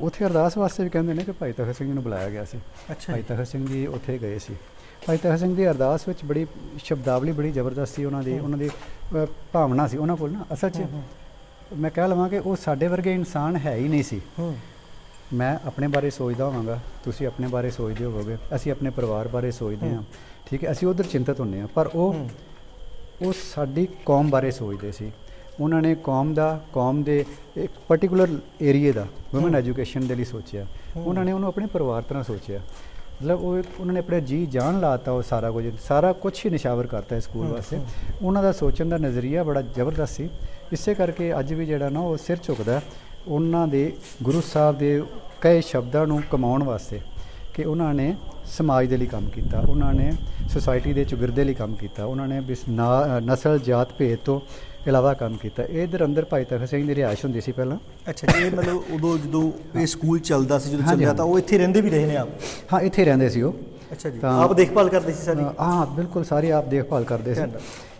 S2: ਉੱਥੇ ਅਰਦਾਸ ਵਾਸਤੇ ਵੀ ਕਹਿੰਦੇ ਨੇ ਕਿ ਭਾਈ ਤਖਤ ਸਿੰਘ ਜੀ ਨੂੰ ਬੁਲਾਇਆ ਗਿਆ ਸੀ। ਭਾਈ ਤਖਤ ਸਿੰਘ ਜੀ ਉੱਥੇ ਗਏ ਸੀ। ਭਾਈ ਤਖਤ ਸਿੰਘ ਦੀ ਅਰਦਾਸ ਵਿੱਚ ਬੜੀ ਸ਼ਬਦਾਵਲੀ ਬੜੀ ਜ਼ਬਰਦਸਤ ਸੀ। ਉਹਨਾਂ ਦੀ ਭਾਵਨਾ ਸੀ ਉਹਨਾਂ ਕੋਲ ਨਾ। ਅਸਲ 'ਚ ਮੈਂ ਕਹਿ ਲਵਾਂ ਕਿ ਉਹ ਸਾਡੇ ਵਰਗੇ ਇਨਸਾਨ ਹੈ ਹੀ ਨਹੀਂ ਸੀ। ਮੈਂ ਆਪਣੇ ਬਾਰੇ ਸੋਚਦਾ ਹੋਵਾਂਗਾ, ਤੁਸੀਂ ਆਪਣੇ ਬਾਰੇ ਸੋਚਦੇ ਹੋਵੋਗੇ, ਅਸੀਂ ਆਪਣੇ ਪਰਿਵਾਰ ਬਾਰੇ ਸੋਚਦੇ ਹਾਂ, ਠੀਕ ਹੈ, ਅਸੀਂ ਉੱਧਰ ਚਿੰਤਤ ਹੁੰਦੇ ਹਾਂ। ਪਰ ਉਹ ਸਾਡੀ ਕੌਮ ਬਾਰੇ ਸੋਚਦੇ ਸੀ। ਉਹਨਾਂ ਨੇ ਕੌਮ ਦੇ ਇੱਕ ਪਰਟੀਕੂਲਰ ਏਰੀਏ ਦਾ ਵੂਮਨ ਐਜੂਕੇਸ਼ਨ ਦੇ ਲਈ ਸੋਚਿਆ। ਉਹਨਾਂ ਨੇ ਉਹਨੂੰ ਆਪਣੇ ਪਰਿਵਾਰ ਤਰ੍ਹਾਂ ਸੋਚਿਆ। ਮਤਲਬ ਉਹਨਾਂ ਨੇ ਆਪਣੇ ਜੀ ਜਾਨ ਲਾਤਾ। ਉਹ ਸਾਰਾ ਕੁਝ ਹੀ ਨਿਸ਼ਾਵਰ ਕਰਤਾ ਇਸ ਸਕੂਲ ਵਾਸਤੇ। ਉਹਨਾਂ ਦਾ ਸੋਚਣ ਦਾ ਨਜ਼ਰੀਆ ਬੜਾ ਜ਼ਬਰਦਸਤ ਸੀ। ਇਸੇ ਕਰਕੇ ਅੱਜ ਵੀ ਜਿਹੜਾ ਨਾ ਉਹ ਸਿਰ ਝੁਕਦਾ ਉਹਨਾਂ ਦੇ ਗੁਰੂ ਸਾਹਿਬ ਦੇ ਕਈ ਸ਼ਬਦਾਂ ਨੂੰ ਕਮਾਉਣ ਵਾਸਤੇ ਕਿ ਉਹਨਾਂ ਨੇ ਸਮਾਜ ਦੇ ਲਈ ਕੰਮ ਕੀਤਾ, ਉਹਨਾਂ ਨੇ ਸੁਸਾਇਟੀ ਦੇ ਚੁਗਿਰਦੇ ਲਈ ਕੰਮ ਕੀਤਾ, ਉਹਨਾਂ ਨੇ ਨਸਲ ਜਾਤ ਭੇਦ ਤੋਂ ਇਲਾਵਾ ਕੰਮ ਕੀਤਾ। ਇਹਦੇ ਅੰਦਰ ਭਾਈ ਤਖਤ ਸਿੰਘ ਦੀ ਰਿਹਾਇਸ਼ ਹੁੰਦੀ ਸੀ ਪਹਿਲਾਂ।
S1: ਅੱਛਾ ਜੀ। ਇਹ ਮਤਲਬ ਉਦੋਂ ਜਦੋਂ ਇਹ ਸਕੂਲ ਚੱਲਦਾ ਸੀ, ਜਦੋਂ ਚੱਲਿਆ ਤਾਂ ਉਹ ਇੱਥੇ ਰਹਿੰਦੇ ਵੀ ਰਹੇ ਨੇ ਆਪ?
S2: ਹਾਂ, ਇੱਥੇ ਰਹਿੰਦੇ ਸੀ ਉਹ।
S1: ਅੱਛਾ ਜੀ। ਤਾਂ ਆਪ ਦੇਖਭਾਲ ਕਰਦੇ ਸੀ ਸਾਰੀ?
S2: ਹਾਂ ਬਿਲਕੁਲ, ਸਾਰੀ ਆਪ ਦੇਖਭਾਲ ਕਰਦੇ ਸੀ।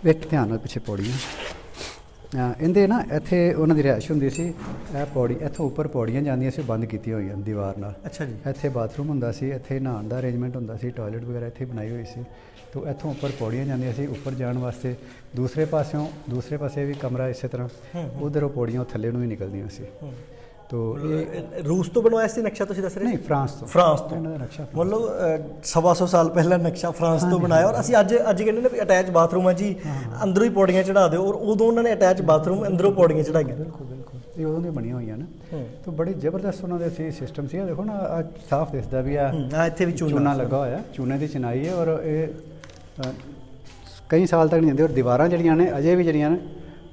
S2: ਇੱਕ ਧਿਆਨ ਨਾਲ ਪਿੱਛੇ ਪੌੜੀਆਂ ਇਹਦੇ ਨਾ, ਇੱਥੇ ਉਹਨਾਂ ਦੀ ਰਿਹਾਇਸ਼ ਹੁੰਦੀ ਸੀ। ਇਹ ਪੌੜੀ ਇੱਥੋਂ ਉੱਪਰ ਪੌੜੀਆਂ ਜਾਂਦੀਆਂ ਸੀ, ਬੰਦ ਕੀਤੀਆਂ ਹੋਈਆਂ ਦੀਵਾਰ ਨਾਲ। ਅੱਛਾ ਜੀ। ਇੱਥੇ ਬਾਥਰੂਮ ਹੁੰਦਾ ਸੀ, ਇੱਥੇ ਨਹਾਉਣ ਦਾ ਅਰੇਂਜਮੈਂਟ ਹੁੰਦਾ ਸੀ, ਟਾਇਲਟ ਵਗੈਰਾ ਇੱਥੇ ਬਣਾਈ ਹੋਈ ਸੀ। ਤੋ ਇੱਥੋਂ ਉੱਪਰ ਪੌੜੀਆਂ ਜਾਂਦੀਆਂ ਸੀ ਉੱਪਰ ਜਾਣ ਵਾਸਤੇ। ਦੂਸਰੇ ਪਾਸੇ ਵੀ ਕਮਰਾ ਇਸੇ ਤਰ੍ਹਾਂ, ਉੱਧਰ ਉਹ ਪੌੜੀਆਂ ਥੱਲੇ ਨੂੰ ਹੀ ਨਿਕਲਦੀਆਂ ਸੀ। ਤੋ ਇਹ
S1: ਰੂਸ ਤੋਂ ਬਣਵਾਇਆ ਸੀ ਨਕਸ਼ਾ ਤੁਸੀਂ ਦੱਸ ਰਹੇ?
S2: ਨਹੀਂ, ਫਰਾਂਸ ਤੋਂ ਇਹਨਾਂ ਦਾ ਨਕਸ਼ਾ।
S1: ਮਤਲਬ 125 ਸਾਲ ਪਹਿਲਾਂ ਨਕਸ਼ਾ ਫਰਾਂਸ ਤੋਂ ਬਣਾਇਆ। ਔਰ ਅਸੀਂ ਅੱਜ ਕਹਿੰਦੇ ਨੇ ਵੀ ਅਟੈਚ ਬਾਥਰੂਮ ਹੈ ਜੀ, ਅੰਦਰੋਂ ਹੀ ਪੌੜੀਆਂ ਚੜ੍ਹਾ ਦਿਓ। ਔਰ ਉਦੋਂ ਉਹਨਾਂ ਨੇ ਅਟੈਚ ਬਾਥਰੂਮ ਅੰਦਰੋਂ ਪੌੜੀਆਂ ਚੜ੍ਹਾਈਆਂ।
S2: ਬਿਲਕੁਲ ਇਹ ਉਦੋਂ ਦੀਆਂ ਬਣੀਆਂ ਹੋਈਆਂ ਨਾ। ਤਾਂ ਬੜੀ ਜ਼ਬਰਦਸਤ ਉਹਨਾਂ ਦੇ ਸੀ ਸਿਸਟਮ ਸੀ। ਦੇਖੋ ਨਾ, ਸਾਫ਼ ਦਿਸਦਾ ਵੀ ਆ ਇੱਥੇ ਵੀ ਚੂਨਾ ਲੱਗਾ ਹੋਇਆ, ਚੂਨੇ ਦੀ ਚਿਨਾਈ ਹੈ। ਔਰ ਇਹ ਕਈ ਸਾਲ ਤੱਕ ਨਹੀਂ ਜਾਂਦੇ। ਔਰ ਦੀਵਾਰਾਂ ਜਿਹੜੀਆਂ ਨੇ ਅਜੇ ਵੀ ਜਿਹੜੀਆਂ ਨੇ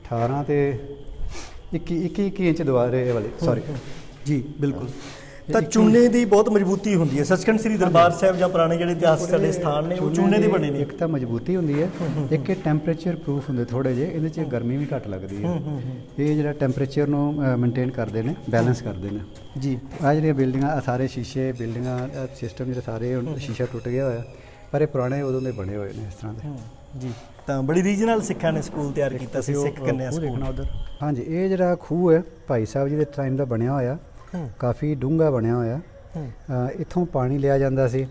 S2: 18 ਤੇ 21 ਇੰਚ ਦੀਵਾਰੇ ਵਾਲੀ, ਸੌਰੀ
S1: ਜੀ ਬਿਲਕੁਲ। ਤਾਂ ਚੂਨੇ ਦੀ ਬਹੁਤ ਮਜ਼ਬੂਤੀ ਹੁੰਦੀ ਹੈ। ਸੱਚਖੰਡ ਸ੍ਰੀ ਦਰਬਾਰ ਸਾਹਿਬ ਜਾਂ ਪੁਰਾਣੇ ਜਿਹੜੇ ਇਤਿਹਾਸਕ ਸਾਡੇ ਸਥਾਨ ਨੇ ਉਹ ਚੂਨੇ ਦੇ ਬਣੇ ਨੇ।
S2: ਇੱਕ ਤਾਂ ਮਜ਼ਬੂਤੀ ਹੁੰਦੀ ਹੈ, ਇੱਕ ਇਹ ਟੈਂਪਰੇਚਰ ਪ੍ਰੂਫ ਹੁੰਦੇ ਥੋੜ੍ਹੇ ਜਿਹੇ। ਇਹਦੇ 'ਚ ਗਰਮੀ ਵੀ ਘੱਟ ਲੱਗਦੀ ਹੈ। ਇਹ ਜਿਹੜਾ ਟੈਂਪਰੇਚਰ ਨੂੰ ਮੇਨਟੇਨ ਕਰਦੇ ਨੇ, ਬੈਲੈਂਸ ਕਰਦੇ ਨੇ ਜੀ। ਆਹ ਜਿਹੜੀਆਂ ਬਿਲਡਿੰਗਾਂ, ਸਾਰੇ ਸ਼ੀਸ਼ੇ ਬਿਲਡਿੰਗਾਂ ਸਿਸਟਮ ਜਿਹੜੇ ਸਾਰੇ ਸ਼ੀਸ਼ਾ ਟੁੱਟ ਗਿਆ ਹੋਇਆ, ਪਰ ਇਹ ਪੁਰਾਣੇ ਉਦੋਂ ਦੇ ਬਣੇ ਹੋਏ ਨੇ ਇਸ ਤਰ੍ਹਾਂ ਦੇ
S1: ਜੀ। ਤਾਂ ਬੜੀ ਰੀਜਨਲ ਸਿੱਖਾਂ ਨੇ ਸਕੂਲ ਤਿਆਰ ਕੀਤਾ ਸੀ, ਸਿੱਖ ਕੰਨਿਆ ਸਕੂਲ।
S2: ਉੱਧਰ ਹਾਂਜੀ, ਇਹ ਜਿਹੜਾ ਖੂਹ ਹੈ ਭਾਈ ਸਾਹਿਬ ਜੀ ਦੇ ਟਾਈਮ ਦਾ ਬਣਿਆ ਹੋਇਆ, ਕਾਫੀ ਡੂੰਘਾ ਬਣਿਆ ਹੋਇਆ। ਇੱਥੋਂ ਪਾਣੀ ਲਿਆ ਜਾਂਦਾ ਸੀ।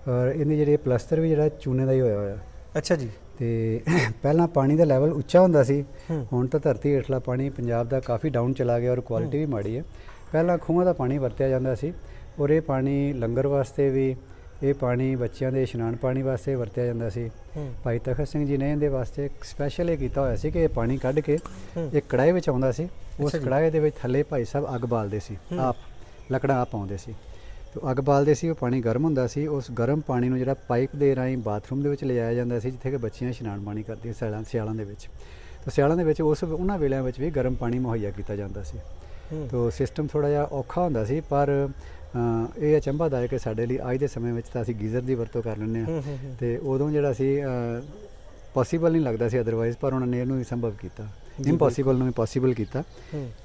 S2: ਔਰ ਇਹਦੇ ਜਿਹੜੇ ਪਲਸਤਰ ਵੀ ਜਿਹੜਾ ਚੂਨੇ ਦਾ ਹੀ ਹੋਇਆ ਹੋਇਆ। ਅੱਛਾ ਜੀ। ਤੇ ਪਹਿਲਾਂ ਪਾਣੀ ਦਾ ਲੈਵਲ ਉੱਚਾ ਹੁੰਦਾ ਸੀ, ਹੁਣ ਤਾਂ ਧਰਤੀ ਹੇਠਲਾ ਪਾਣੀ ਪੰਜਾਬ ਦਾ ਕਾਫੀ ਡਾਊਨ ਚਲਾ ਗਿਆ ਔਰ ਕੁਆਲਿਟੀ ਵੀ ਮਾੜੀ ਹੈ। ਪਹਿਲਾਂ ਖੂਹਾਂ ਦਾ ਪਾਣੀ ਵਰਤਿਆ ਜਾਂਦਾ ਸੀ ਔਰ ਇਹ ਪਾਣੀ ਲੰਗਰ ਵਾਸਤੇ ਵੀ, ਇਹ ਪਾਣੀ ਬੱਚਿਆਂ ਦੇ ਇਸ਼ਨਾਨ ਪਾਣੀ ਵਾਸਤੇ ਵਰਤਿਆ ਜਾਂਦਾ ਸੀ। ਭਾਈ ਤਖਤ ਸਿੰਘ ਜੀ ਨੇ ਇਹਦੇ ਵਾਸਤੇ ਸਪੈਸ਼ਲ ਇਹ ਕੀਤਾ ਹੋਇਆ ਸੀ ਕਿ ਇਹ ਪਾਣੀ ਕੱਢ ਕੇ ਇੱਕ ਕੜਾਹੀ ਵਿੱਚ ਆਉਂਦਾ ਸੀ। ਉਸ ਕੜਾਹੀ ਦੇ ਵਿੱਚ ਥੱਲੇ ਭਾਈ ਸਾਹਿਬ ਅੱਗ ਬਾਲਦੇ ਸੀ, ਆਪ ਲੱਕੜਾਂ ਆਪ ਪਾਉਂਦੇ ਸੀ। ਤੋ ਅੱਗ ਬਾਲਦੇ ਸੀ, ਉਹ ਪਾਣੀ ਗਰਮ ਹੁੰਦਾ ਸੀ। ਉਸ ਗਰਮ ਪਾਣੀ ਨੂੰ ਜਿਹੜਾ ਪਾਈਪ ਦੇ ਰਾਹੀਂ ਬਾਥਰੂਮ ਦੇ ਵਿੱਚ ਲਿਜਾਇਆ ਜਾਂਦਾ ਸੀ, ਜਿੱਥੇ ਕਿ ਬੱਚੀਆਂ ਇਸ਼ਨਾਨ ਪਾਣੀ ਕਰਦੀਆਂ ਸਿਆਲਾਂ ਦੇ ਵਿੱਚ। ਤਾਂ ਸਿਆਲਾਂ ਦੇ ਵਿੱਚ ਉਹਨਾਂ ਵੇਲਿਆਂ ਵਿੱਚ ਵੀ ਗਰਮ ਪਾਣੀ ਮੁਹੱਈਆ ਕੀਤਾ ਜਾਂਦਾ ਸੀ। ਤੋ ਸਿਸਟਮ ਥੋੜ੍ਹਾ ਜਿਹਾ ਔਖਾ ਹੁੰਦਾ ਸੀ, ਪਰ ਇਹ ਅਚੰਭਾਦਾਇਕ ਹੈ ਸਾਡੇ ਲਈ। ਅੱਜ ਦੇ ਸਮੇਂ ਵਿੱਚ ਤਾਂ ਅਸੀਂ ਗੀਜ਼ਰ ਦੀ ਵਰਤੋਂ ਕਰ ਲੈਂਦੇ ਹਾਂ, ਤੇ ਉਦੋਂ ਜਿਹੜਾ ਸੀ ਪੋਸੀਬਲ ਨਹੀਂ ਲੱਗਦਾ ਸੀ ਅਦਰਵਾਈਜ਼, ਪਰ ਉਹਨਾਂ ਨੇ ਇਹਨੂੰ ਵੀ ਸੰਭਵ ਕੀਤਾ, ਇੰਪੋਸੀਬਲ ਨੂੰ ਵੀ ਪੋਸੀਬਲ ਕੀਤਾ।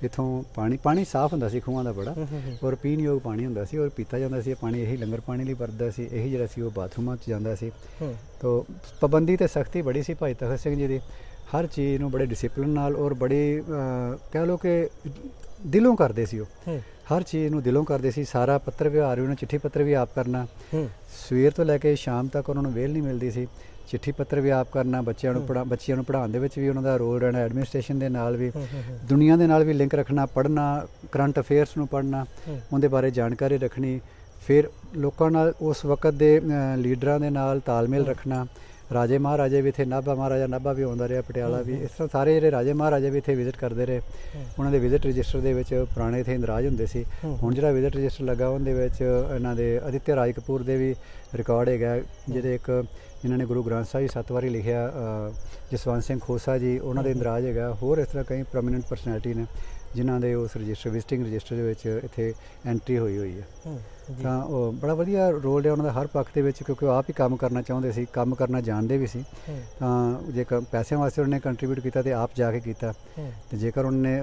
S2: ਇੱਥੋਂ ਪਾਣੀ ਸਾਫ਼ ਹੁੰਦਾ ਸੀ ਖੂਹਾਂ ਦਾ ਬੜਾ, ਔਰ ਪੀਣ ਯੋਗ ਪਾਣੀ ਹੁੰਦਾ ਸੀ, ਔਰ ਪੀਤਾ ਜਾਂਦਾ ਸੀ। ਪਾਣੀ ਇਹੀ ਲੰਗਰ ਪਾਣੀ ਲਈ ਵਰਤਦਾ ਸੀ, ਇਹੀ ਜਿਹੜਾ ਸੀ ਉਹ ਬਾਥਰੂਮਾਂ 'ਚ ਜਾਂਦਾ ਸੀ। ਤੋ ਪਾਬੰਦੀ ਤੇ ਸਖਤੀ ਬੜੀ ਸੀ ਭਾਈ ਤਖਤ ਸਿੰਘ ਜੀ ਦੀ, ਹਰ ਚੀਜ਼ ਨੂੰ ਬੜੇ ਡਿਸਿਪਲਿਨ ਨਾਲ ਔਰ ਬੜੀ ਕਹਿ ਲਓ ਕਿ ਦਿਲੋਂ ਕਰਦੇ ਸੀ। ਉਹ ਹਰ ਚੀਜ਼ ਨੂੰ ਦਿਲੋਂ ਕਰਦੇ ਸੀ। ਸਾਰਾ ਪੱਤਰ ਵਿਵਹਾਰ ਵੀ ਉਹਨਾਂ, ਚਿੱਠੀ ਪੱਤਰ ਵੀ ਆਪ ਕਰਨਾ, ਸਵੇਰ ਤੋਂ ਲੈ ਕੇ ਸ਼ਾਮ ਤੱਕ ਉਹਨਾਂ ਨੂੰ ਵਿਹਲ ਨਹੀਂ ਮਿਲਦੀ ਸੀ। ਚਿੱਠੀ ਪੱਤਰ ਵੀ ਆਪ ਕਰਨਾ, ਬੱਚਿਆਂ ਨੂੰ ਪੜ੍ਹਾਉਣ ਦੇ ਵਿੱਚ ਵੀ ਉਹਨਾਂ ਦਾ ਰੋਲ ਰਹਿਣਾ, ਐਡਮਿਨਿਸਟ੍ਰੇਸ਼ਨ ਦੇ ਨਾਲ ਵੀ, ਦੁਨੀਆ ਦੇ ਨਾਲ ਵੀ ਲਿੰਕ ਰੱਖਣਾ, ਪੜ੍ਹਨਾ, ਕਰੰਟ ਅਫੇਅਰਸ ਨੂੰ ਪੜ੍ਹਨਾ, ਉਹਦੇ ਬਾਰੇ ਜਾਣਕਾਰੀ ਰੱਖਣੀ, ਫਿਰ ਲੋਕਾਂ ਨਾਲ ਉਸ ਵਕਤ ਦੇ ਲੀਡਰਾਂ ਦੇ ਨਾਲ ਤਾਲਮੇਲ ਰੱਖਣਾ। ਰਾਜੇ ਮਹਾਰਾਜੇ ਵੀ ਇੱਥੇ, ਨਾਭਾ ਮਹਾਰਾਜਾ ਨਾਭਾ ਵੀ ਆਉਂਦਾ ਰਿਹਾ, ਪਟਿਆਲਾ ਵੀ, ਇਸ ਤਰ੍ਹਾਂ ਸਾਰੇ ਜਿਹੜੇ ਰਾਜੇ ਮਹਾਰਾਜੇ ਵੀ ਇੱਥੇ ਵਿਜ਼ਿਟ ਕਰਦੇ ਰਹੇ। ਉਹਨਾਂ ਦੇ ਵਿਜ਼ਿਟ ਰਜਿਸਟਰ ਦੇ ਵਿੱਚ ਪੁਰਾਣੇ ਇੱਥੇ ਇੰਦਰਾਜ ਹੁੰਦੇ ਸੀ, ਹੁਣ ਜਿਹੜਾ ਵਿਜ਼ਿਟ ਰਜਿਸਟਰ ਲੱਗਾ ਉਹਦੇ ਵਿੱਚ ਇਹਨਾਂ ਦੇ ਅਦਿੱਤਿਆ ਰਾਜ ਕਪੂਰ ਦੇ ਵੀ ਰਿਕਾਰਡ ਹੈਗਾ, ਜਿਹੜੇ ਇੱਕ ਜਿਨ੍ਹਾਂ ਨੇ ਗੁਰੂ ਗ੍ਰੰਥ ਸਾਹਿਬ 7 ਵਾਰੀ ਲਿਖਿਆ, ਜਸਵੰਤ ਸਿੰਘ ਖੋਸਾ ਜੀ, ਉਹਨਾਂ ਦੇ ਇੰਦਰਾਜ ਹੈਗਾ। ਹੋਰ ਇਸ ਤਰ੍ਹਾਂ ਕਈ ਪ੍ਰੋਮੀਨੈਂਟ ਪਰਸਨੈਲਿਟੀ ਨੇ ਜਿਨ੍ਹਾਂ ਦੇ ਉਸ ਰਜਿਸਟਰ, ਵਿਜ਼ਿਟਿੰਗ ਰਜਿਸਟਰ ਦੇ ਵਿੱਚ ਇੱਥੇ ਐਂਟਰੀ ਹੋਈ ਹੈ। ਤਾਂ ਉਹ ਬੜਾ ਵਧੀਆ ਰੋਲ ਰਿਹਾ ਉਹਨਾਂ ਦਾ ਹਰ ਪੱਖ ਦੇ ਵਿੱਚ, ਕਿਉਂਕਿ ਉਹ ਆਪ ਹੀ ਕੰਮ ਕਰਨਾ ਚਾਹੁੰਦੇ ਸੀ, ਕੰਮ ਕਰਨਾ ਜਾਣਦੇ ਵੀ ਸੀ। ਤਾਂ ਜੇ ਪੈਸਿਆਂ ਵਾਸਤੇ ਉਹਨੇ ਕੰਟਰੀਬਿਊਟ ਕੀਤਾ ਤੇ ਆਪ ਜਾ ਕੇ ਕੀਤਾ, ਤੇ ਜੇਕਰ ਉਹਨੇ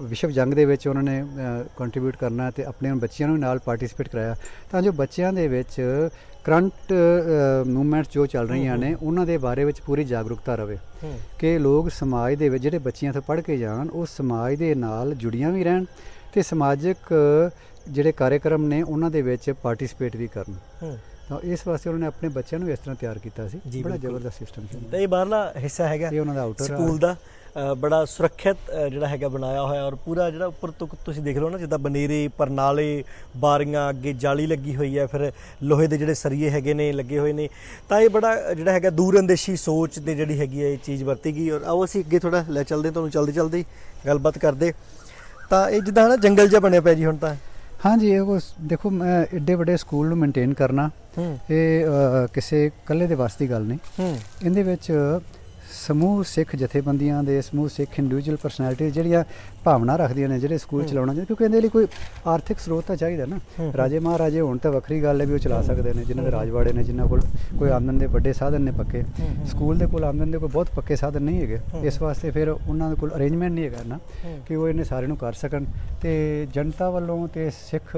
S2: ਵਿਸ਼ਵ ਜੰਗ ਦੇ ਵਿੱਚ ਉਹਨਾਂ ਨੇ ਕੰਟਰੀਬਿਊਟ ਕਰਨਾ ਤੇ ਆਪਣੇ ਬੱਚਿਆਂ ਨੂੰ ਨਾਲ ਪਾਰਟਿਸਿਪੇਟ ਕਰਾਇਆ, ਤਾਂ ਜੋ ਬੱਚਿਆਂ ਦੇ ਵਿੱਚ ਕਰੰਟ ਮੂਵਮੈਂਟਸ ਜੋ ਚੱਲ ਰਹੀਆਂ ਨੇ ਉਹਨਾਂ ਦੇ ਬਾਰੇ ਵਿੱਚ ਪੂਰੀ ਜਾਗਰੂਕਤਾ ਰਵੇ, ਕਿ ਲੋਕ ਸਮਾਜ ਦੇ ਵਿੱਚ ਜਿਹੜੇ ਬੱਚਿਆਂ ਤੋਂ ਪੜ੍ਹ ਕੇ ਜਾਣ, ਉਹ ਸਮਾਜ ਦੇ ਨਾਲ ਜੁੜੀਆਂ ਵੀ ਰਹਿਣ ਤੇ ਸਮਾਜਿਕ ਜਿਹੜੇ ਕਾਰਜਕ੍ਰਮ ਨੇ ਉਹਨਾਂ ਦੇ ਵਿੱਚ ਪਾਰਟਿਸਿਪੇਟ ਵੀ ਕਰਨ। ਤਾਂ ਇਸ ਵਾਸਤੇ ਉਹਨਾਂ ਨੇ ਆਪਣੇ ਬੱਚਿਆਂ ਨੂੰ ਇਸ ਤਰ੍ਹਾਂ ਤਿਆਰ ਕੀਤਾ ਸੀ। ਬੜਾ ਜ਼ਬਰਦਸਤ ਸਿਸਟਮ ਸੀ।
S1: ਤੇ ਇਹ ਬਾਹਰਲਾ ਹਿੱਸਾ ਹੈਗਾ
S2: ਇਹ ਉਹਨਾਂ ਦਾ ਆਊਟਰ
S1: ਸਕੂਲ ਦਾ, ਬੜਾ ਸੁਰੱਖਿਅਤ ਜਿਹੜਾ ਹੈਗਾ ਬਣਾਇਆ ਹੋਇਆ, ਔਰ ਪੂਰਾ ਜਿਹੜਾ ਉੱਪਰ ਤੋਂ ਤੁਸੀਂ ਦੇਖ ਲਓ ਨਾ, ਜਿੱਦਾਂ ਬਨੇਰੇ, ਪਰਨਾਲੇ, ਬਾਰੀਆਂ, ਅੱਗੇ ਜਾਲੀ ਲੱਗੀ ਹੋਈ ਹੈ, ਫਿਰ ਲੋਹੇ ਦੇ ਜਿਹੜੇ ਸਰੀਏ ਹੈਗੇ ਨੇ ਲੱਗੇ ਹੋਏ ਨੇ। ਤਾਂ ਇਹ ਬੜਾ ਜਿਹੜਾ ਹੈਗਾ ਦੂਰਅੰਦੇਸ਼ੀ ਸੋਚ ਦੇ ਜਿਹੜੀ ਹੈਗੀ ਹੈ ਇਹ ਚੀਜ਼ ਵਰਤੀ ਗਈ। ਔਰ ਆਓ ਅਸੀਂ ਅੱਗੇ ਥੋੜਾ ਲੈ ਚੱਲਦੇ, ਤੁਹਾਨੂੰ ਚਲਦੇ ਹੀ ਗੱਲਬਾਤ ਕਰਦੇ। ਤਾਂ ਇਹ ਜਿੱਦਾਂ ਨਾ ਜੰਗਲ ਜਿਹਾ ਬਣਿਆ ਪਿਆ ਜੀ ਹੁਣ ਤਾਂ।
S2: ਹਾਂਜੀ, ਇਹ ਦੇਖੋ, ਮੈਂ ਏਡੇ ਵੱਡੇ ਸਕੂਲ ਨੂੰ ਮੇਨਟੇਨ ਕਰਨਾ ਇਹ ਕਿਸੇ ਇਕੱਲੇ ਦੇ ਵਾਸਤੇ ਦੀ ਗੱਲ ਨਹੀਂ। ਇਹਦੇ ਵਿੱਚ ਸਮੂਹ ਸਿੱਖ ਜਥੇਬੰਦੀਆਂ ਦੇ, ਸਮੂਹ ਸਿੱਖ ਇੰਡੀਵਿਜੂਅਲ ਪਰਸਨੈਲਿਟੀ ਜਿਹੜੀਆਂ ਭਾਵਨਾ ਰੱਖਦੀਆਂ ਨੇ ਜਿਹੜੇ ਸਕੂਲ ਚਲਾਉਣਾ ਚਾਹੀਦਾ, ਕਿਉਂਕਿ ਇਹਦੇ ਲਈ ਕੋਈ ਆਰਥਿਕ ਸਰੋਤ ਤਾਂ ਚਾਹੀਦਾ ਨਾ। ਰਾਜੇ ਮਹਾਰਾਜੇ ਹੋਣ ਤਾਂ ਵੱਖਰੀ ਗੱਲ ਹੈ ਵੀ ਉਹ ਚਲਾ ਸਕਦੇ ਨੇ, ਜਿਨ੍ਹਾਂ ਦੇ ਰਾਜਵਾੜੇ ਨੇ, ਜਿਨ੍ਹਾਂ ਕੋਲ ਕੋਈ ਆਮਦਨ ਦੇ ਵੱਡੇ ਸਾਧਨ ਨੇ ਪੱਕੇ। ਸਕੂਲ ਦੇ ਕੋਲ ਆਮਦਨ ਦੇ ਕੋਈ ਬਹੁਤ ਪੱਕੇ ਸਾਧਨ ਨਹੀਂ ਹੈਗੇ, ਇਸ ਵਾਸਤੇ ਫਿਰ ਉਹਨਾਂ ਦੇ ਕੋਲ ਅਰੇਂਜਮੈਂਟ ਨਹੀਂ ਹੈਗਾ ਨਾ ਕਿ ਉਹ ਇਹਨੇ ਸਾਰੇ ਨੂੰ ਕਰ ਸਕਣ। ਤੇ ਜਨਤਾ ਵੱਲੋਂ ਤੇ ਸਿੱਖ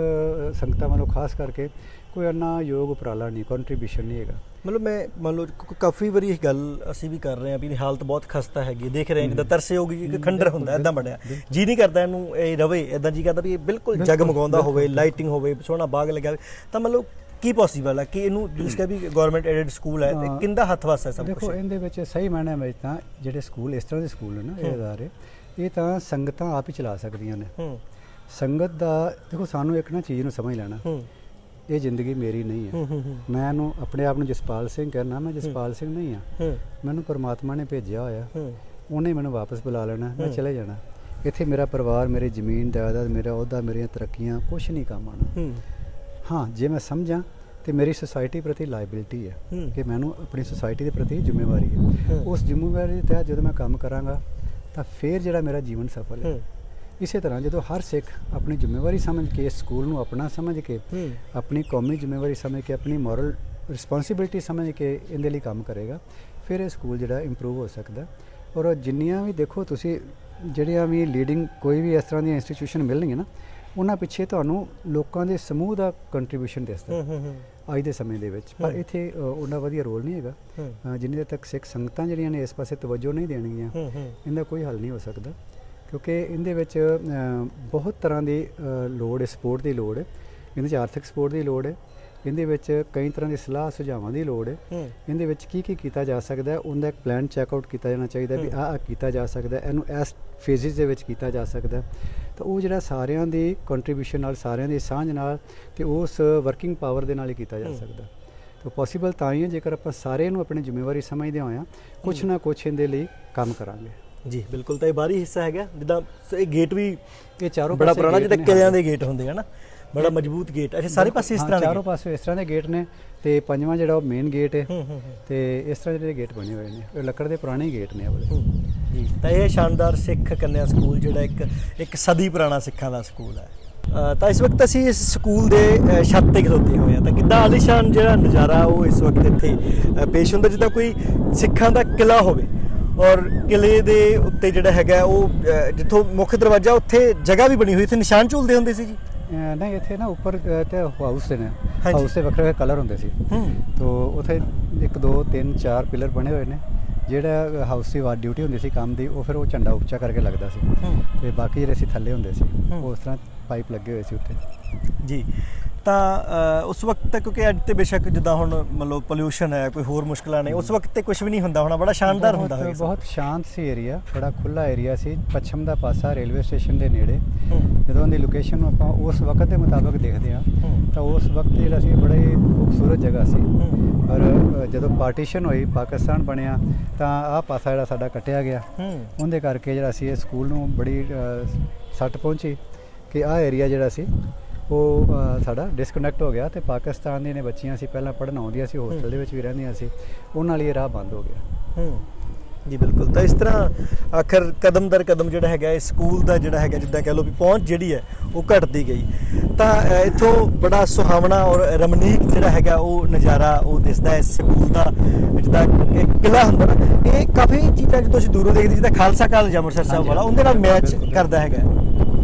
S2: ਸੰਗਤਾਂ ਵੱਲੋਂ ਖਾਸ ਕਰਕੇ ਕੋਈ ਇੰਨਾ ਯੋਗ ਉਪਰਾਲਾ ਨਹੀਂ, ਕੰਟਰੀਬਿਊਸ਼ਨ ਨਹੀਂ ਹੈਗਾ।
S1: ਮਤਲਬ ਮੈਂ ਮੰਨ ਲਓ ਕਾਫੀ ਵਾਰੀ ਇਹ ਗੱਲ ਅਸੀਂ ਵੀ ਕਰ ਰਹੇ ਹਾਂ ਵੀ ਇਹਦੀ ਹਾਲਤ ਬਹੁਤ ਖਸਤਾ ਹੈਗੀ, ਦੇਖ ਰਹੇ ਹਾਂ ਜਿੱਦਾਂ ਤਰਸਯੋਗ ਇੱਕ ਖੰਡਰ ਹੁੰਦਾ ਇੱਦਾਂ ਬਣਿਆ, ਜੀ ਨਹੀਂ ਕਰਦਾ ਇਹਨੂੰ ਇਹ ਰਵੇ ਇੱਦਾਂ, ਜੀ ਕਰਦਾ ਵੀ ਇਹ ਬਿਲਕੁਲ ਜਗਮਗਾਉਂਦਾ ਹੋਵੇ, ਲਾਈਟਿੰਗ ਹੋਵੇ, ਸੋਹਣਾ ਬਾਗ ਲੱਗਿਆ ਹੋਵੇ। ਤਾਂ ਮਤਲਬ ਕੀ ਪੋਸੀਬਲ ਹੈ ਕਿ ਇਹਨੂੰ ਜਿਸ ਕਾ ਵੀ ਗਵਰਨਮੈਂਟ ਐਡਡ ਸਕੂਲ ਹੈ ਤੇ ਕਿੰਦਾ ਹੱਥ ਵਸ ਹੈ ਸਭ ਕੁਝ?
S2: ਦੇਖੋ, ਇਹਦੇ ਵਿੱਚ ਸਹੀ ਮਾਇਨੇ ਵਿੱਚ ਤਾਂ ਜਿਹੜੇ ਸਕੂਲ ਇਸ ਤਰ੍ਹਾਂ ਦੇ ਸਕੂਲ ਨੇ ਨਾ, ਇਹ ਅਦਾਰੇ, ਇਹ ਤਾਂ ਸੰਗਤਾਂ ਆਪ ਹੀ ਚਲਾ ਸਕਦੀਆਂ ਨੇ। ਸੰਗਤ ਦਾ ਦੇਖੋ, ਸਾਨੂੰ ਇੱਕ ਨਾ ਚੀਜ਼ ਨੂੰ ਸਮਝ ਲੈਣਾ, ਇਹ ਜ਼ਿੰਦਗੀ ਮੇਰੀ ਨਹੀਂ ਹੈ। ਮੈਂ ਇਹਨੂੰ ਆਪਣੇ ਆਪ ਨੂੰ ਜਸਪਾਲ ਸਿੰਘ ਕਹਿਣਾ, ਮੈਂ ਜਸਪਾਲ ਸਿੰਘ ਨਹੀਂ ਹਾਂ। ਮੈਨੂੰ ਪਰਮਾਤਮਾ ਨੇ ਭੇਜਿਆ ਹੋਇਆ, ਉਹਨੇ ਮੈਨੂੰ ਵਾਪਸ ਬੁਲਾ ਲੈਣਾ, ਮੈਂ ਚਲੇ ਜਾਣਾ। ਇੱਥੇ ਮੇਰਾ ਪਰਿਵਾਰ, ਮੇਰੀ ਜ਼ਮੀਨ ਜਾਇਦਾਦ, ਮੇਰਾ ਅਹੁਦਾ, ਮੇਰੀਆਂ ਤਰੱਕੀਆਂ ਕੁਛ ਨਹੀਂ ਕੰਮ ਆਉਣਾ। ਹਾਂ, ਜੇ ਮੈਂ ਸਮਝਾਂ ਤੇ ਮੇਰੀ ਸੁਸਾਇਟੀ ਪ੍ਰਤੀ ਲਾਇਬਿਲਿਟੀ ਹੈ ਕਿ ਮੈਨੂੰ ਆਪਣੀ ਸੁਸਾਇਟੀ ਦੇ ਪ੍ਰਤੀ ਜ਼ਿੰਮੇਵਾਰੀ ਹੈ। ਉਸ ਜ਼ਿੰਮੇਵਾਰੀ ਦੇ ਤਹਿਤ ਜਦੋਂ ਮੈਂ ਕੰਮ ਕਰਾਂਗਾ ਤਾਂ ਫਿਰ ਜਿਹੜਾ ਮੇਰਾ ਜੀਵਨ ਸਫਲ ਹੈ। ਇਸੇ ਤਰ੍ਹਾਂ ਜਦੋਂ ਹਰ ਸਿੱਖ ਆਪਣੀ ਜ਼ਿੰਮੇਵਾਰੀ ਸਮਝ ਕੇ, ਸਕੂਲ ਨੂੰ ਆਪਣਾ ਸਮਝ ਕੇ, ਆਪਣੀ ਕੌਮੀ ਜ਼ਿੰਮੇਵਾਰੀ ਸਮਝ ਕੇ, ਆਪਣੀ ਮੋਰਲ ਰਿਸਪੌਂਸਿਬਿਲਿਟੀ ਸਮਝ ਕੇ ਇਹਦੇ ਲਈ ਕੰਮ ਕਰੇਗਾ, ਫਿਰ ਇਹ ਸਕੂਲ ਜਿਹੜਾ ਇੰਪਰੂਵ ਹੋ ਸਕਦਾ। ਔਰ ਜਿੰਨੀਆਂ ਵੀ ਦੇਖੋ ਤੁਸੀਂ ਜਿਹੜੀਆਂ ਵੀ ਲੀਡਿੰਗ ਕੋਈ ਵੀ ਇਸ ਤਰ੍ਹਾਂ ਦੀਆਂ ਇੰਸਟੀਟਿਊਸ਼ਨ ਮਿਲਣਗੀਆਂ ਨਾ, ਉਹਨਾਂ ਪਿੱਛੇ ਤੁਹਾਨੂੰ ਲੋਕਾਂ ਦੇ ਸਮੂਹ ਦਾ ਕੰਟਰੀਬਿਊਸ਼ਨ ਦਿਸਦਾ ਅੱਜ ਦੇ ਸਮੇਂ ਦੇ ਵਿੱਚ। ਪਰ ਇੱਥੇ ਉਹਨਾਂ ਵਧੀਆ ਰੋਲ ਨਹੀਂ ਹੈਗਾ ਜਿੰਨੀ ਦੇਰ ਤੱਕ ਸਿੱਖ ਸੰਗਤਾਂ ਜਿਹੜੀਆਂ ਨੇ ਇਸ ਪਾਸੇ ਤਵੱਜੋ ਨਹੀਂ ਦੇਣਗੀਆਂ, ਇਹਦਾ ਕੋਈ ਹੱਲ ਨਹੀਂ ਹੋ ਸਕਦਾ। ਕਿਉਂਕਿ ਇਹਦੇ ਵਿੱਚ ਬਹੁਤ ਤਰ੍ਹਾਂ ਦੀ ਲੋੜ ਹੈ, ਸਪੋਰਟ ਦੀ ਲੋੜ ਹੈ, ਇਹਦੇ 'ਚ ਆਰਥਿਕ ਸਪੋਰਟ ਦੀ ਲੋੜ ਹੈ, ਇਹਦੇ ਵਿੱਚ ਕਈ ਤਰ੍ਹਾਂ ਦੀ ਸਲਾਹ ਸੁਝਾਵਾਂ ਦੀ ਲੋੜ ਹੈ। ਇਹਦੇ ਵਿੱਚ ਕੀ ਕੀਤਾ ਜਾ ਸਕਦਾ, ਉਹਦਾ ਇੱਕ ਪਲਾਨ ਚੈੱਕ ਆਊਟ ਕੀਤਾ ਜਾਣਾ ਚਾਹੀਦਾ ਵੀ ਆਹ ਕੀਤਾ ਜਾ ਸਕਦਾ, ਇਹਨੂੰ ਇਸ ਫੇਜ਼ਿਸ ਦੇ ਵਿੱਚ ਕੀਤਾ ਜਾ ਸਕਦਾ। ਤਾਂ ਉਹ ਜਿਹੜਾ ਸਾਰਿਆਂ ਦੀ ਕੰਟਰੀਬਿਊਸ਼ਨ ਨਾਲ, ਸਾਰਿਆਂ ਦੀ ਸਾਂਝ ਨਾਲ ਤੇ ਉਸ ਵਰਕਿੰਗ ਪਾਵਰ ਦੇ ਨਾਲ ਹੀ ਕੀਤਾ ਜਾ ਸਕਦਾ। ਤਾਂ ਪੋਸੀਬਲ ਤਾਂ ਹੀ ਹੈ ਜੇਕਰ ਆਪਾਂ ਸਾਰਿਆਂ ਨੂੰ ਆਪਣੀ ਜ਼ਿੰਮੇਵਾਰੀ ਸਮਝਦੇ ਹੋਇਆ ਕੁਛ ਨਾ ਕੁਛ ਇਹਦੇ ਲਈ ਕੰਮ ਕਰਾਂਗੇ।
S1: ਜੀ ਬਿਲਕੁਲ। ਤਾਂ ਇਹ ਬਾਹਰੀ ਹਿੱਸਾ ਹੈਗਾ, ਜਿੱਦਾਂ ਇਹ ਗੇਟ ਵੀ
S2: ਇਹ ਚਾਰੋਂ
S1: ਬੜਾ ਪੁਰਾਣਾ, ਜਿੱਦਾਂ ਕਿਲਿਆਂ ਦੇ ਗੇਟ ਹੁੰਦੇ ਹਨ, ਬੜਾ ਮਜ਼ਬੂਤ ਗੇਟ। ਅੱਛਾ, ਸਾਰੇ ਪਾਸੇ ਇਸ ਤਰ੍ਹਾਂ ਦੇ,
S2: ਚਾਰੋਂ ਪਾਸੇ ਇਸ ਤਰ੍ਹਾਂ ਦੇ ਗੇਟ ਨੇ। ਤੇ ਪੰਜਵਾਂ ਜਿਹੜਾ ਉਹ ਮੇਨ ਗੇਟ ਹੈ, ਤੇ ਇਸ ਤਰ੍ਹਾਂ ਜਿਹੜੇ ਗੇਟ ਬਣੇ ਹੋਏ ਨੇ ਇਹ ਲੱਕੜ ਦੇ ਪੁਰਾਣੇ ਗੇਟ ਨੇ ਵਾਲੇ ਜੀ। ਤਾਂ ਇਹ ਸ਼ਾਨਦਾਰ ਸਿੱਖ ਕੰਨਿਆ ਸਕੂਲ ਜਿਹੜਾ ਇੱਕ ਸਦੀ ਪੁਰਾਣਾ ਸਿੱਖਾਂ ਦਾ ਸਕੂਲ ਹੈ।
S1: ਤਾਂ ਇਸ ਵਕਤ ਅਸੀਂ ਇਸ ਸਕੂਲ ਦੇ ਛੱਤ ਤੇ ਖਲੋਤੇ ਹੋਏ ਹਾਂ ਤਾਂ ਕਿੱਦਾਂ ਆਲੀਸ਼ਾਨ ਜਿਹੜਾ ਨਜ਼ਾਰਾ ਉਹ ਇਸ ਵਕਤ ਇੱਥੇ ਪੇਸ਼ ਹੁੰਦਾ, ਜਿੱਦਾਂ ਕੋਈ ਸਿੱਖਾਂ ਦਾ ਕਿਲ੍ਹਾ ਹੋਵੇ ਔਰ ਕਿਲ੍ਹੇ ਦੇ ਉੱਤੇ ਜਿਹੜਾ ਹੈਗਾ ਉਹ ਜਿੱਥੋਂ ਮੁੱਖ ਦਰਵਾਜ਼ਾ ਉੱਥੇ ਜਗ੍ਹਾ ਵੀ ਬਣੀ ਹੋਈ, ਇੱਥੇ ਨਿਸ਼ਾਨ ਝੂਲਦੇ ਹੁੰਦੇ ਸੀ ਜੀ।
S2: ਨਹੀਂ, ਇੱਥੇ ਨਾ ਉੱਪਰ ਤੇ ਹਾਊਸ ਨੇ,
S1: ਹਾਂਜੀ।
S2: ਹਾਊਸ ਦੇ ਵੱਖਰੇ ਕਲਰ ਹੁੰਦੇ ਸੀ। ਤੋ ਉੱਥੇ 1 2 3 4 ਪਿਲਰ ਬਣੇ ਹੋਏ ਨੇ। ਜਿਹੜਾ ਹਾਊਸ ਦੀ ਵਾਰ ਡਿਊਟੀ ਹੁੰਦੀ ਸੀ ਕੰਮ ਦੀ, ਉਹ ਫਿਰ ਉਹ ਝੰਡਾ ਉੱਚਾ ਕਰਕੇ ਲੱਗਦਾ ਸੀ ਤੇ ਬਾਕੀ ਜਿਹੜੇ ਸੀ ਥੱਲੇ ਹੁੰਦੇ ਸੀ, ਉਸ ਤਰ੍ਹਾਂ ਪਾਈਪ ਲੱਗੇ ਹੋਏ ਸੀ ਉੱਤੇ
S1: ਜੀ। ਤਾਂ ਉਸ ਵਕਤ ਤੱਕ, ਕਿਉਂਕਿ ਅੱਜ ਤੇ ਬੇਸ਼ੱਕ ਜਿੱਦਾਂ ਹੁਣ ਮਤਲਬ ਪੋਲਿਊਸ਼ਨ ਹੈ, ਕੋਈ ਹੋਰ ਮੁਸ਼ਕਲਾਂ ਨੇ, ਉਸ ਵਕਤ ਤੇ ਕੁਝ ਵੀ ਨਹੀਂ ਹੁੰਦਾ ਹੋਣਾ, ਬੜਾ ਸ਼ਾਨਦਾਰ ਹੁੰਦਾ ਹੋਵੇਗਾ।
S2: ਬਹੁਤ ਸ਼ਾਂਤ ਸੀ ਏਰੀਆ, ਬੜਾ ਖੁੱਲਾ ਏਰੀਆ ਸੀ। ਪੱਛਮ ਦਾ ਪਾਸਾ ਰੇਲਵੇ ਸਟੇਸ਼ਨ ਦੇ ਨੇੜੇ। ਜਦੋਂ ਦੀ ਲੋਕੇਸ਼ਨ ਨੂੰ ਆਪਾਂ ਉਸ ਵਕਤ ਦੇ ਮੁਤਾਬਕ ਦੇਖਦੇ ਹਾਂ ਤਾਂ ਉਸ ਵਕਤ ਜਿਹੜਾ ਸੀ ਬੜਾ ਹੀ ਖੂਬਸੂਰਤ ਜਗ੍ਹਾ ਸੀ। ਪਰ ਜਦੋਂ ਪਾਰਟੀਸ਼ਨ ਹੋਈ, ਪਾਕਿਸਤਾਨ ਬਣਿਆ, ਤਾਂ ਆਹ ਪਾਸਾ ਜਿਹੜਾ ਸਾਡਾ ਕੱਟਿਆ ਗਿਆ। ਉਹਦੇ ਕਰਕੇ ਜਿਹੜਾ ਸੀ ਇਹ ਸਕੂਲ ਨੂੰ ਬੜੀ ਸੱਟ ਪਹੁੰਚੀ ਕਿ ਆਹ ਏਰੀਆ ਜਿਹੜਾ ਸੀ ਉਹ ਸਾਡਾ ਡਿਸਕਨੈਕਟ ਹੋ ਗਿਆ ਤੇ ਪਾਕਿਸਤਾਨ ਦੀਆਂ ਨੇ ਬੱਚੀਆਂ ਸੀ, ਪਹਿਲਾਂ ਪੜ੍ਹਨ ਆਉਂਦੀਆਂ ਸੀ, ਹੋਸਟਲ ਦੇ ਵਿੱਚ ਵੀ ਰਹਿੰਦੀਆਂ ਸੀ, ਉਹਨਾਂ ਲਈ ਇਹ ਰਾਹ ਬੰਦ ਹੋ ਗਿਆ।
S1: ਜੀ ਬਿਲਕੁਲ। ਤਾਂ ਇਸ ਤਰ੍ਹਾਂ ਆਖਰ ਕਦਮ ਦਰ ਕਦਮ ਜਿਹੜਾ ਹੈਗਾ ਇਸ ਸਕੂਲ ਦਾ ਜਿਹੜਾ ਹੈਗਾ, ਜਿੱਦਾਂ ਕਹਿ ਲਓ ਵੀ ਪਹੁੰਚ ਜਿਹੜੀ ਹੈ ਉਹ ਘਟਦੀ ਗਈ। ਤਾਂ ਇੱਥੋਂ ਬੜਾ ਸੁਹਾਵਣਾ ਔਰ ਰਮਣੀਕ ਜਿਹੜਾ ਹੈਗਾ ਉਹ ਨਜ਼ਾਰਾ ਉਹ ਦਿਸਦਾ ਹੈ ਇਸ ਸਕੂਲ ਦਾ। ਜਿੱਦਾਂ ਕਿਲ੍ਹਾ ਹੁੰਦਾ ਨਾ, ਇਹ ਕਾਫੀ ਚੀਜ਼ਾਂ ਜਦੋਂ ਅਸੀਂ ਦੂਰੋਂ ਦੇਖਦੇ, ਜਿੱਦਾਂ ਖਾਲਸਾ ਕਾਲਜ ਅੰਮ੍ਰਿਤਸਰ ਸਾਹਿਬ ਵਾਲਾ, ਉਹਦੇ ਨਾਲ ਮੈਚ ਕਰਦਾ ਹੈਗਾ,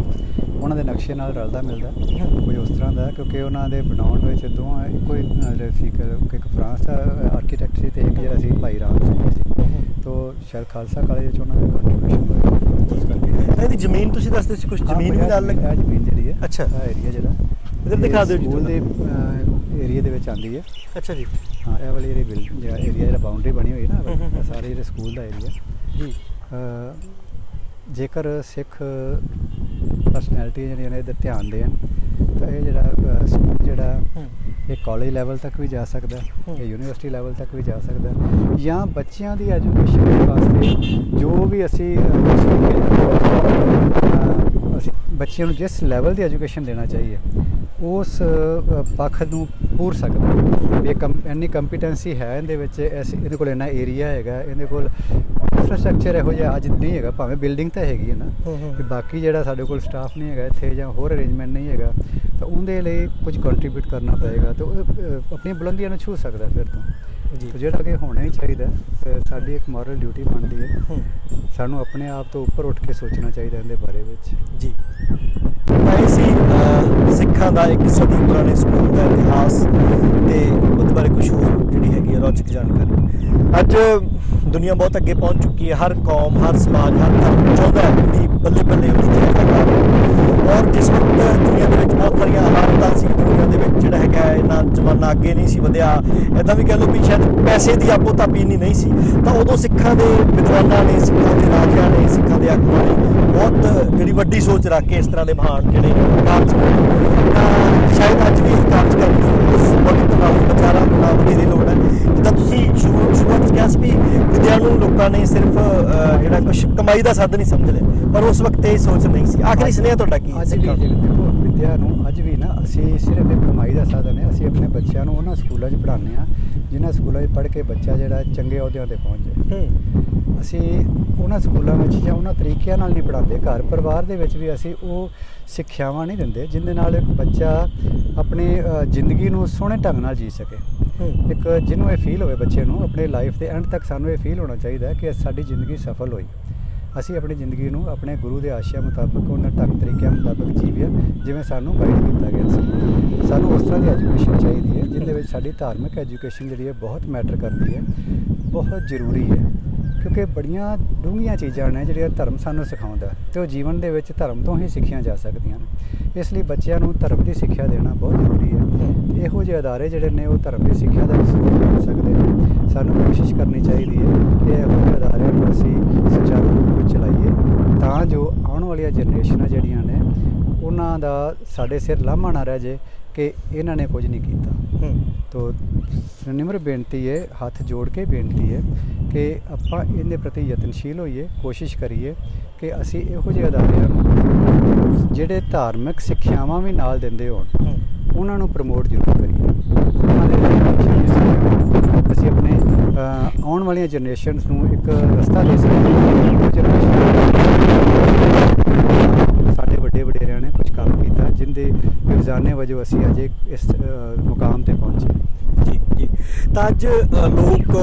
S2: ਉਹਨਾਂ ਦੇ ਨਕਸ਼ੇ ਨਾਲ ਰਲਦਾ ਮਿਲਦਾ ਕੋਈ ਉਸ ਤਰ੍ਹਾਂ ਦਾ, ਕਿਉਂਕਿ ਉਹਨਾਂ ਦੇ ਬਣਾਉਣ ਵਿੱਚ ਦੋਵਾਂ ਇੱਕੋ ਹੀ ਸੀ। ਇੱਕ ਫਰਾਂਸ ਦਾ ਆਰਕੀਟੈਕਟ ਸੀ ਤੇ ਇੱਕ ਜਿਹੜਾ ਸੀ ਭਾਈ ਰਾਮ ਸਿੰਘ ਸੀ। ਤੋ ਸ਼ਾਇਦ ਖਾਲਸਾ ਕਾਲਜ ਵਿੱਚ ਉਹਨਾਂ ਦਾ ਕੰਟਰੀਬਿਊਸ਼ਨ ਹੋਇਆ ਉਸ ਕਰਕੇ।
S1: ਇਹਦੀ ਜ਼ਮੀਨ ਤੁਸੀਂ ਦੱਸਦੇ ਸੀ ਕੁਝ, ਜ਼ਮੀਨ ਵੀ ਨਾਲ ਲੱਗੀ?
S2: ਜ਼ਮੀਨ ਜਿਹੜੀ ਹੈ,
S1: ਅੱਛਾ,
S2: ਏਰੀਆ ਜਿਹੜਾ
S1: ਇੱਧਰ ਦਿਖਾ ਦਿਓ ਜੀ।
S2: ਸਕੂਲ ਦੇ ਏਰੀਆ ਦੇ ਵਿੱਚ ਆਉਂਦੀ ਹੈ।
S1: ਅੱਛਾ ਜੀ।
S2: ਹਾਂ, ਇਹ ਵਾਲੀ ਜਿਹੜੀ ਏਰੀਆ ਜਿਹੜਾ ਬਾਉਂਡਰੀ ਬਣੀ ਹੋਈ ਨਾ, ਸਾਰੇ ਜਿਹੜੇ ਸਕੂਲ ਦਾ ਏਰੀਆ
S1: ਜੀ।
S2: ਜੇਕਰ ਸਿੱਖ ਪਰਸਨੈਲਿਟੀ ਜਿਹੜੀਆਂ ਨੇ ਇੱਧਰ ਧਿਆਨ ਦੇਣ ਤਾਂ ਇਹ ਜਿਹੜਾ ਸਕੂਲ ਜਿਹੜਾ ਇਹ ਕਾਲਜ ਲੈਵਲ ਤੱਕ ਵੀ ਜਾ ਸਕਦਾ, ਇਹ ਯੂਨੀਵਰਸਿਟੀ ਲੈਵਲ ਤੱਕ ਵੀ ਜਾ ਸਕਦਾ, ਜਾਂ ਬੱਚਿਆਂ ਦੀ ਐਜੂਕੇਸ਼ਨ ਵਾਸਤੇ ਜੋ ਵੀ ਅਸੀਂ ਬੱਚਿਆਂ ਨੂੰ ਜਿਸ ਲੈਵਲ ਦੀ ਐਜੂਕੇਸ਼ਨ ਦੇਣਾ ਚਾਹੀਏ ਉਸ ਪੱਖ ਨੂੰ ਪੂਰ ਸਕਦਾ। ਇਹ ਇੰਨੀ ਕੰਪੀਟੈਂਸੀ ਹੈ ਇਹਦੇ ਵਿੱਚ, ਇਹਦੇ ਕੋਲ ਇੰਨਾ ਏਰੀਆ ਹੈਗਾ, ਇਹਦੇ ਕੋਲ ਇੰਫਰਾਸਟਰਕਚਰ ਇਹੋ ਜਿਹਾ ਅੱਜ ਨਹੀਂ ਹੈਗਾ, ਭਾਵੇਂ ਬਿਲਡਿੰਗ ਤਾਂ ਹੈਗੀ ਹੈ ਨਾ, ਕਿ ਬਾਕੀ ਜਿਹੜਾ ਸਾਡੇ ਕੋਲ ਸਟਾਫ ਨਹੀਂ ਹੈਗਾ ਇੱਥੇ ਜਾਂ ਹੋਰ ਅਰੇਂਜਮੈਂਟ ਨਹੀਂ ਹੈਗਾ, ਤਾਂ ਉਹਦੇ ਲਈ ਕੁਝ ਕੰਟਰੀਬਿਊਟ ਕਰਨਾ ਪਏਗਾ ਤਾਂ ਉਹ ਆਪਣੀਆਂ ਬੁਲੰਦੀਆਂ ਨੂੰ ਛੂਹ ਸਕਦਾ ਫਿਰ ਤੋਂ ਜੀ। ਜਿਹੜਾ ਕਿ ਹੋਣਾ ਹੀ ਚਾਹੀਦਾ, ਸਾਡੀ ਇੱਕ ਮੋਰਲ ਡਿਊਟੀ ਬਣਦੀ ਹੈ, ਸਾਨੂੰ ਆਪਣੇ ਆਪ ਤੋਂ ਉੱਪਰ ਉੱਠ ਕੇ ਸੋਚਣਾ ਚਾਹੀਦਾ ਇਹਦੇ ਬਾਰੇ ਵਿੱਚ
S1: ਜੀ। ਤਾਂ ਇਹ ਸੀ ਸਿੱਖਾਂ ਦਾ ਇੱਕ ਸਦੀ ਪੁਰਾਣੇ ਸਕੂਲ ਦਾ ਇਤਿਹਾਸ ਤੇ ਉਹਦੇ ਬਾਰੇ ਕੁਝ ਹੋਰ ਜਿਹੜੀ ਹੈਗੀ ਹੈ ਰੌਚਕ ਜਾਣਕਾਰੀ। ਅੱਜ ਦੁਨੀਆ ਬਹੁਤ ਅੱਗੇ ਪਹੁੰਚ ਚੁੱਕੀ ਹੈ, ਹਰ ਕੌਮ, ਹਰ ਸਮਾਜ, ਹਰ ਧਰਮ ਚਾਹੁੰਦਾ ਹੈ ਕਿ ਬੱਲੇ ਬੱਲੇ ਉਹਦੀ ਜੈ ਔਰ ਜਿਸ ਵਕਤ ਦੁਨੀਆ ਦੇ ਵਿੱਚ ਬਹੁਤ ਸਾਰੀਆਂ ਹਾਲਾਤਾਂ ਸੀ, ਦੁਨੀਆ ਦੇ ਵਿੱਚ ਜਿਹੜਾ ਹੈਗਾ ਇੰਨਾ ਜ਼ਮਾਨਾ ਅੱਗੇ ਨਹੀਂ ਸੀ ਵਧਿਆ, ਇੱਦਾਂ ਵੀ ਕਹਿ ਲਓ ਵੀ ਸ਼ਾਇਦ ਪੈਸੇ ਦੀ ਆਪੋ ਤਾਪੀਨੀ ਨਹੀਂ ਸੀ, ਤਾਂ ਉਦੋਂ ਸਿੱਖਾਂ ਦੇ ਵਿਦਵਾਨਾਂ ਨੇ, ਸਿੱਖਾਂ ਦੇ ਰਾਜਿਆਂ ਨੇ, ਸਿੱਖਾਂ ਦੇ ਆਗੂਆਂ ਨੇ ਬਹੁਤ ਜਿਹੜੀ ਵੱਡੀ ਸੋਚ ਰੱਖ ਕੇ ਇਸ ਤਰ੍ਹਾਂ ਦੇ ਮਹਾਨ ਜਿਹੜੇ ਕਾਰਜ ਤਾਂ ਸ਼ਾਇਦ ਅੱਜ ਵੀ ਇਹ ਕਾਰਜ ਕਰਨ ਦੀ ਉਸ ਵਕਤ ਨਾਲ ਵਿਚਾਰਾਂ ਨਾਲ ਵਧੇਰੇ ਲੋੜ ਹੈ। ਜਿੱਦਾਂ ਤੁਸੀਂ ਸ਼ੁਰੂਆਤ ਕਿਹਾ ਸੀ ਵੀ ਵਿਦਿਆ ਨੂੰ ਲੋਕਾਂ ਨੇ ਸਿਰਫ ਜਿਹੜਾ ਕੁਛ ਕਮਾਈ ਦਾ ਸਾਧਨ ਹੀ ਸਮਝ ਲਿਆ, ਪਰ ਉਸ ਵਕਤ ਇਹ ਸੋਚ ਨਹੀਂ ਸੀ। ਆਖਰੀ ਸੁਨੇਹਾ ਤੁਹਾਡਾ ਕੀ ਹੈ?
S2: ਅੱਜ ਵੀ ਦੇਖੋ, ਵਿਦਿਆ ਨੂੰ ਅੱਜ ਵੀ ਨਾ ਅਸੀਂ ਸਿਰਫ ਇੱਕ ਕਮਾਈ ਦਾ ਸਾਧਨ ਹੈ। ਅਸੀਂ ਆਪਣੇ ਬੱਚਿਆਂ ਨੂੰ ਉਹਨਾਂ ਸਕੂਲਾਂ 'ਚ ਪੜ੍ਹਾਉਂਦੇ ਹਾਂ ਜਿਨ੍ਹਾਂ ਸਕੂਲਾਂ 'ਚ ਪੜ੍ਹ ਕੇ ਬੱਚਾ ਜਿਹੜਾ ਚੰਗੇ ਅਹੁਦਿਆਂ 'ਤੇ ਪਹੁੰਚ ਜਾਏ। ਅਸੀਂ ਉਹਨਾਂ ਸਕੂਲਾਂ ਵਿੱਚ ਜਾਂ ਉਹਨਾਂ ਤਰੀਕਿਆਂ ਨਾਲ ਨਹੀਂ ਪੜ੍ਹਾਉਂਦੇ, ਘਰ ਪਰਿਵਾਰ ਦੇ ਵਿੱਚ ਵੀ ਅਸੀਂ ਉਹ ਸਿੱਖਿਆਵਾਂ ਨਹੀਂ ਦਿੰਦੇ ਜਿਹਦੇ ਨਾਲ ਇੱਕ ਬੱਚਾ ਆਪਣੀ ਜ਼ਿੰਦਗੀ ਨੂੰ ਸੋਹਣੇ ਢੰਗ ਨਾਲ ਜੀ ਸਕੇ। ਇੱਕ ਜਿਹਨੂੰ ਇਹ ਫੀਲ ਹੋਵੇ ਬੱਚੇ ਨੂੰ ਆਪਣੇ ਲਾਈਫ ਦੇ ਐਂਡ ਤੱਕ, ਸਾਨੂੰ ਇਹ ਫੀਲ ਹੋਣਾ ਚਾਹੀਦਾ ਕਿ ਸਾਡੀ ਜ਼ਿੰਦਗੀ ਸਫਲ ਹੋਈ, ਅਸੀਂ ਆਪਣੀ ਜ਼ਿੰਦਗੀ ਨੂੰ ਆਪਣੇ ਗੁਰੂ ਦੇ ਆਸ਼ਿਆਂ ਮੁਤਾਬਕ, ਉਹਨਾਂ ਢੰਗ ਤਰੀਕਿਆਂ ਮੁਤਾਬਕ ਜੀਵਿਆ ਜਿਵੇਂ ਸਾਨੂੰ ਗਾਈਡ ਕੀਤਾ ਗਿਆ ਸੀ। ਸਾਨੂੰ ਉਸ ਤਰ੍ਹਾਂ ਦੀ ਐਜੂਕੇਸ਼ਨ ਚਾਹੀਦੀ ਹੈ ਜਿਹਦੇ ਵਿੱਚ ਸਾਡੀ ਧਾਰਮਿਕ ਐਜੂਕੇਸ਼ਨ ਜਿਹੜੀ ਹੈ ਬਹੁਤ ਮੈਟਰ ਕਰਦੀ ਹੈ, ਬਹੁਤ ਜ਼ਰੂਰੀ ਹੈ, ਕਿਉਂਕਿ ਬੜੀਆਂ ਡੂੰਘੀਆਂ ਚੀਜ਼ਾਂ ਨੇ ਜਿਹੜੀਆਂ ਧਰਮ ਸਾਨੂੰ ਸਿਖਾਉਂਦਾ ਅਤੇ ਉਹ ਜੀਵਨ ਦੇ ਵਿੱਚ ਧਰਮ ਤੋਂ ਹੀ ਸਿੱਖੀਆਂ ਜਾ ਸਕਦੀਆਂ ਨੇ। ਇਸ ਲਈ ਬੱਚਿਆਂ ਨੂੰ ਧਰਮ ਦੀ ਸਿੱਖਿਆ ਦੇਣਾ ਬਹੁਤ ਜ਼ਰੂਰੀ ਹੈ। ਇਹੋ ਜਿਹੇ ਅਦਾਰੇ ਜਿਹੜੇ ਨੇ ਉਹ ਧਰਮ ਦੀ ਸਿੱਖਿਆ ਦਾ ਸਰੋਤ ਬਣ ਸਕਦੇ ਨੇ। ਸਾਨੂੰ ਕੋਸ਼ਿਸ਼ ਕਰਨੀ ਚਾਹੀਦੀ ਹੈ ਕਿ ਇਹੋ ਜਿਹੇ ਅਦਾਰਿਆਂ ਨੂੰ ਅਸੀਂ ਸੁਚਾਰੂ ਰੂਪ ਵਿੱਚ ਚਲਾਈਏ ਤਾਂ ਜੋ ਆਉਣ ਵਾਲੀਆਂ ਜਨਰੇਸ਼ਨਾਂ ਜਿਹੜੀਆਂ ਨੇ ਉਹਨਾਂ ਦਾ ਸਾਡੇ ਸਿਰ ਲਾਮਾ ਨਾ ਰਹਿ ਜੇ ਕਿ ਇਹਨਾਂ ਨੇ ਕੁਝ ਨਹੀਂ ਕੀਤਾ। ਤੋ ਨਿਮਰ ਬੇਨਤੀ ਹੈ, ਹੱਥ ਜੋੜ ਕੇ ਬੇਨਤੀ ਹੈ ਕਿ ਆਪਾਂ ਇਹਦੇ ਪ੍ਰਤੀ ਯਤਨਸ਼ੀਲ ਹੋਈਏ, ਕੋਸ਼ਿਸ਼ ਕਰੀਏ ਕਿ ਅਸੀਂ ਇਹੋ ਜਿਹੇ ਅਦਾਰਿਆਂ ਨੂੰ ਜਿਹੜੇ ਧਾਰਮਿਕ ਸਿੱਖਿਆਵਾਂ ਵੀ ਨਾਲ ਦਿੰਦੇ ਹੋਣ ਉਹਨਾਂ ਨੂੰ ਪ੍ਰਮੋਟ ਜ਼ਰੂਰ ਕਰੀਏ। ਉਹਨਾਂ ਦੇ ਅਸੀਂ ਆਪਣੇ ਆਉਣ ਵਾਲੀਆਂ ਜਨਰੇਸ਼ਨਸ ਨੂੰ ਇੱਕ ਰਸਤਾ ਦੇ ਸਕਦੇ। ਸਾਡੇ ਵੱਡੇ ਵਡੇਰਿਆਂ ਨੇ ਕੁਝ ਕੰਮ ਕੀਤਾ ਜਿੰਦੇ ਖਜ਼ਾਨੇ ਵਜੋਂ ਅਸੀਂ ਅੱਜ ਇਸ ਮੁਕਾਮ ਤੇ ਪਹੁੰਚੇ।
S1: ਜੀ ਜੀ। ਤਾਂ ਅੱਜ ਲੋਕ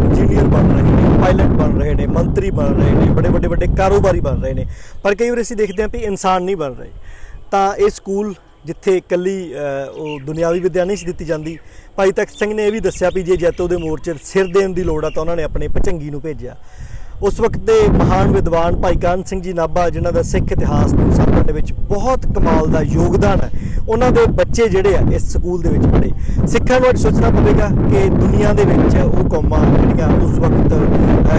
S1: ਇੰਜੀਨੀਅਰ ਬਣ ਰਹੇ ਨੇ, ਪਾਇਲਟ ਬਣ ਰਹੇ ਨੇ, ਮੰਤਰੀ ਬਣ ਰਹੇ ਨੇ, ਬੜੇ ਵੱਡੇ ਵੱਡੇ ਕਾਰੋਬਾਰੀ ਬਣ ਰਹੇ ਨੇ, ਪਰ ਕਈ ਵਾਰ ਅਸੀਂ ਦੇਖਦੇ ਹਾਂ ਵੀ ਇਨਸਾਨ ਨਹੀਂ ਬਣ ਰਹੇ। ਤਾਂ ਇਹ ਸਕੂਲ ਜਿੱਥੇ ਇਕੱਲੀ ਉਹ ਦੁਨਿਆਵੀ ਵਿੱਦਿਆ ਨਹੀਂ ਸੀ ਦਿੱਤੀ ਜਾਂਦੀ, ਭਾਈ ਤਖਤ ਸਿੰਘ ਨੇ ਇਹ ਵੀ ਦੱਸਿਆ ਵੀ ਜੇ ਜੈਤੋ ਦੇ ਮੋਰਚੇ ਸਿਰ ਦੇਣ ਦੀ ਲੋੜ ਆ ਤਾਂ ਉਹਨਾਂ ਨੇ ਆਪਣੇ ਭਚੰਗੀ ਨੂੰ ਭੇਜਿਆ। ਉਸ ਵਕਤ ਦੇ ਮਹਾਨ ਵਿਦਵਾਨ ਭਾਈ ਕਾਹਨ ਸਿੰਘ ਜੀ ਨਾਭਾ, ਜਿਨ੍ਹਾਂ ਦਾ ਸਿੱਖ ਇਤਿਹਾਸ ਨੂੰ ਸਮਝਣ ਦੇ ਵਿੱਚ ਬਹੁਤ ਕਮਾਲ ਦਾ ਯੋਗਦਾਨ ਹੈ, ਉਹਨਾਂ ਦੇ ਬੱਚੇ ਜਿਹੜੇ ਆ ਇਸ ਸਕੂਲ ਦੇ ਵਿੱਚ ਪੜ੍ਹੇ। ਸਿੱਖਾਂ ਨੂੰ ਅੱਜ ਸੋਚਣਾ ਪਵੇਗਾ ਕਿ ਦੁਨੀਆ ਦੇ ਵਿੱਚ ਉਹ ਕੌਮਾਂ ਜਿਹੜੀਆਂ ਉਸ ਵਕਤ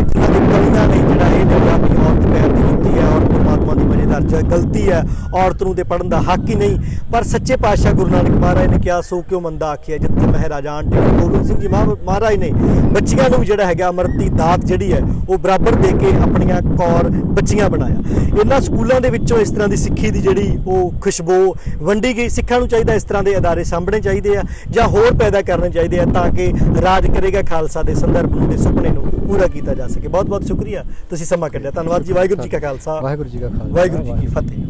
S1: ਜਿਨ੍ਹਾਂ ਦੀ ਕਮੀਆਂ ਨੇ, ਜਿਹੜਾ ਇਹ ਨਹੀਂ ਆਪਣੀ ਔਰਤ ਪੈਰ ਦੀ ਜੁੱਤੀ ਹੈ, ਔਰ ਪਰਮਾਤਮਾ ਦੀ ਮਜ਼ੇਦਾਰ ਚ ਗਲਤੀ ਹੈ, ਔਰਤ ਨੂੰ ਤੇ ਪੜ੍ਹਨ ਦਾ ਹੱਕ ਹੀ ਨਹੀਂ। ਪਰ ਸੱਚੇ ਪਾਤਸ਼ਾਹ ਗੁਰੂ ਨਾਨਕ ਮਹਾਰਾਜ ਨੇ ਕਿਹਾ ਸੋ ਕਿਉਂ ਮੰਦਾ ਆਖਿਆ, ਜਿੱਥੇ ਮਹਾਰਾਜਾ ਆਂਟੇ ਗੋਬਿੰਦ ਸਿੰਘ ਜੀ ਮਹਾਰਾਜ ਨੇ ਬੱਚੀਆਂ ਨੂੰ ਜਿਹੜਾ ਹੈਗਾ ਅੰਮ੍ਰਿਤ ਦੀ ਦਾਤ ਜਿਹੜੀ ਹੈ ਉਹ ਬਰਾਬਰ ਦੇ ਕੇ ਆਪਣੀਆਂ ਕੌਰ ਬੱਚੀਆਂ ਬਣਾਇਆ। ਇਹਨਾਂ ਸਕੂਲਾਂ ਦੇ ਵਿੱਚੋਂ ਇਸ ਤਰ੍ਹਾਂ ਦੀ ਸਿੱਖੀ ਦੀ ਜਿਹੜੀ ਉਹ ਖੁਸ਼ਬੂ ਵੰਡੀ ਗਈ। ਸਿੱਖਾਂ ਨੂੰ ਚਾਹੀਦਾ ਇਸ ਤਰ੍ਹਾਂ ਦੇ ਅਦਾਰੇ ਸਾਂਭਣੇ ਚਾਹੀਦੇ ਆ ਜਾਂ ਹੋਰ ਪੈਦਾ ਕਰਨੇ ਚਾਹੀਦੇ ਆ ਤਾਂ ਕਿ ਰਾਜ ਕਰੇਗਾ ਖਾਲਸਾ ਦੇ ਸੰਦਰਭ ਨੂੰ, ਦੇ ਸੁਪਨੇ ਨੂੰ ਪੂਰਾ ਕੀਤਾ ਜਾ ਸਕੇ। ਬਹੁਤ ਬਹੁਤ ਸ਼ੁਕਰੀਆ ਤੁਸੀਂ ਸਮਾਂ ਕੱਢਿਆ। ਧੰਨਵਾਦ ਜੀ। ਵਾਹਿਗੁਰੂ ਜੀ ਕਾ ਖਾਲਸਾ,
S2: ਵਾਹਿਗੁਰੂ ਜੀ ਕਾ ਖਾਲਸਾ,
S1: ਵਾਹਿਗੁਰੂ ਜੀ ਕੀ ਫਤਿਹ।